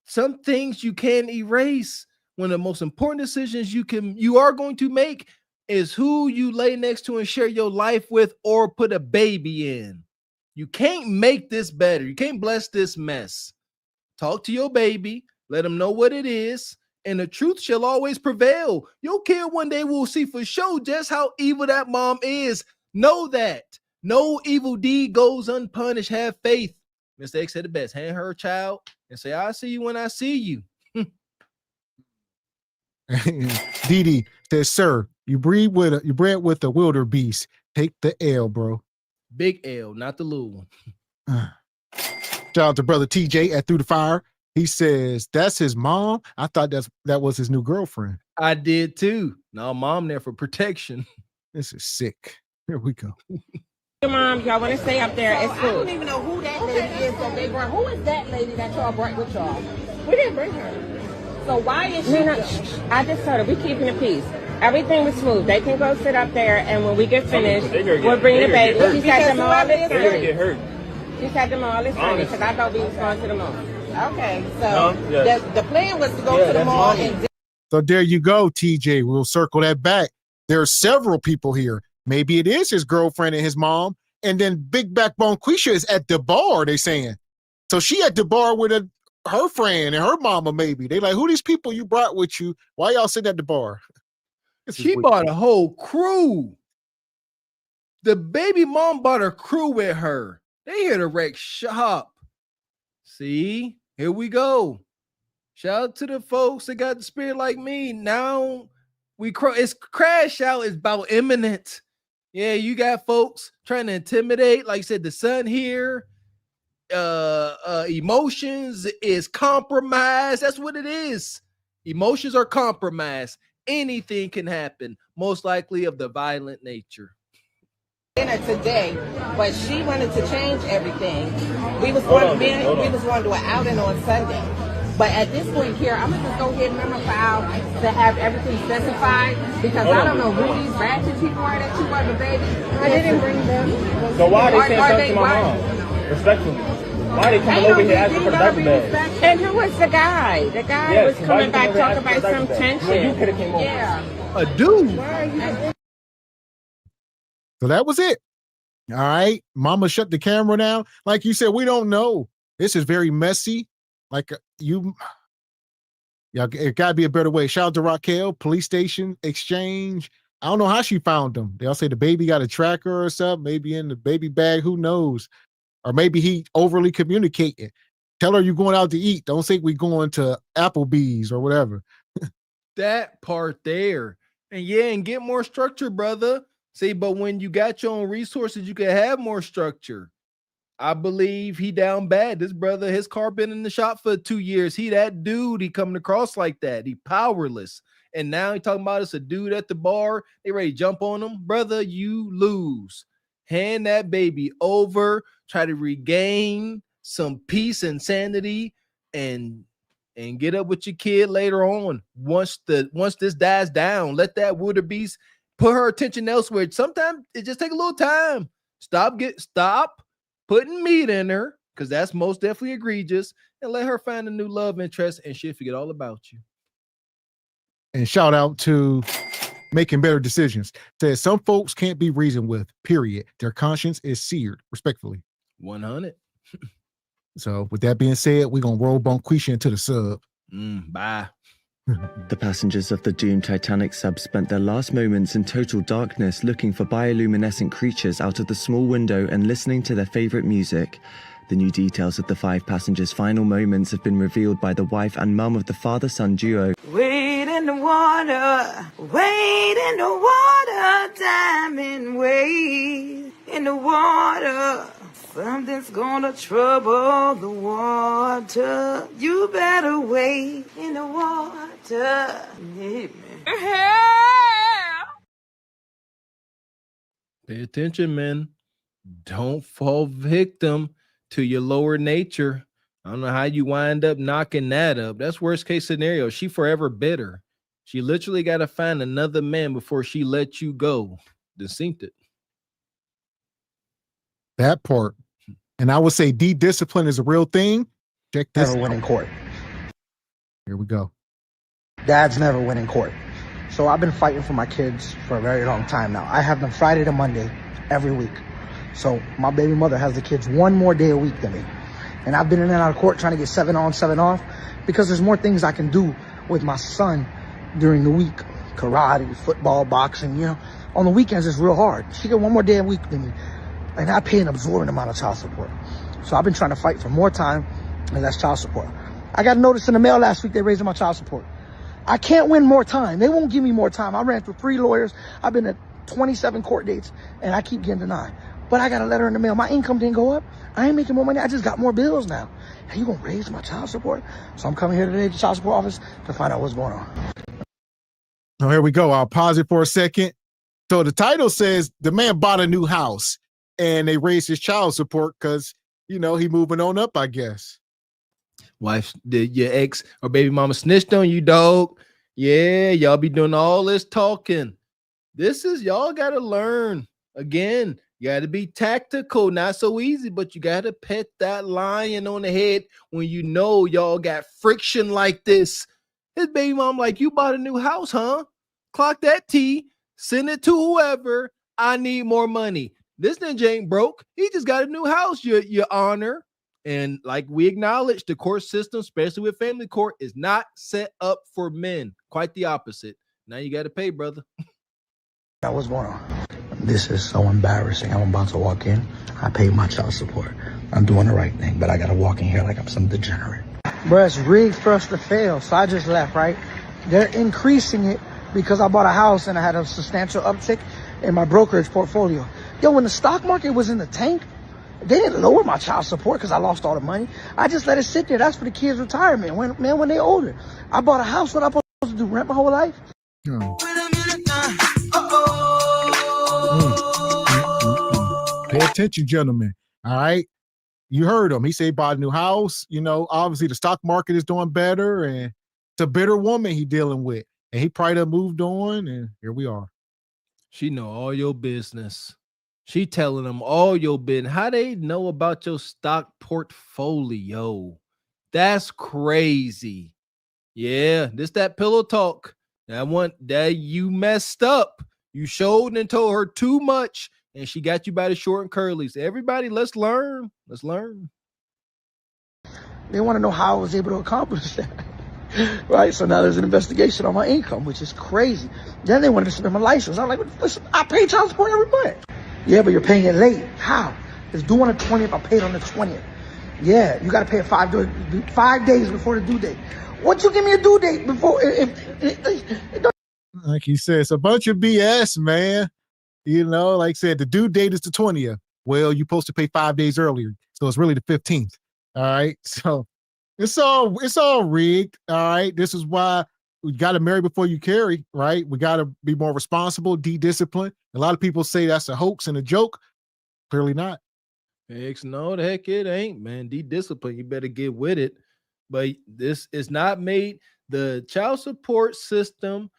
some things you can't erase. One of the most important decisions you are going to make is who you lay next to and share your life with or put a baby in. You can't make this better. You can't bless this mess. Talk to your baby. Let them know what it is. And the truth shall always prevail. Your kid one day will see for sure just how evil that mom is. Know that. No evil deed goes unpunished. Have faith. Mr. X said the best. Hand her a child and say, I'll see you when I see you. Dee says, sir, you bred with a wildebeest. Take the L, bro. Big L, not the little one. Shout out to brother TJ at Through the Fire. He says, that's his mom. I thought that was his new girlfriend. I did too. No, mom there for protection. This is sick. Here we go. Your mom, y'all want to stay up there at school. I don't even know who that lady is. So they brought. Who is that lady that y'all brought with y'all? We didn't bring her. So why is she? I just told her we keeping the peace. Everything was smooth. They can go sit up there, and when we get finished, we'll bring the baby. She said the mall is Sunday. She said the mall is Sunday because I thought we was going to the mall. Okay, so the plan was to go to the mall and. So there you go, TJ. We'll circle that back. There are several people here. Maybe it is his girlfriend and his mom, and then Big Backbone Quisha is at the bar. They saying, so she at the bar with her friend and her mama. Maybe they like, who these people you brought with you? Why y'all sitting at the bar? She bought a whole crew. The baby mom bought a crew with her. They here to wreck shop. See, here we go. Shout out to the folks that got the spirit like me. Now it's crash out is about imminent. Yeah, you got folks trying to intimidate. Like I said, the son here. Emotions is compromised. That's what it is. Emotions are compromised. Anything can happen, most likely of the violent nature. Dinner today, but she wanted to change everything. We was going to do an outing on Sunday. But at this point here, I'm gonna just go ahead and remember file to have everything specified because I don't know who these ratchet people are that you want the baby. I didn't bring them. So why they saying something to my mom? Respectfully. Why they coming over here asking for the diaper bag? And who was the guy? The guy was coming back talking about some tension. Well, you could have came over. Yeah. A dude. So that was it. All right. Mama shut the camera down. Like you said, we don't know. This is very messy. Like it gotta be a better way. Shout out to Raquel, police station, exchange. I don't know how she found them. They'll say the baby got a tracker or something, maybe in the baby bag, who knows? Or maybe he overly communicating. Tell her you're going out to eat. Don't say we going to Applebee's or whatever. That part there. And get more structure, brother. See, but when you got your own resources, you can have more structure. I believe he down bad. This brother, his car been in the shop for 2 years. He that dude, he coming across like that. He powerless. And now he talking about it's a dude at the bar. They ready to jump on him. Brother, you lose. Hand that baby over. Try to regain some peace and sanity and get up with your kid later on. Once this dies down, let that wildebeest put her attention elsewhere. Sometimes it just take a little time. Stop putting meat in her, because that's most definitely egregious, and let her find a new love interest, and she'll forget all about you. And shout out to Making Better Decisions. Says some folks can't be reasoned with, period. Their conscience is seared, respectfully. 100. So with that being said, we're going to roll Bonquisha into the sub. Bye. The passengers of the doomed Titanic sub spent their last moments in total darkness looking for bioluminescent creatures out of the small window and listening to their favorite music. The new details of the 5 passengers' final moments have been revealed by the wife and mum of the father-son duo. Wade in the water, wade in the water, diamond wade in the water. Something's gonna trouble the water. You better wade in the water. Yeah, man. Pay attention, men. Don't fall victim to your lower nature. I don't know how you wind up knocking that up. That's worst case scenario. She forever bitter. She literally got to find another man before she lets you go. Distinct it. That part. And I would say de-discipline is a real thing. Check this Never win in court. Here we go. Dads never win in court. So I've been fighting for my kids for a very long time now. I have them Friday to Monday every week. So my baby mother has the kids one more day a week than me. And I've been in and out of court trying to get 7 on, 7 off, because there's more things I can do with my son during the week. Karate, football, boxing, you know. On the weekends, it's real hard. She get one more day a week than me. And I pay an absorbent amount of child support. So I've been trying to fight for more time and less child support. I got a notice in the mail last week, they raised my child support. I can't win more time. They won't give me more time. I ran through 3 lawyers. I've been at 27 court dates, and I keep getting denied. But I got a letter in the mail. My income didn't go up. I ain't making more money. I just got more bills now. And you gonna raise my child support? So I'm coming here today to the child support office to find out what's going on. So here we go. I'll pause it for a second. So the title says the man bought a new house and they raised his child support because, you know, he moving on up, I guess. Wife, did your ex or baby mama snitched on you, dog? Yeah, y'all be doing all this talking. Y'all got to learn. Again, you got to be tactical. Not so easy, but you got to pet that lion on the head when you know y'all got friction like this. His baby mom like, you bought a new house, huh? Clock that T, send it to whoever. I need more money. This ninja ain't broke. He just got a new house, your honor. And like we acknowledge, the court system, especially with family court, is not set up for men. Quite the opposite. Now you got to pay, brother. What's going on? This is so embarrassing. I'm about to walk in. I paid my child support. I'm doing the right thing, but I got to walk in here like I'm some degenerate. Bruh, it's rigged for us to fail, so I just left, right? They're increasing it because I bought a house and I had a substantial uptick in my brokerage portfolio. Yo, when the stock market was in the tank, they didn't lower my child support because I lost all the money. I just let it sit there. That's for the kids' retirement, when they're older. I bought a house. What am I supposed to do, rent my whole life? Pay attention, gentlemen. All right. You heard him. He said he bought a new house. You know, obviously the stock market is doing better, and it's a bitter woman he dealing with. And he probably done moved on, and here we are. She know all your business. She telling them all your business. How they know about your stock portfolio? That's crazy. Yeah, this that pillow talk. That you messed up. You showed and told her too much, and she got you by the short and curlies. Everybody, let's learn. Let's learn. They want to know how I was able to accomplish that. Right? So now there's an investigation on my income, which is crazy. Then they wanted to suspend my license. I'm like, listen, I pay child support every month. Yeah, but you're paying it late. How? It's due on the 20th. I paid on the 20th. Yeah, you got to pay it 5 days before the due date. Once you give me a due date before, like he said, it's a bunch of BS, man. You know, like I said, the due date is the 20th. Well, you're supposed to pay 5 days earlier, so it's really the 15th. All right, so it's all rigged. All right, this is why we got to marry before you carry. Right, we got to be more responsible, de-discipline. A lot of people say that's a hoax and a joke. Clearly not. No, the heck it ain't, man. De-discipline. You better get with it. But this is not made. The child support system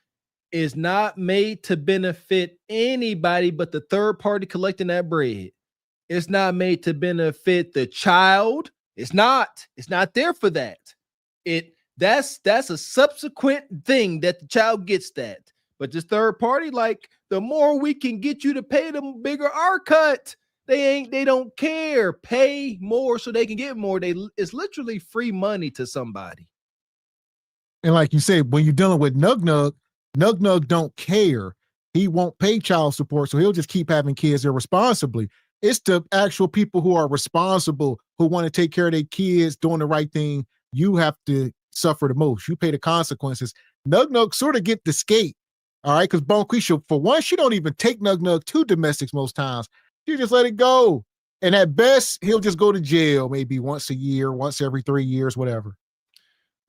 is not made to benefit anybody but the third party collecting that bread. It's not made to benefit the child. It's not there for that. That's a subsequent thing that the child gets that. But this third party, like, the more we can get you to pay, the bigger our cut. They don't care. Pay more so they can get more. It's literally free money to somebody. And like you said, when you're dealing with Nug don't care. He won't pay child support, so he'll just keep having kids irresponsibly. It's the actual people who are responsible, who want to take care of their kids, doing the right thing. You have to suffer the most. You pay the consequences. Nug sort of get the skate, all right? Because Bonquisha, for one, she don't even take Nug to domestics most times. She just let it go. And at best, he'll just go to jail maybe once a year, once every 3 years, whatever.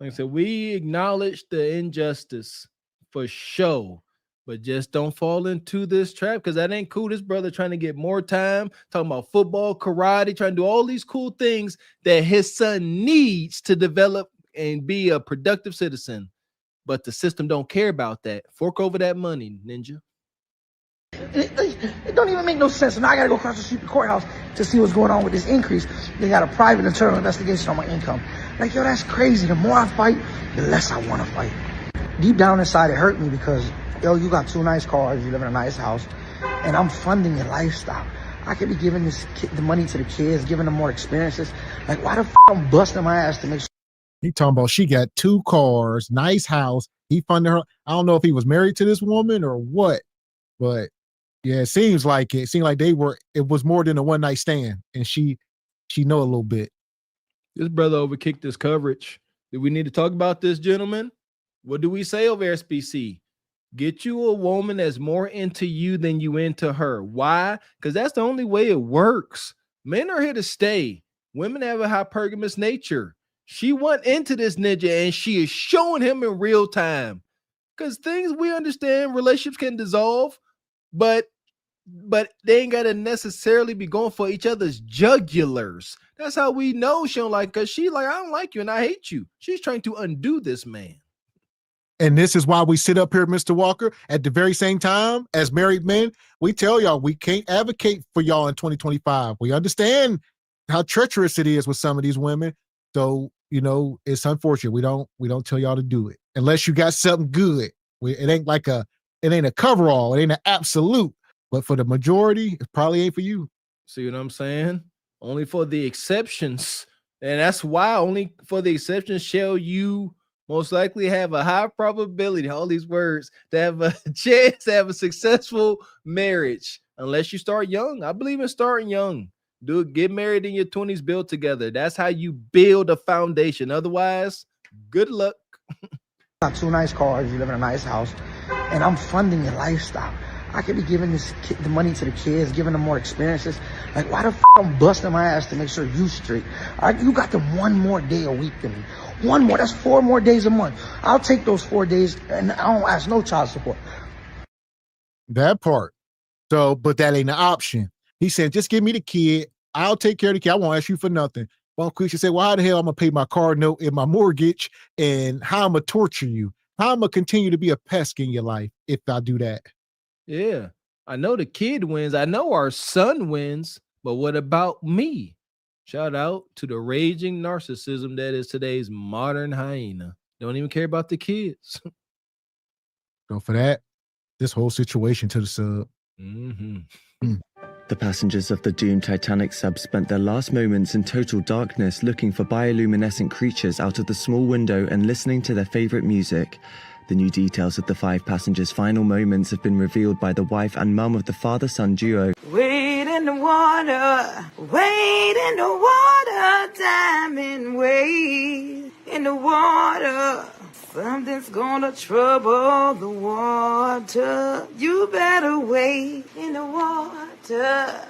Like I said, we acknowledge the injustice for sure, but just don't fall into this trap, because that ain't cool. This brother trying to get more time, talking about football, karate, trying to do all these cool things that his son needs to develop and be a productive citizen. But the system don't care about that. Fork over that money, Ninja. It don't even make no sense. Now I gotta go across the street to the courthouse to see what's going on with this increase. They got a private internal investigation on my income. Like, yo, that's crazy. The more I fight, the less I want to fight. Deep down inside, it hurt me because, yo, you got 2 nice cars, you live in a nice house, and I'm funding your lifestyle. I could be giving the money to the kids, giving them more experiences. Like, why the f*** I'm busting my ass to make sure? He talking about she got 2 cars, nice house. He funded her. I don't know if he was married to this woman or what, but yeah, it seemed like it was more than a one-night stand, and she know a little bit. This brother overkicked his coverage. Do we need to talk about this, gentlemen? What do we say over SBC? Get you a woman that's more into you than you into her. Why? Because that's the only way it works. Men are here to stay. Women have a hypergamous nature. She went into this ninja and she is showing him in real time. Because things we understand, relationships can dissolve, but they ain't gotta necessarily be going for each other's jugulars. That's how we know she don't like, because she like, I don't like you and I hate you. She's trying to undo this man. And this is why we sit up here, Mr. Walker, at the very same time as married men. We tell y'all we can't advocate for y'all in 2025. We understand how treacherous it is with some of these women. So, you know, it's unfortunate. We don't tell y'all to do it unless you got something good. It ain't a coverall. It ain't an absolute. But for the majority, it probably ain't for you. See what I'm saying? Only for the exceptions. And that's why only for the exceptions shall you most likely have a high probability, all these words, to have a chance to have a successful marriage. Unless you start young. I believe in starting young. Get married in your 20s, build together. That's how you build a foundation. Otherwise, good luck. Got 2 nice cars, you live in a nice house, and I'm funding your lifestyle. I could be giving the money to the kids, giving them more experiences. Like, why the f*** I'm busting my ass to make sure you straight? All right, you got them 1 more day a week than me. 1 more, that's 4 more days a month. I'll take those 4 days and I don't ask no child support. That part. So, but that ain't an option. He said, just give me the kid. I'll take care of the kid. I won't ask you for nothing. Bonquisha said, well, how the hell I'm going to pay my car note and my mortgage, and how I'm going to torture you? How I'm going to continue to be a pest in your life if I do that? Yeah, I know the kid wins. I know our son wins, but what about me? Shout out to the raging narcissism that is today's modern hyena. Don't even care about the kids. So for that, this whole situation to the sub. The passengers of the doomed Titanic sub spent their last moments in total darkness looking for bioluminescent creatures out of the small window and listening to their favorite music. The new details of the 5 passengers' final moments have been revealed by the wife and mum of the father-son duo. Wade in the water, wade in the water, diamond wade in the water. Something's gonna trouble the water. You better wade in the water. Yeah,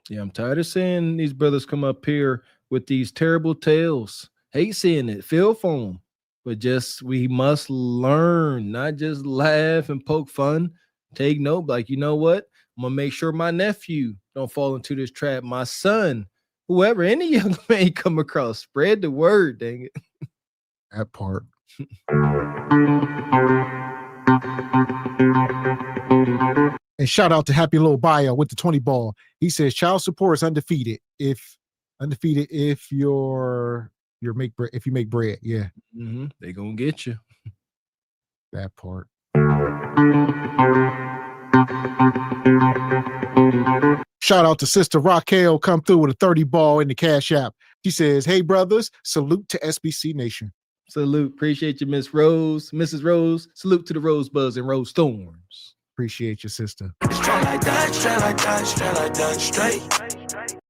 Yeah, I'm tired of seeing these brothers come up here with these terrible tales. Hate seeing it. Feel for them. But we must learn, not just laugh and poke fun. Take note, like, you know what? I'm going to make sure my nephew don't fall into this trap. My son, whoever, any young man come across, spread the word, dang it. That part. And shout out to Happy Little Bio with the 20 ball. He says child support is undefeated if you make bread. Yeah. Mm-hmm. They gonna get you. That part. Shout out to Sister Raquel, come through with a 30 ball in the Cash App. She says, hey brothers, salute to SBC Nation. Salute. Appreciate you, Miss Rose. Mrs. Rose. Salute to the Rosebuds and Rose Thorns. Appreciate you, sister. Straight like that, straight like that, straight like that, straight.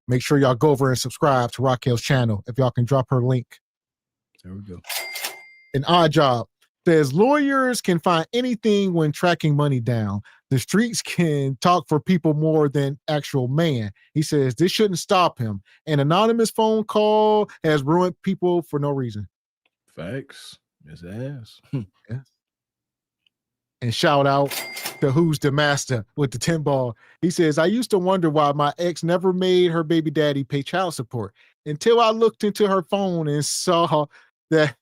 Make sure y'all go over and subscribe to Raquel's channel. If y'all can drop her link. There we go. An odd job says lawyers can find anything when tracking money down. The streets can talk for people more than actual man. He says this shouldn't stop him. An anonymous phone call has ruined people for no reason. Facts. Yes, it has. Yeah. And shout out to Who's the Master with the 10 ball. He says, I used to wonder why my ex never made her baby daddy pay child support until I looked into her phone and saw that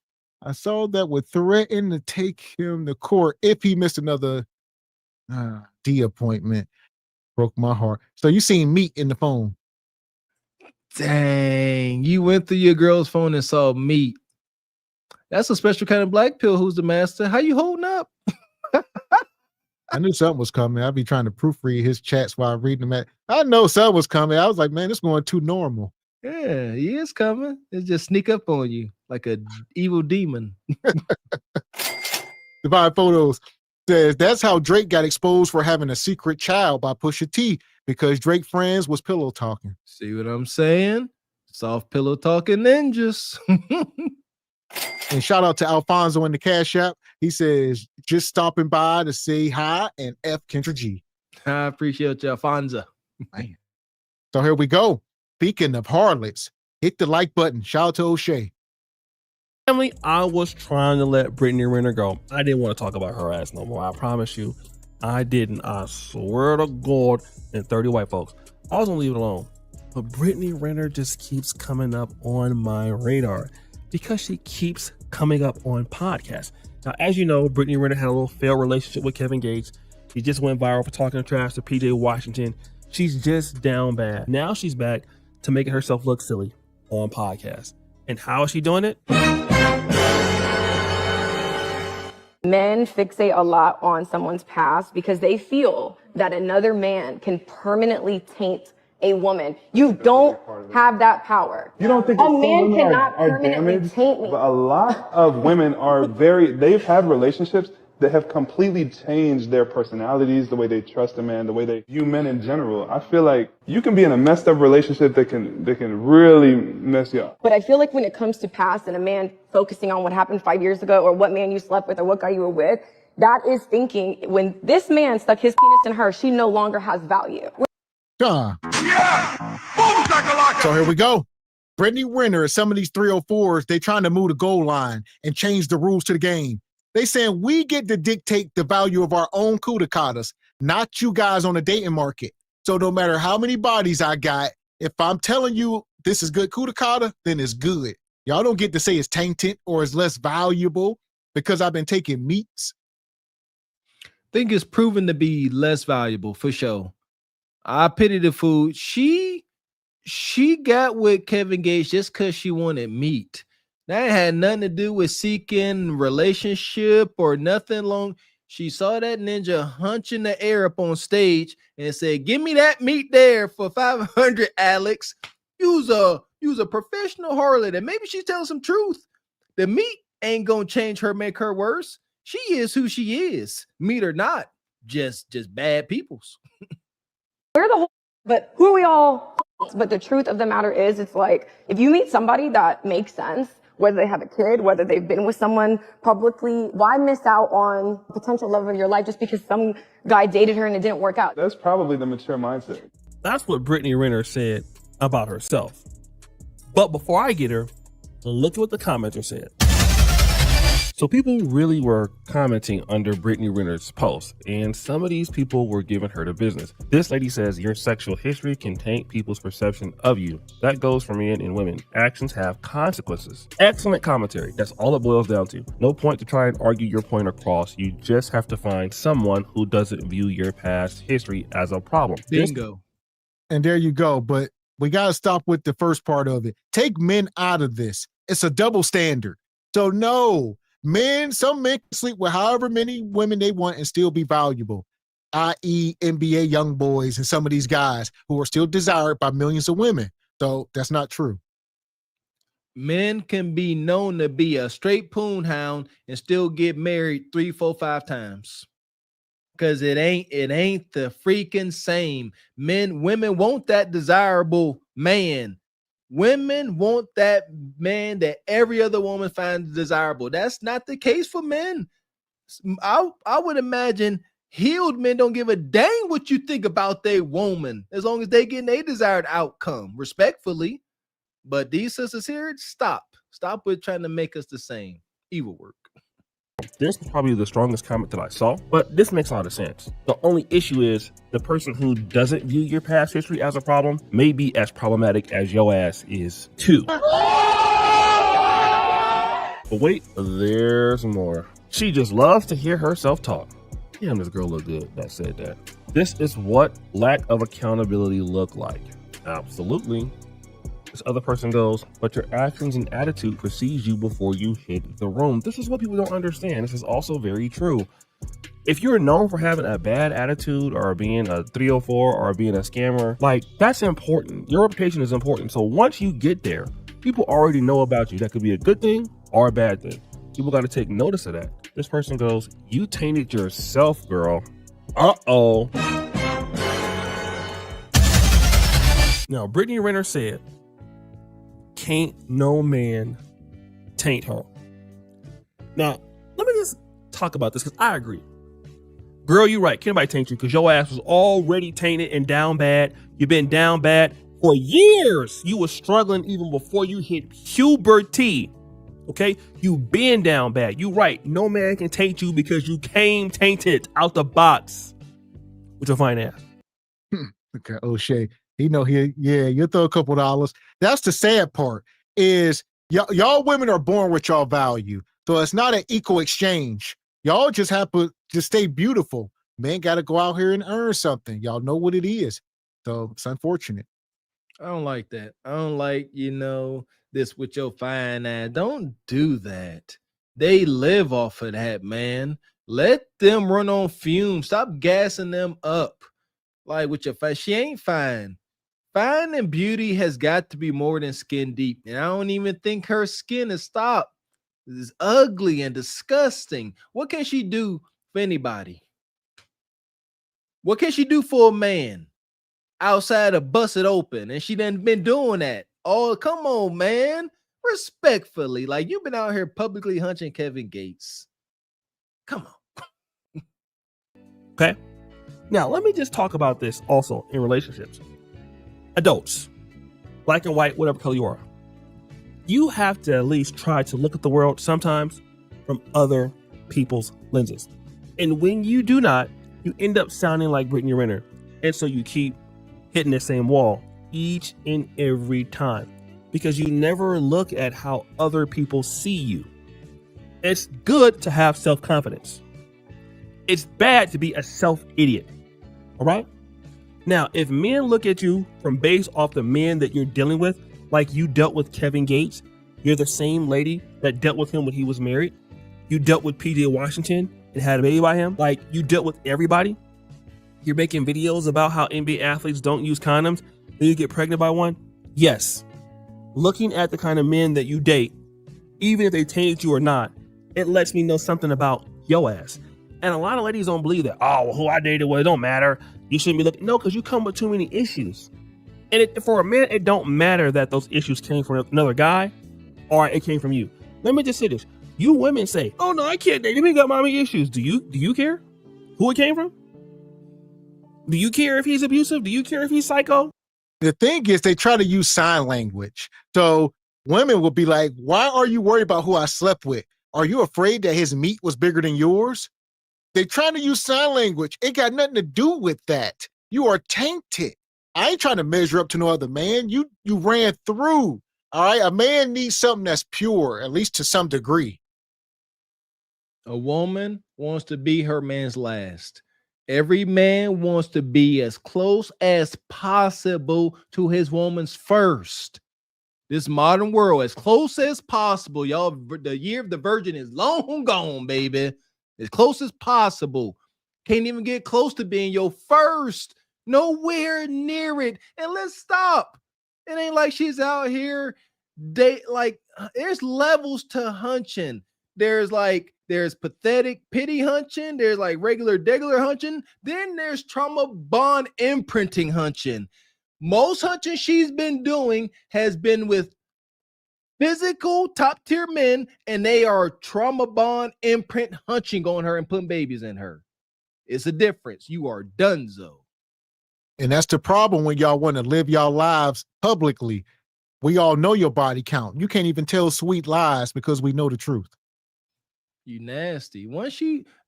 would threaten to take him to court if he missed another D appointment. Broke my heart. So you seen meat in the phone. Dang, you went through your girl's phone and saw meat. That's a special kind of black pill. Who's the master? How you holding up? I knew something was coming. I'd be trying to proofread his chats while reading them. I know something was coming. I was like, man, it's going too normal. Yeah, he is coming. It just sneak up on you like a evil demon. Divine Photos says that's how Drake got exposed for having a secret child by Pusha T because Drake friends was pillow talking. See what I'm saying? Soft pillow talking ninjas. And shout out to Alfonso in the Cash App. He says, just stopping by to say hi and F Kendra G. I appreciate you, Alfonso. Man. So here we go. Speaking of harlots, hit the like button. Shout out to O'Shea. Family, I was trying to let Brittany Renner go. I didn't want to talk about her ass no more. I promise you, I didn't. I swear to God and 30 white folks. I was gonna leave it alone. But Brittany Renner just keeps coming up on my radar because she keeps coming up on podcasts. Now, as you know, Brittany Renner had a little failed relationship with Kevin Gates. He just went viral for talking trash to PJ Washington. She's just down bad. Now she's back to making herself look silly on podcasts. And how is she doing it? Men fixate a lot on someone's past because they feel that another man can permanently taint a woman. You don't have that power. You don't think a man cannot permanently damaged? taint me? But a lot of women are they've had relationships that have completely changed their personalities, the way they trust a man, the way they view men in general. I feel like you can be in a messed up relationship that can really mess you up. But I feel like when it comes to past and a man focusing on what happened 5 years ago or what man you slept with or what guy you were with, that is thinking when this man stuck his penis in her, she no longer has value. So here we go. Brittany Renner and some of these 304s, they trying to move the goal line and change the rules to the game. They saying we get to dictate the value of our own kudacatas, not you guys on the dating market. So no matter how many bodies I got, if I'm telling you this is good kudacata, then it's good. Y'all don't get to say it's tainted or it's less valuable because I've been taking meats. I think it's proven to be less valuable for sure. I pity the food. She got with Kevin Gates just because she wanted meat. That had nothing to do with seeking relationship or nothing long. She saw that ninja hunching the air up on stage and said, give me that meat there for 500, Alex. Use a professional harlot. And maybe she's telling some truth. The meat ain't gonna change her, make her worse. She is who she is, meat or not. Just bad peoples. We're the whole, but who are we all? But the truth of the matter is, it's like, if you meet somebody that makes sense, whether they have a kid, whether they've been with someone publicly, why miss out on the potential love of your life just because some guy dated her and it didn't work out? That's probably the mature mindset. That's what Brittany Renner said about herself. But before I get her, look at what the commenter said. So people really were commenting under Brittany Renner's post, and some of these people were giving her the business. This lady says your sexual history can taint people's perception of you. That goes for men and women. Actions have consequences. Excellent commentary. That's all it boils down to. No point to try and argue your point across. You just have to find someone who doesn't view your past history as a problem. Bingo. And there you go. But we got to stop with the first part of it. Take men out of this. It's a double standard. So no. Some men can sleep with however many women they want and still be valuable, i.e. NBA young boys and some of these guys who are still desired by millions of women. So that's not true. Men can be known to be a straight poon hound and still get married 3, 4, 5 times. Because it ain't the freaking same. Women want that desirable man. Women want that man that every other woman finds desirable. That's not the case for men. I would imagine healed men don't give a dang what you think about their woman as long as they get a desired outcome, respectfully. But these sisters here, stop with trying to make us the same. Evil work. This was probably the strongest comment that I saw, but this makes a lot of sense. The only issue is the person who doesn't view your past history as a problem may be as problematic as your ass is too. But wait, there's more. She just loves to hear herself talk. Damn, this girl look good that said that. This is what lack of accountability look like. Absolutely. This other person goes, but your actions and attitude precedes you before you hit the room. This is what people don't understand. This is also very true. If you're known for having a bad attitude or being a 304 or being a scammer, like, that's important. Your reputation is important. So once you get there, people already know about you. That could be a good thing or a bad thing. People got to take notice of that. This person goes, you tainted yourself, girl. Uh-oh. Now, Brittany Renner said, can't no man taint her. Now, let me just talk about this because I agree. Girl, you're right. Can't nobody taint you because your ass was already tainted and down bad. You've been down bad for years. You were struggling even before you hit puberty. Okay? You've been down bad. You're right. No man can taint you because you came tainted out the box with your fine ass. Okay, O'Shea. You'll throw a couple dollars. That's the sad part is y'all women are born with y'all value. So it's not an equal exchange. Y'all just have to just stay beautiful. Men got to go out here and earn something. Y'all know what it is. So it's unfortunate. I don't like that. I don't like, this with your fine ass. Don't do that. They live off of that, man. Let them run on fumes. Stop gassing them up. Like with your fine. She ain't fine. Fine and beauty has got to be more than skin deep. And I don't even think her skin is stopped. It's ugly and disgusting. What can she do for anybody? What can she do for a man outside of bust it open? And she done been doing that. Oh, come on, man. Respectfully. Like, you've been out here publicly hunching Kevin Gates. Come on. Okay. Now, let me just talk about this also in relationships. Adults, black and white, whatever color you are, you have to at least try to look at the world sometimes from other people's lenses. And when you do not, you end up sounding like Brittany Renner. And so you keep hitting the same wall each and every time because you never look at how other people see you. It's good to have self-confidence. It's bad to be a self-idiot. All right? Now, if men look at you from based off the men that you're dealing with, like you dealt with Kevin Gates, you're the same lady that dealt with him when he was married. You dealt with PJ Washington and had a baby by him. Like, you dealt with everybody. You're making videos about how NBA athletes don't use condoms, then you get pregnant by one. Yes. Looking at the kind of men that you date, even if they tainted you or not, it lets me know something about your ass. And a lot of ladies don't believe that. Oh, well, who I dated, well, it don't matter. You shouldn't be looking. No, because you come with too many issues. And for a man, it don't matter that those issues came from another guy or it came from you. Let me just say this. You women say, oh, no, I can't date him. He got mommy issues. Do you care who it came from? Do you care if he's abusive? Do you care if he's psycho? The thing is, they try to use sign language. So women will be like, why are you worried about who I slept with? Are you afraid that his meat was bigger than yours? They're trying to use sign language. It got nothing to do with that. You are tainted. I ain't trying to measure up to no other man. You ran through. All right. A man needs something that's pure, at least to some degree. A woman wants to be her man's last. Every man wants to be as close as possible to his woman's first. This modern world, as close as possible. Y'all, the year of the virgin is long gone, baby. As close as possible. Can't even get close to being your first. Nowhere near it. And let's stop. It ain't like she's out here. There's levels to hunching. There's pathetic pity hunching. There's like regular hunching. Then there's trauma bond imprinting hunching. Most hunching she's been doing has been with physical top tier men, and they are trauma bond imprint hunching on her and putting babies in her. It's a difference. You are donezo. And that's the problem when y'all want to live y'all lives publicly. We all know your body count. You can't even tell sweet lies because we know the truth. You nasty.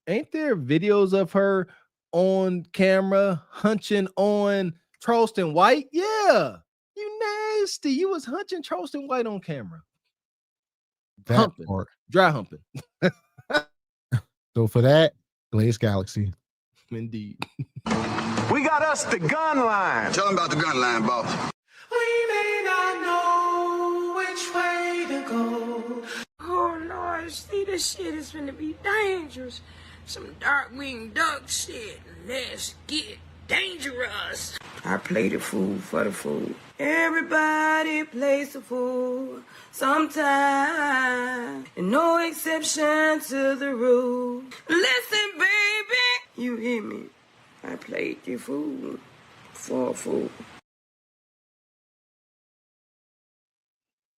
Ain't there videos of her on camera hunching on Charleston White? Yeah. You nasty. You was hunching Charleston White on camera. Humping. Dry humping. So for that, Blaze Galaxy. Indeed. We got us the gun line. Tell them about the gun line, boss. We may not know which way to go. Oh Lord, see, this shit is gonna be dangerous. Some dark-winged duck shit. Let's get dangerous. I play the fool for the fool. Everybody plays the fool sometime, and no exception to the rule. Listen, baby, you hear me? I played the fool for a fool.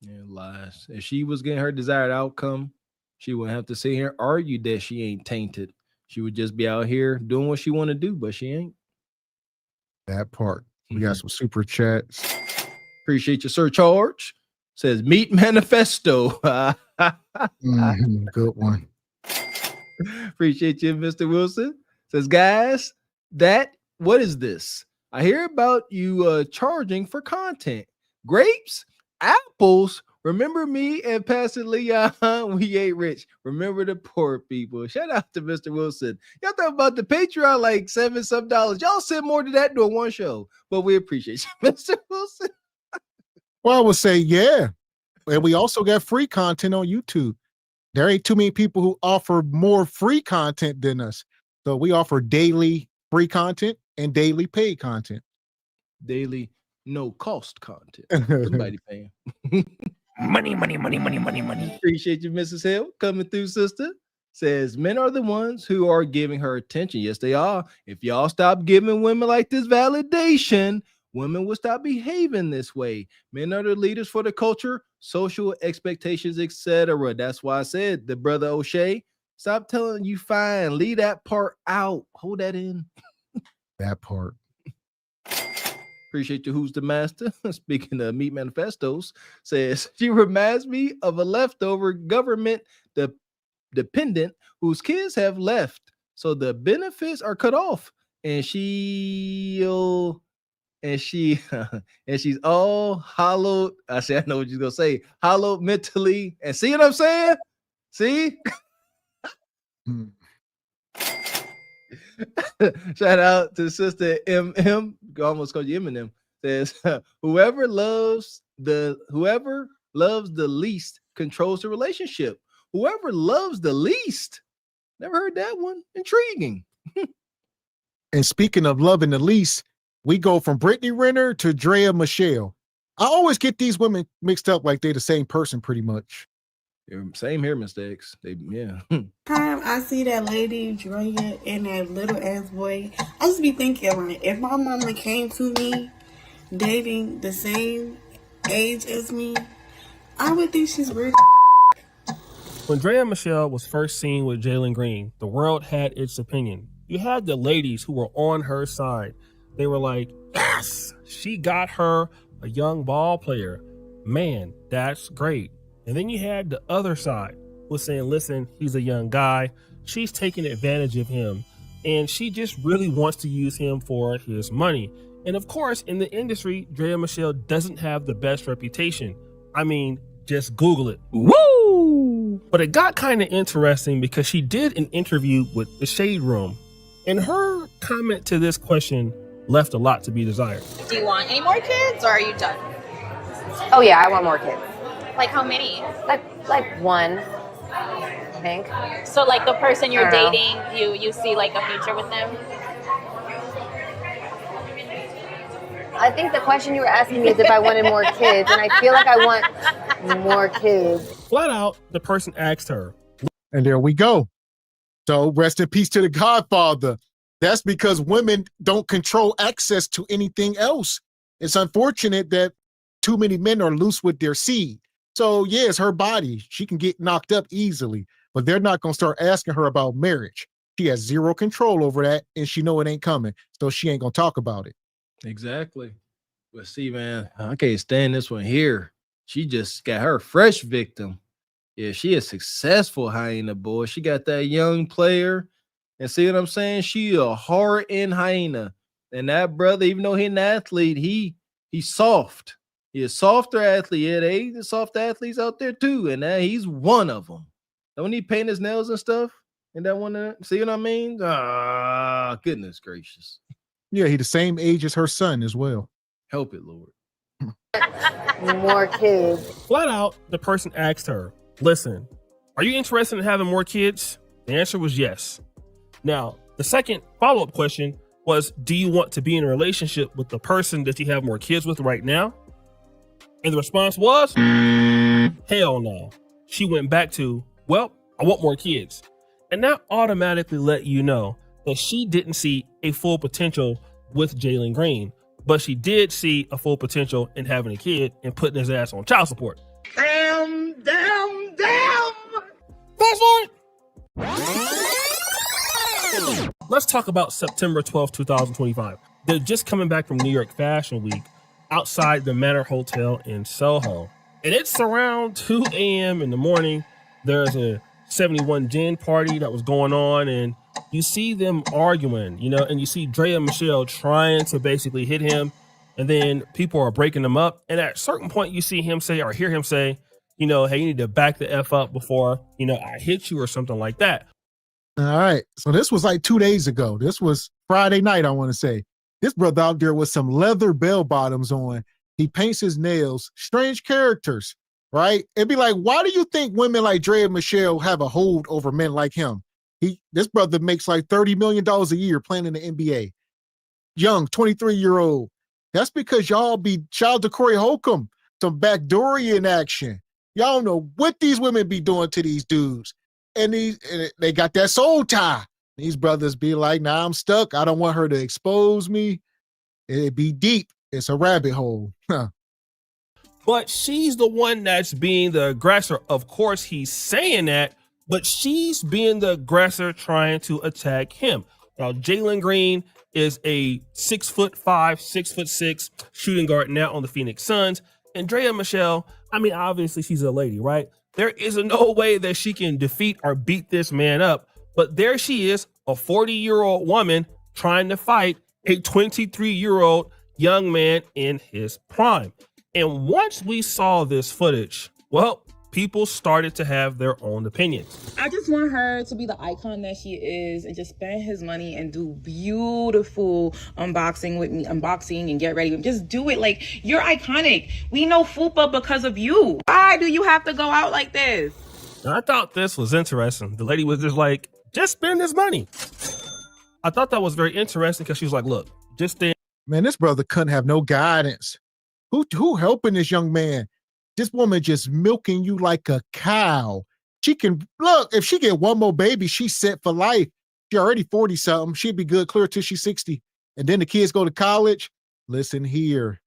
Yeah, lies. If she was getting her desired outcome, she wouldn't have to sit here and argue that she ain't tainted. She would just be out here doing what she want to do, but she ain't. That part. We got some super chats. Appreciate your surcharge. Says meat manifesto. Good one. Appreciate you, Mr. Wilson. Says, guys, what is this? I hear about you charging for content. Grapes, apples. Remember me and Pastor Leon? We ain't rich. Remember the poor people. Shout out to Mr. Wilson. Y'all talk about the Patreon like $7 some. Y'all send more to that doing one show, but we appreciate you, Mr. Wilson. Well, I would say, yeah. And we also got free content on YouTube. There ain't too many people who offer more free content than us. So we offer daily free content and daily paid content. Daily no cost content. Somebody paying. Money. Appreciate you, Mrs. Hill, coming through, sister. Says men are the ones who are giving her attention. Yes, they are. If y'all stop giving women like this validation, women will stop behaving this way. Men are the leaders for the culture, social expectations, etc. That's why I said the brother O'Shea, stop telling you fine. Leave that part out. Hold that in. That part. Appreciate you. Who's the master? Speaking of meat manifestos, says she reminds me of a leftover government dependent whose kids have left, so the benefits are cut off, and she's all hollowed. I know what you're gonna say. Hollowed mentally, and see what I'm saying? See. Shout out to sister MM. Almost called you Eminem. Says whoever loves the least controls the relationship. Whoever loves the least. Never heard that one. Intriguing. And speaking of loving the least, we go from Brittany Renner to Drea Michelle. I always get these women mixed up like they're the same person pretty much. Same here, mistakes. Yeah. Time I see that lady Drea and that little ass boy, I just be thinking, like, if my mama came to me dating the same age as me, I would think she's weird. When Drea Michelle was first seen with Jaylen Green, the world had its opinion. You had the ladies who were on her side. They were like, yes, she got her a young ball player. Man, that's great. And then you had the other side. was saying, listen, he's a young guy. She's taking advantage of him. And she just really wants to use him for his money. And of course, in the industry, Drea Michelle doesn't have the best reputation. I mean, just Google it. Woo! But it got kind of interesting because she did an interview with The Shade Room. And her comment to this question left a lot to be desired. Do you want any more kids, or are you done? Oh yeah, I want more kids. Like how many? Like one, I think. So like the person you're I don't dating, you see like a future with them? I think the question you were asking me is if I wanted more kids, and I feel like I want more kids. Flat out, the person asked her. And there we go. So rest in peace to the Godfather. That's because women don't control access to anything else. It's unfortunate that too many men are loose with their seed. So yeah, it's her body. She can get knocked up easily, but they're not going to start asking her about marriage. She has zero control over that, and she know it ain't coming. So she ain't going to talk about it. Exactly. But see, man, I can't stand this one here. She just got her fresh victim. Yeah, she is successful hyena, boy. She got that young player. And see what I'm saying? She a hard-end hyena. And that brother, even though he's an athlete, he's soft. He's a softer athlete. Yeah, the soft athletes out there too. And he's one of them. Don't he paint his nails and stuff? And that one, see what I mean? Ah, goodness gracious. Yeah, he's the same age as her son as well. Help it, Lord. More kids. Flat out, the person asked her, listen, are you interested in having more kids? The answer was yes. Now, the second follow-up question was, do you want to be in a relationship with the person that you have more kids with right now? And the response was, hell no. She went back to, well, I want more kids. And that automatically let you know that she didn't see a full potential with Jaylen Green, but she did see a full potential in having a kid and putting his ass on child support. Damn. Fast forward. Let's talk about September 12th, 2025. They're just coming back from New York Fashion Week outside the Manor Hotel in Soho. And it's around 2 a.m. in the morning. There's a 71 gin party that was going on, and you see them arguing, and you see Drea Michelle trying to basically hit him, and then people are breaking them up. And at a certain point, you see him say, or hear him say, hey, you need to back the F up before, I hit you or something like that. All right. So this was like 2 days ago. This was Friday night, I want to say. This brother out there with some leather bell bottoms on. He paints his nails. Strange characters, right? It'd be like, why do you think women like Drea Michelle have a hold over men like him? This brother makes like $30 million a year playing in the NBA. Young, 23-year-old. That's because y'all be child to Corey Holcomb, some backdoorian action. Y'all know what these women be doing to these dudes. And they got that soul tie. These brothers be like, nah, I'm stuck. I don't want her to expose me. It'd be deep. It's a rabbit hole. But she's the one that's being the aggressor. Of course, he's saying that, but she's being the aggressor trying to attack him. Now, Jaylen Green is a 6'5", 6'6" shooting guard now on the Phoenix Suns. And Drea Michelle, obviously she's a lady, right? There is no way that she can defeat or beat this man up. But there she is, a 40-year-old woman trying to fight a 23-year-old young man in his prime. And once we saw this footage, well, people started to have their own opinions. I just want her to be the icon that she is and just spend his money and do beautiful unboxing with me, unboxing and get ready. Just do it. Like, you're iconic. We know Fupa because of you. Why do you have to go out like this? And I thought this was interesting. The lady was just like, just spend his money. I thought that was very interesting because she was like, look, just stand. Man, this brother couldn't have no guidance. Who helping this young man? This woman just milking you like a cow. She can, look, if she get one more baby, she's set for life. She already 40-something. She'd be good clear till she's 60. And then the kids go to college. Listen here.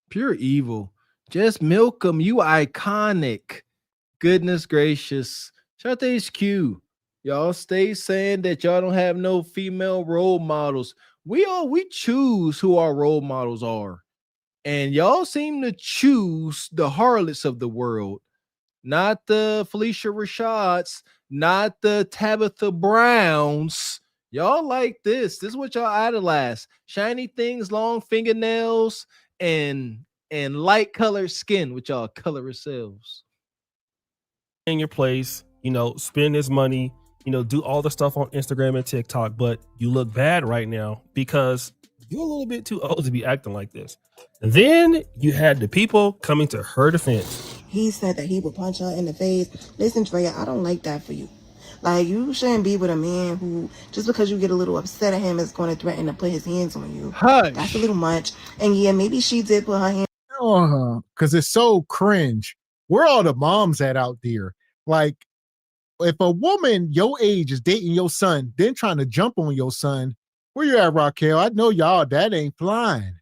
Pure evil. Just milk them. You iconic. Goodness gracious. Shout out to HQ. Y'all stay saying that y'all don't have no female role models. We choose who our role models are. And y'all seem to choose the harlots of the world. not the Felicia Rashads, not the Tabitha Browns. Y'all like this. This is what y'all idolize. Shiny things, long fingernails, and light colored skin, with y'all color yourselves. In your place, spend his money, do all the stuff on Instagram and TikTok, but you look bad right now because you're a little bit too old to be acting like this. And then you had the people coming to her defense. He said that he would punch her in the face. Listen, Drea, I don't like that for you. Like, you shouldn't be with a man who, just because you get a little upset at him, is going to threaten to put his hands on you. Hush. That's a little much. And yeah, maybe she did put her hands. Because it's so cringe. Where all the moms at out there? Like, if a woman your age is dating your son, then trying to jump on your son, where you at, Raquel? I know y'all, that ain't flying.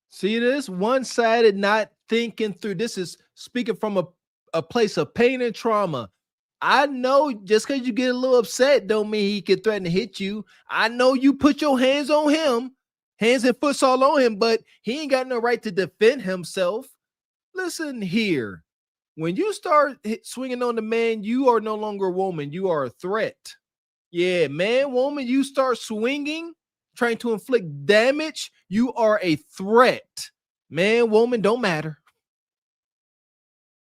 See this? One-sided, not thinking through. This is speaking from a place of pain and trauma. I know just because you get a little upset don't mean he can threaten to hit you. I know you put your hands on him, hands and foot all on him, but he ain't got no right to defend himself. Listen here. When you start swinging on the man, you are no longer a woman. You are a threat. Yeah, man, woman, you start swinging, trying to inflict damage, you are a threat. Man, woman, don't matter.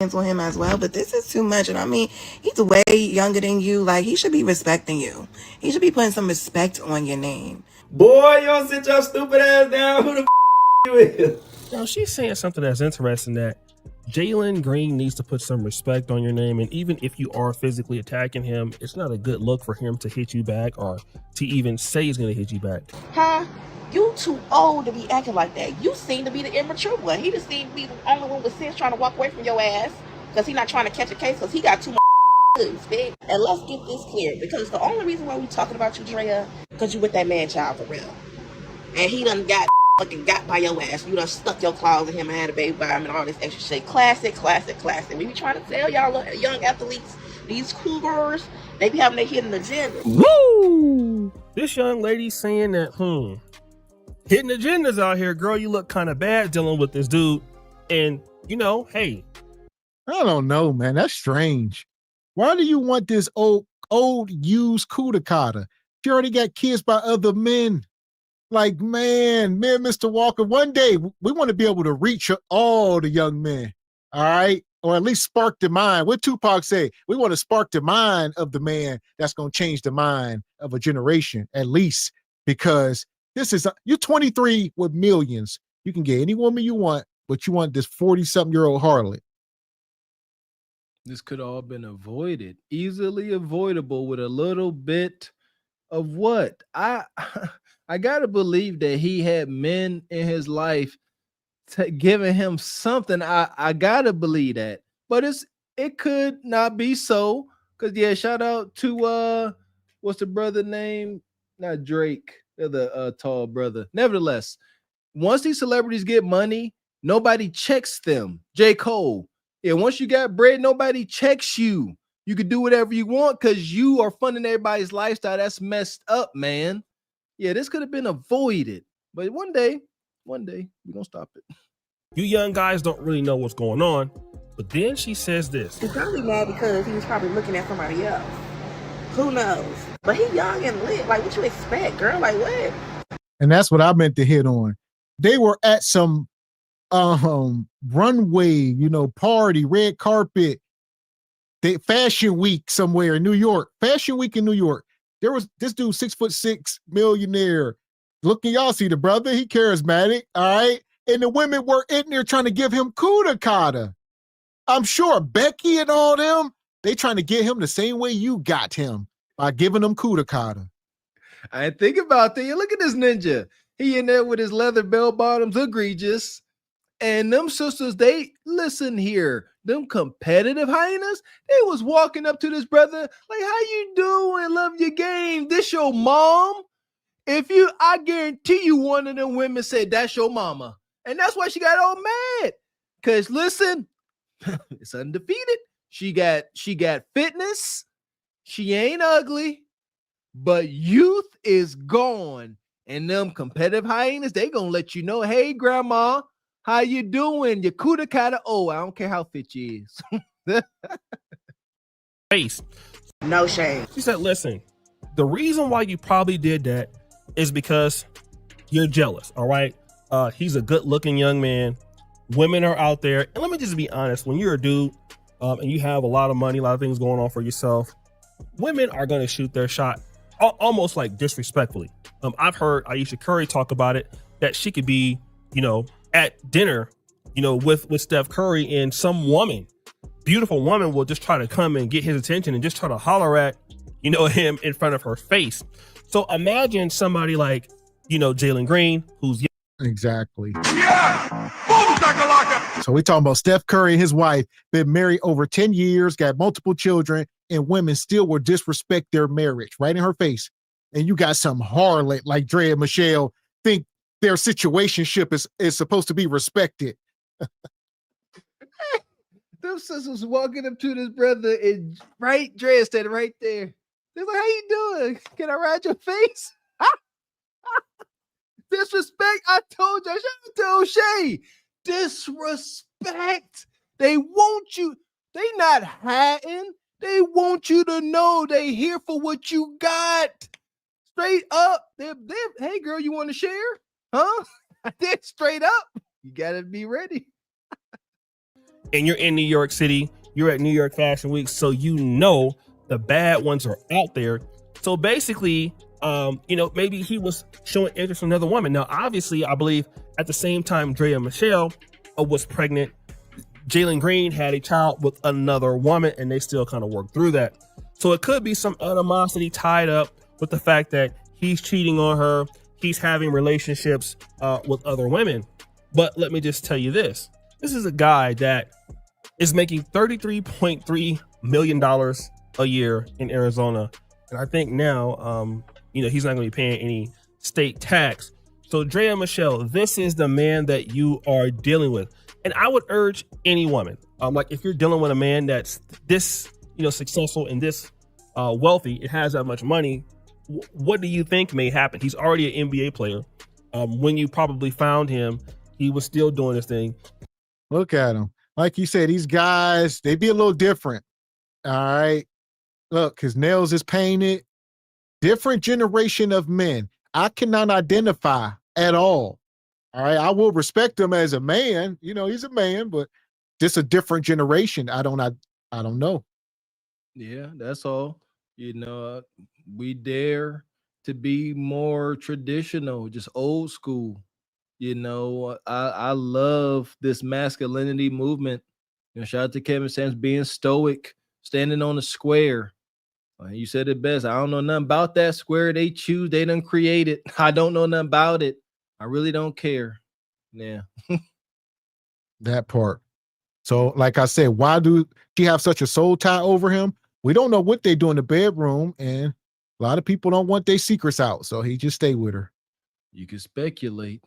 On him as well, but this is too much. And I mean, he's way younger than you. Like, he should be respecting you. He should be putting some respect on your name. Boy, you don't sit your stupid ass down. Who the you is? Now, she's saying something that's interesting, that Jaylen Green needs to put some respect on your name. And even if you are physically attacking him, it's not a good look for him to hit you back or to even say he's going to hit you back. Huh? You too old to be acting like that. You seem to be the immature one. He just seemed to be the only one with sense trying to walk away from your ass because he's not trying to catch a case because he got too much goods, big. And let's get this clear, because the only reason why we talking about you, Drea, because you with that man child for real. And he done got fucking got by your ass. You done stuck your claws in him and had a baby by him and all this extra shit. Classic. We be trying to tell y'all young athletes, these cougars, they be having their hidden agenda. Woo! This young lady saying that, hidden agendas out here, girl. You look kind of bad dealing with this dude. And, hey. I don't know, man. That's strange. Why do you want this old used Kudakata? She already got kids by other men. Like, man, Mr. Walker, one day we want to be able to reach all the young men, all right? Or at least spark the mind. What Tupac say? We want to spark the mind of the man that's going to change the mind of a generation, at least, because you're 23 with millions. You can get any woman you want, but you want this 40-something-year-old harlot. This could all been avoided, easily avoidable with a little bit of what? I gotta believe that he had men in his life giving him something. I gotta believe that, but it could not be so. Cause yeah, shout out to what's the brother name? Not Drake, the other tall brother. Nevertheless, once these celebrities get money, nobody checks them. J. Cole. Yeah, once you got bread, nobody checks you. You can do whatever you want because you are funding everybody's lifestyle. That's messed up, man. Yeah, this could have been avoided. But one day, we're going to stop it. You young guys don't really know what's going on. But then she says this. He's probably mad because he was probably looking at somebody else. Who knows? But he young and lit. Like, what you expect, girl? Like, what? And that's what I meant to hit on. They were at some runway, party, red carpet, fashion week somewhere in New York. Fashion week in New York. There was this dude, 6'6" millionaire. Look, y'all see the brother. He charismatic, all right? And the women were in there trying to give him kudakata. I'm sure Becky and all them, they trying to get him the same way you got him, by giving him kudakata. I didn't think about that. Look at this ninja. He in there with his leather bell bottoms, egregious. And them sisters, they listen here. Them competitive hyenas, they was walking up to this brother like, how you doing? Love your game. This your mom? I guarantee you one of them women said, that's your mama. And that's why she got all mad. Because listen, it's undefeated. She got fitness. She ain't ugly, but youth is gone. And them competitive hyenas, they gonna let you know, hey, grandma, how you doing? Your kudakata. Oh, I don't care how fit you is. Face. No shame. She said, listen, the reason why you probably did that is because you're jealous, all right? He's a good looking young man. Women are out there. And let me just be honest, when you're a dude and you have a lot of money, a lot of things going on for yourself, women are going to shoot their shot almost like disrespectfully. I've heard Aisha Curry talk about it, that she could be, at dinner, with Steph Curry, and some woman, beautiful woman, will just try to come and get his attention and just try to holler at, him in front of her face. So imagine somebody like, Jaylen Green, who's exactly. Yeah! Boom, so we talking about Steph Curry and his wife, been married over 10 years, got multiple children, and women still will disrespect their marriage right in her face. And you got some harlot like Drea and Michelle think their situationship is supposed to be respected. Them sisters walking up to this brother, and right, Drea standing right there. They're like, how you doing? Can I ride your face? Disrespect. I told you. I should have told Shay. Disrespect. They want you. They not hiding. They want you to know they here for what you got. Straight up. Hey, girl, you want to share? Huh? They're straight up. You got to be ready. And you're in New York City, you're at New York Fashion Week, so the bad ones are out there. So basically, maybe he was showing interest in another woman. Now, obviously, I believe at the same time Drea and Michelle was pregnant, Jaylen Green had a child with another woman, and they still kind of worked through that. So it could be some animosity tied up with the fact that he's cheating on her, he's having relationships with other women. But let me just tell you this. This is a guy that is making $33.3 million a year in Arizona. And I think now, he's not going to be paying any state tax. So Drea and Michelle, this is the man that you are dealing with. And I would urge any woman, like if you're dealing with a man that's this, successful and this wealthy, it has that much money, what do you think may happen? He's already an NBA player. When you probably found him, he was still doing this thing. Look at him. Like you said, these guys, they be a little different. All right. Look, his nails is painted. Different generation of men. I cannot identify at all. All right. I will respect him as a man. He's a man, but just a different generation. I don't know. Yeah, that's all. We dare to be more traditional, just old school. I love this masculinity movement. Shout out to Kevin Samuels being stoic, standing on the square. You said it best. I don't know nothing about that square they choose. They done create it. I don't know nothing about it. I really don't care. Yeah. That part. So, like I said, why do she have such a soul tie over him? We don't know what they do in the bedroom, and a lot of people don't want their secrets out. So he just stay with her. You can speculate.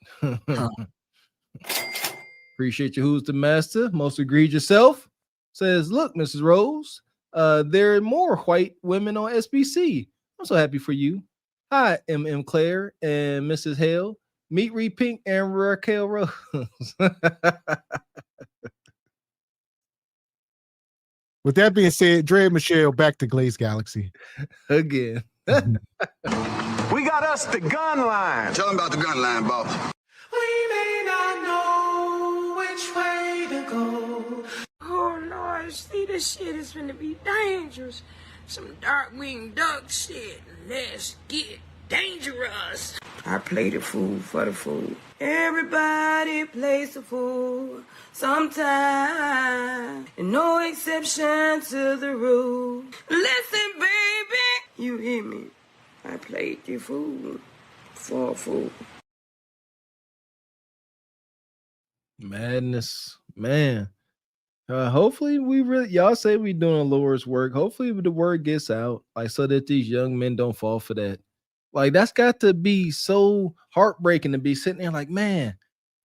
Appreciate you. Who's the master? Most agreed yourself. Says, look, Mrs. Rose, there are more white women on SBC. I'm so happy for you. Hi, M.M. Claire and Mrs. Hale. Meet Reed Pink and Raquel Rose. With that being said, Drea and Michelle back to Glaze Galaxy. Again. We got us the gun line. Tell them about the gun line, boss. We may not know which way to go. Oh Lord, see, this shit is gonna be dangerous. Some dark-winged duck shit. Let's get dangerous. I play the fool for the fool. Everybody plays the fool sometime. And no exception to the rule. Listen, baby, you hear me? I played the fool for a fool. Madness, man. Hopefully y'all say we doing a Lord's work. Hopefully the word gets out, like, so that these young men don't fall for that. Like, that's got to be so heartbreaking to be sitting there like, man,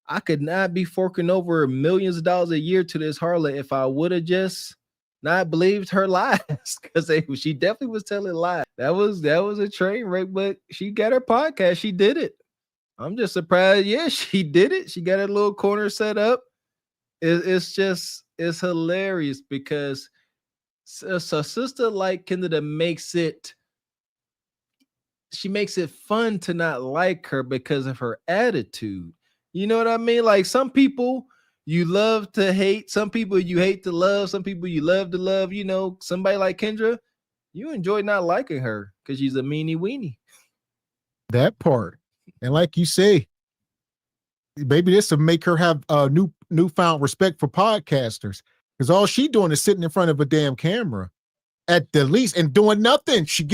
I could not be forking over millions of dollars a year to this harlot if I would have just not believed her lies, because she definitely was telling lies. That was a train wreck, but she got her podcast. She did it. I'm just surprised. Yeah, she did it. She got a little corner set up. it's hilarious because a sister like Kendra makes it fun to not like her because of her attitude. You know what I mean? Like some people you love to hate, some people you hate to love, some people you love to love. You know, somebody like Kendra, you enjoy not liking her because she's a meanie weenie. That part. And like you say, maybe this will make her have a newfound respect for podcasters, because all she doing is sitting in front of a damn camera at the least and doing nothing. She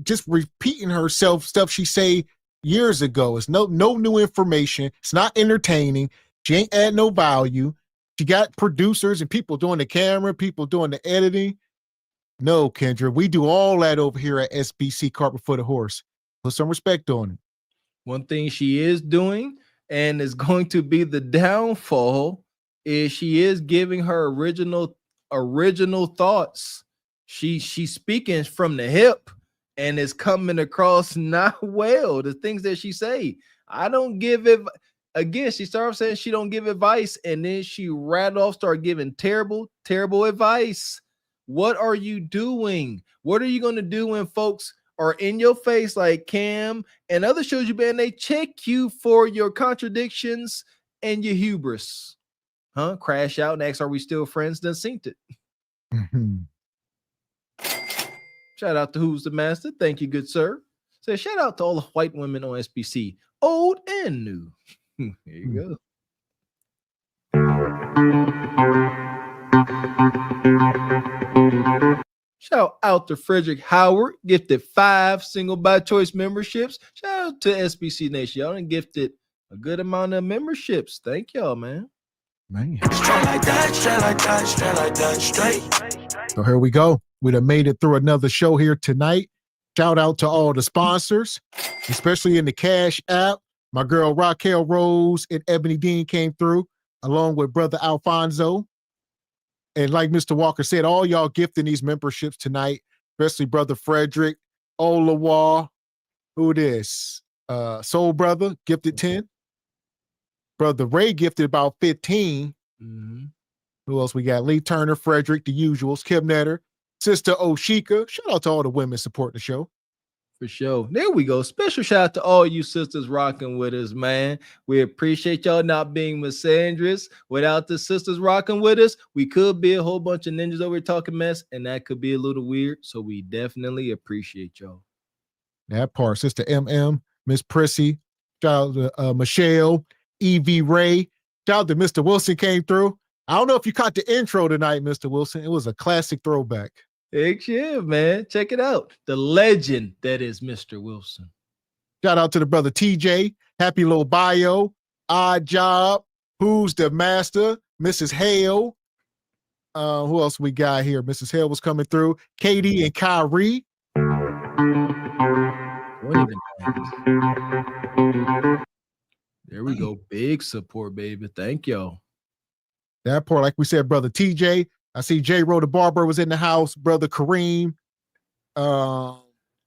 just repeating herself stuff she say years ago. It's no new information. It's not entertaining. She ain't add no value. She got producers and people doing the camera, people doing the editing. No, Kendra, we do all that over here at SBC Carpet for the Horse. Put some respect on it. One thing she is doing, and is going to be the downfall, is she is giving her original thoughts. She's speaking from the hip, and it's coming across not well. The things that she say, I don't give it. Again, she started saying she don't give advice, and then she rattled off, start giving terrible advice. What are you doing? What are you going to do when folks are in your face like Cam and other shows you've been? They check you for your contradictions and your hubris. Huh? Crash out and ask, are we still friends? Done synced it. Mm-hmm. Shout out to Who's the Master. Thank you, good sir. Say shout out to all the white women on SBC, old and new. Here you go. Shout out to Frederick Howard, gifted 5 single by choice memberships. Shout out to SBC Nation. Y'all done gifted a good amount of memberships. Thank y'all, man. Man. Straight like that, straight like that, straight like that, straight. So here we go. We done made it through another show here tonight. Shout out to all the sponsors, especially in the Cash App. My girl Raquel Rose and Ebony Dean came through, along with brother Alfonso. And like Mr. Walker said, all y'all gifting these memberships tonight, especially brother Frederick, Olawa, who this? Soul Brother gifted 10. Brother Ray gifted about 15. Mm-hmm. Who else we got? Lee Turner, Frederick, the usuals, Kim Netter, Sister Oshika. Shout out to all the women supporting the show. For sure. There we go. Special shout out to all you sisters rocking with us, man. We appreciate y'all not being misandrous. Without the sisters rocking with us, we could be a whole bunch of ninjas over here talking mess, and that could be a little weird. So we definitely appreciate y'all. That part. Sister MM, Miss Prissy, shout out to Michelle, Evie Ray. Shout out to Mr. Wilson came through. I don't know if you caught the intro tonight, Mr. Wilson. It was a classic throwback. Heck yeah, man. Check it out. The legend that is Mr. Wilson. Shout out to the brother TJ, Happy Little Bio, Odd Job, Who's the Master, Mrs. Hale. Who else we got here? Mrs. Hale was coming through. Katie and Kyrie. There we go. Big support, baby. Thank y'all. That part, like we said, brother TJ. I see J. Rowe the Barber was in the house. Brother Kareem.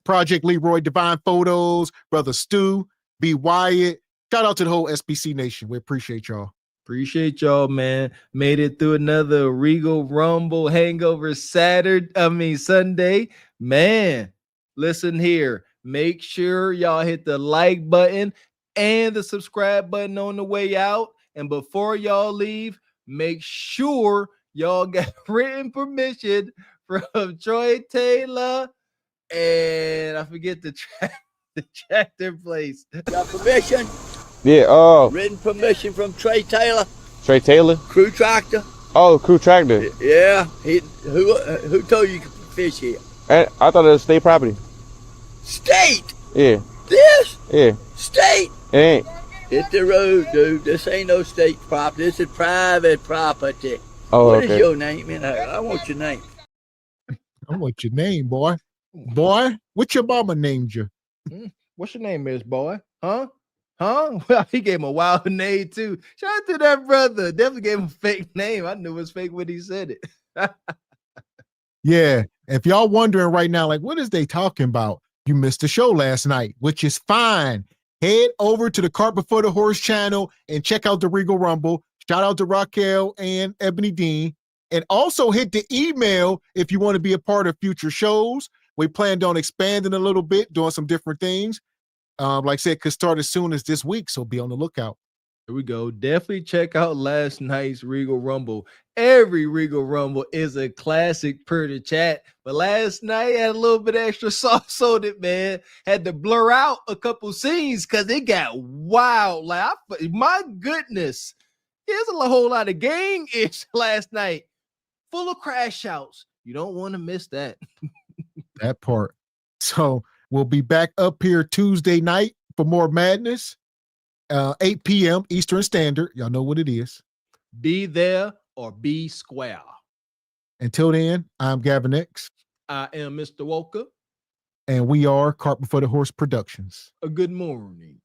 Project Leroy, Divine Photos. Brother Stu. B. Wyatt. Shout out to the whole SBC Nation. We appreciate y'all. Appreciate y'all, man. Made it through another Regal Rumble Hangover Sunday. Man, listen here. Make sure y'all hit the like button and the subscribe button on the way out. And before y'all leave, make sure y'all got written permission from Troy Taylor and I forget the tractor place. Got permission? Yeah, Written permission from Trey Taylor. Trey Taylor? Crew tractor. Oh, crew tractor. Yeah. Who told you could fish here? And I thought it was state property. State? Yeah. This? Yeah. State? It ain't. Hit the road, dude. This ain't no state property. This is private property. Oh, What okay. is your name? I want your name. I want your name, boy. Boy, what your mama named you? What's your name, Miss Boy? Huh? Well, he gave him a wild name too. Shout out to that brother. Definitely gave him a fake name. I knew it was fake when he said it. Yeah. If y'all wondering right now, like, what is they talking about? You missed the show last night, which is fine. Head over to the Cart Before the Horse channel and check out the Regal Rumble. Shout out to Raquel and Ebony Dean. And also hit the email if you want to be a part of future shows. We planned on expanding a little bit, doing some different things. Like I said, could start as soon as this week, so be on the lookout. Here we go. Definitely check out last night's Regal Rumble. Every Regal Rumble is a classic per the chat, but last night had a little bit extra sauce on it, man. Had to blur out a couple scenes because it got wild. Like, my goodness, there's a whole lot of gang-ish last night, full of crash outs. You don't want to miss that. That part. So we'll be back up here Tuesday night for more madness. 8 p.m. Eastern Standard. Y'all know what it is. Be there or be square. Until then, I'm Gavin X. I am Mr. Walker. And we are Cart Before the Horse Productions. A good morning.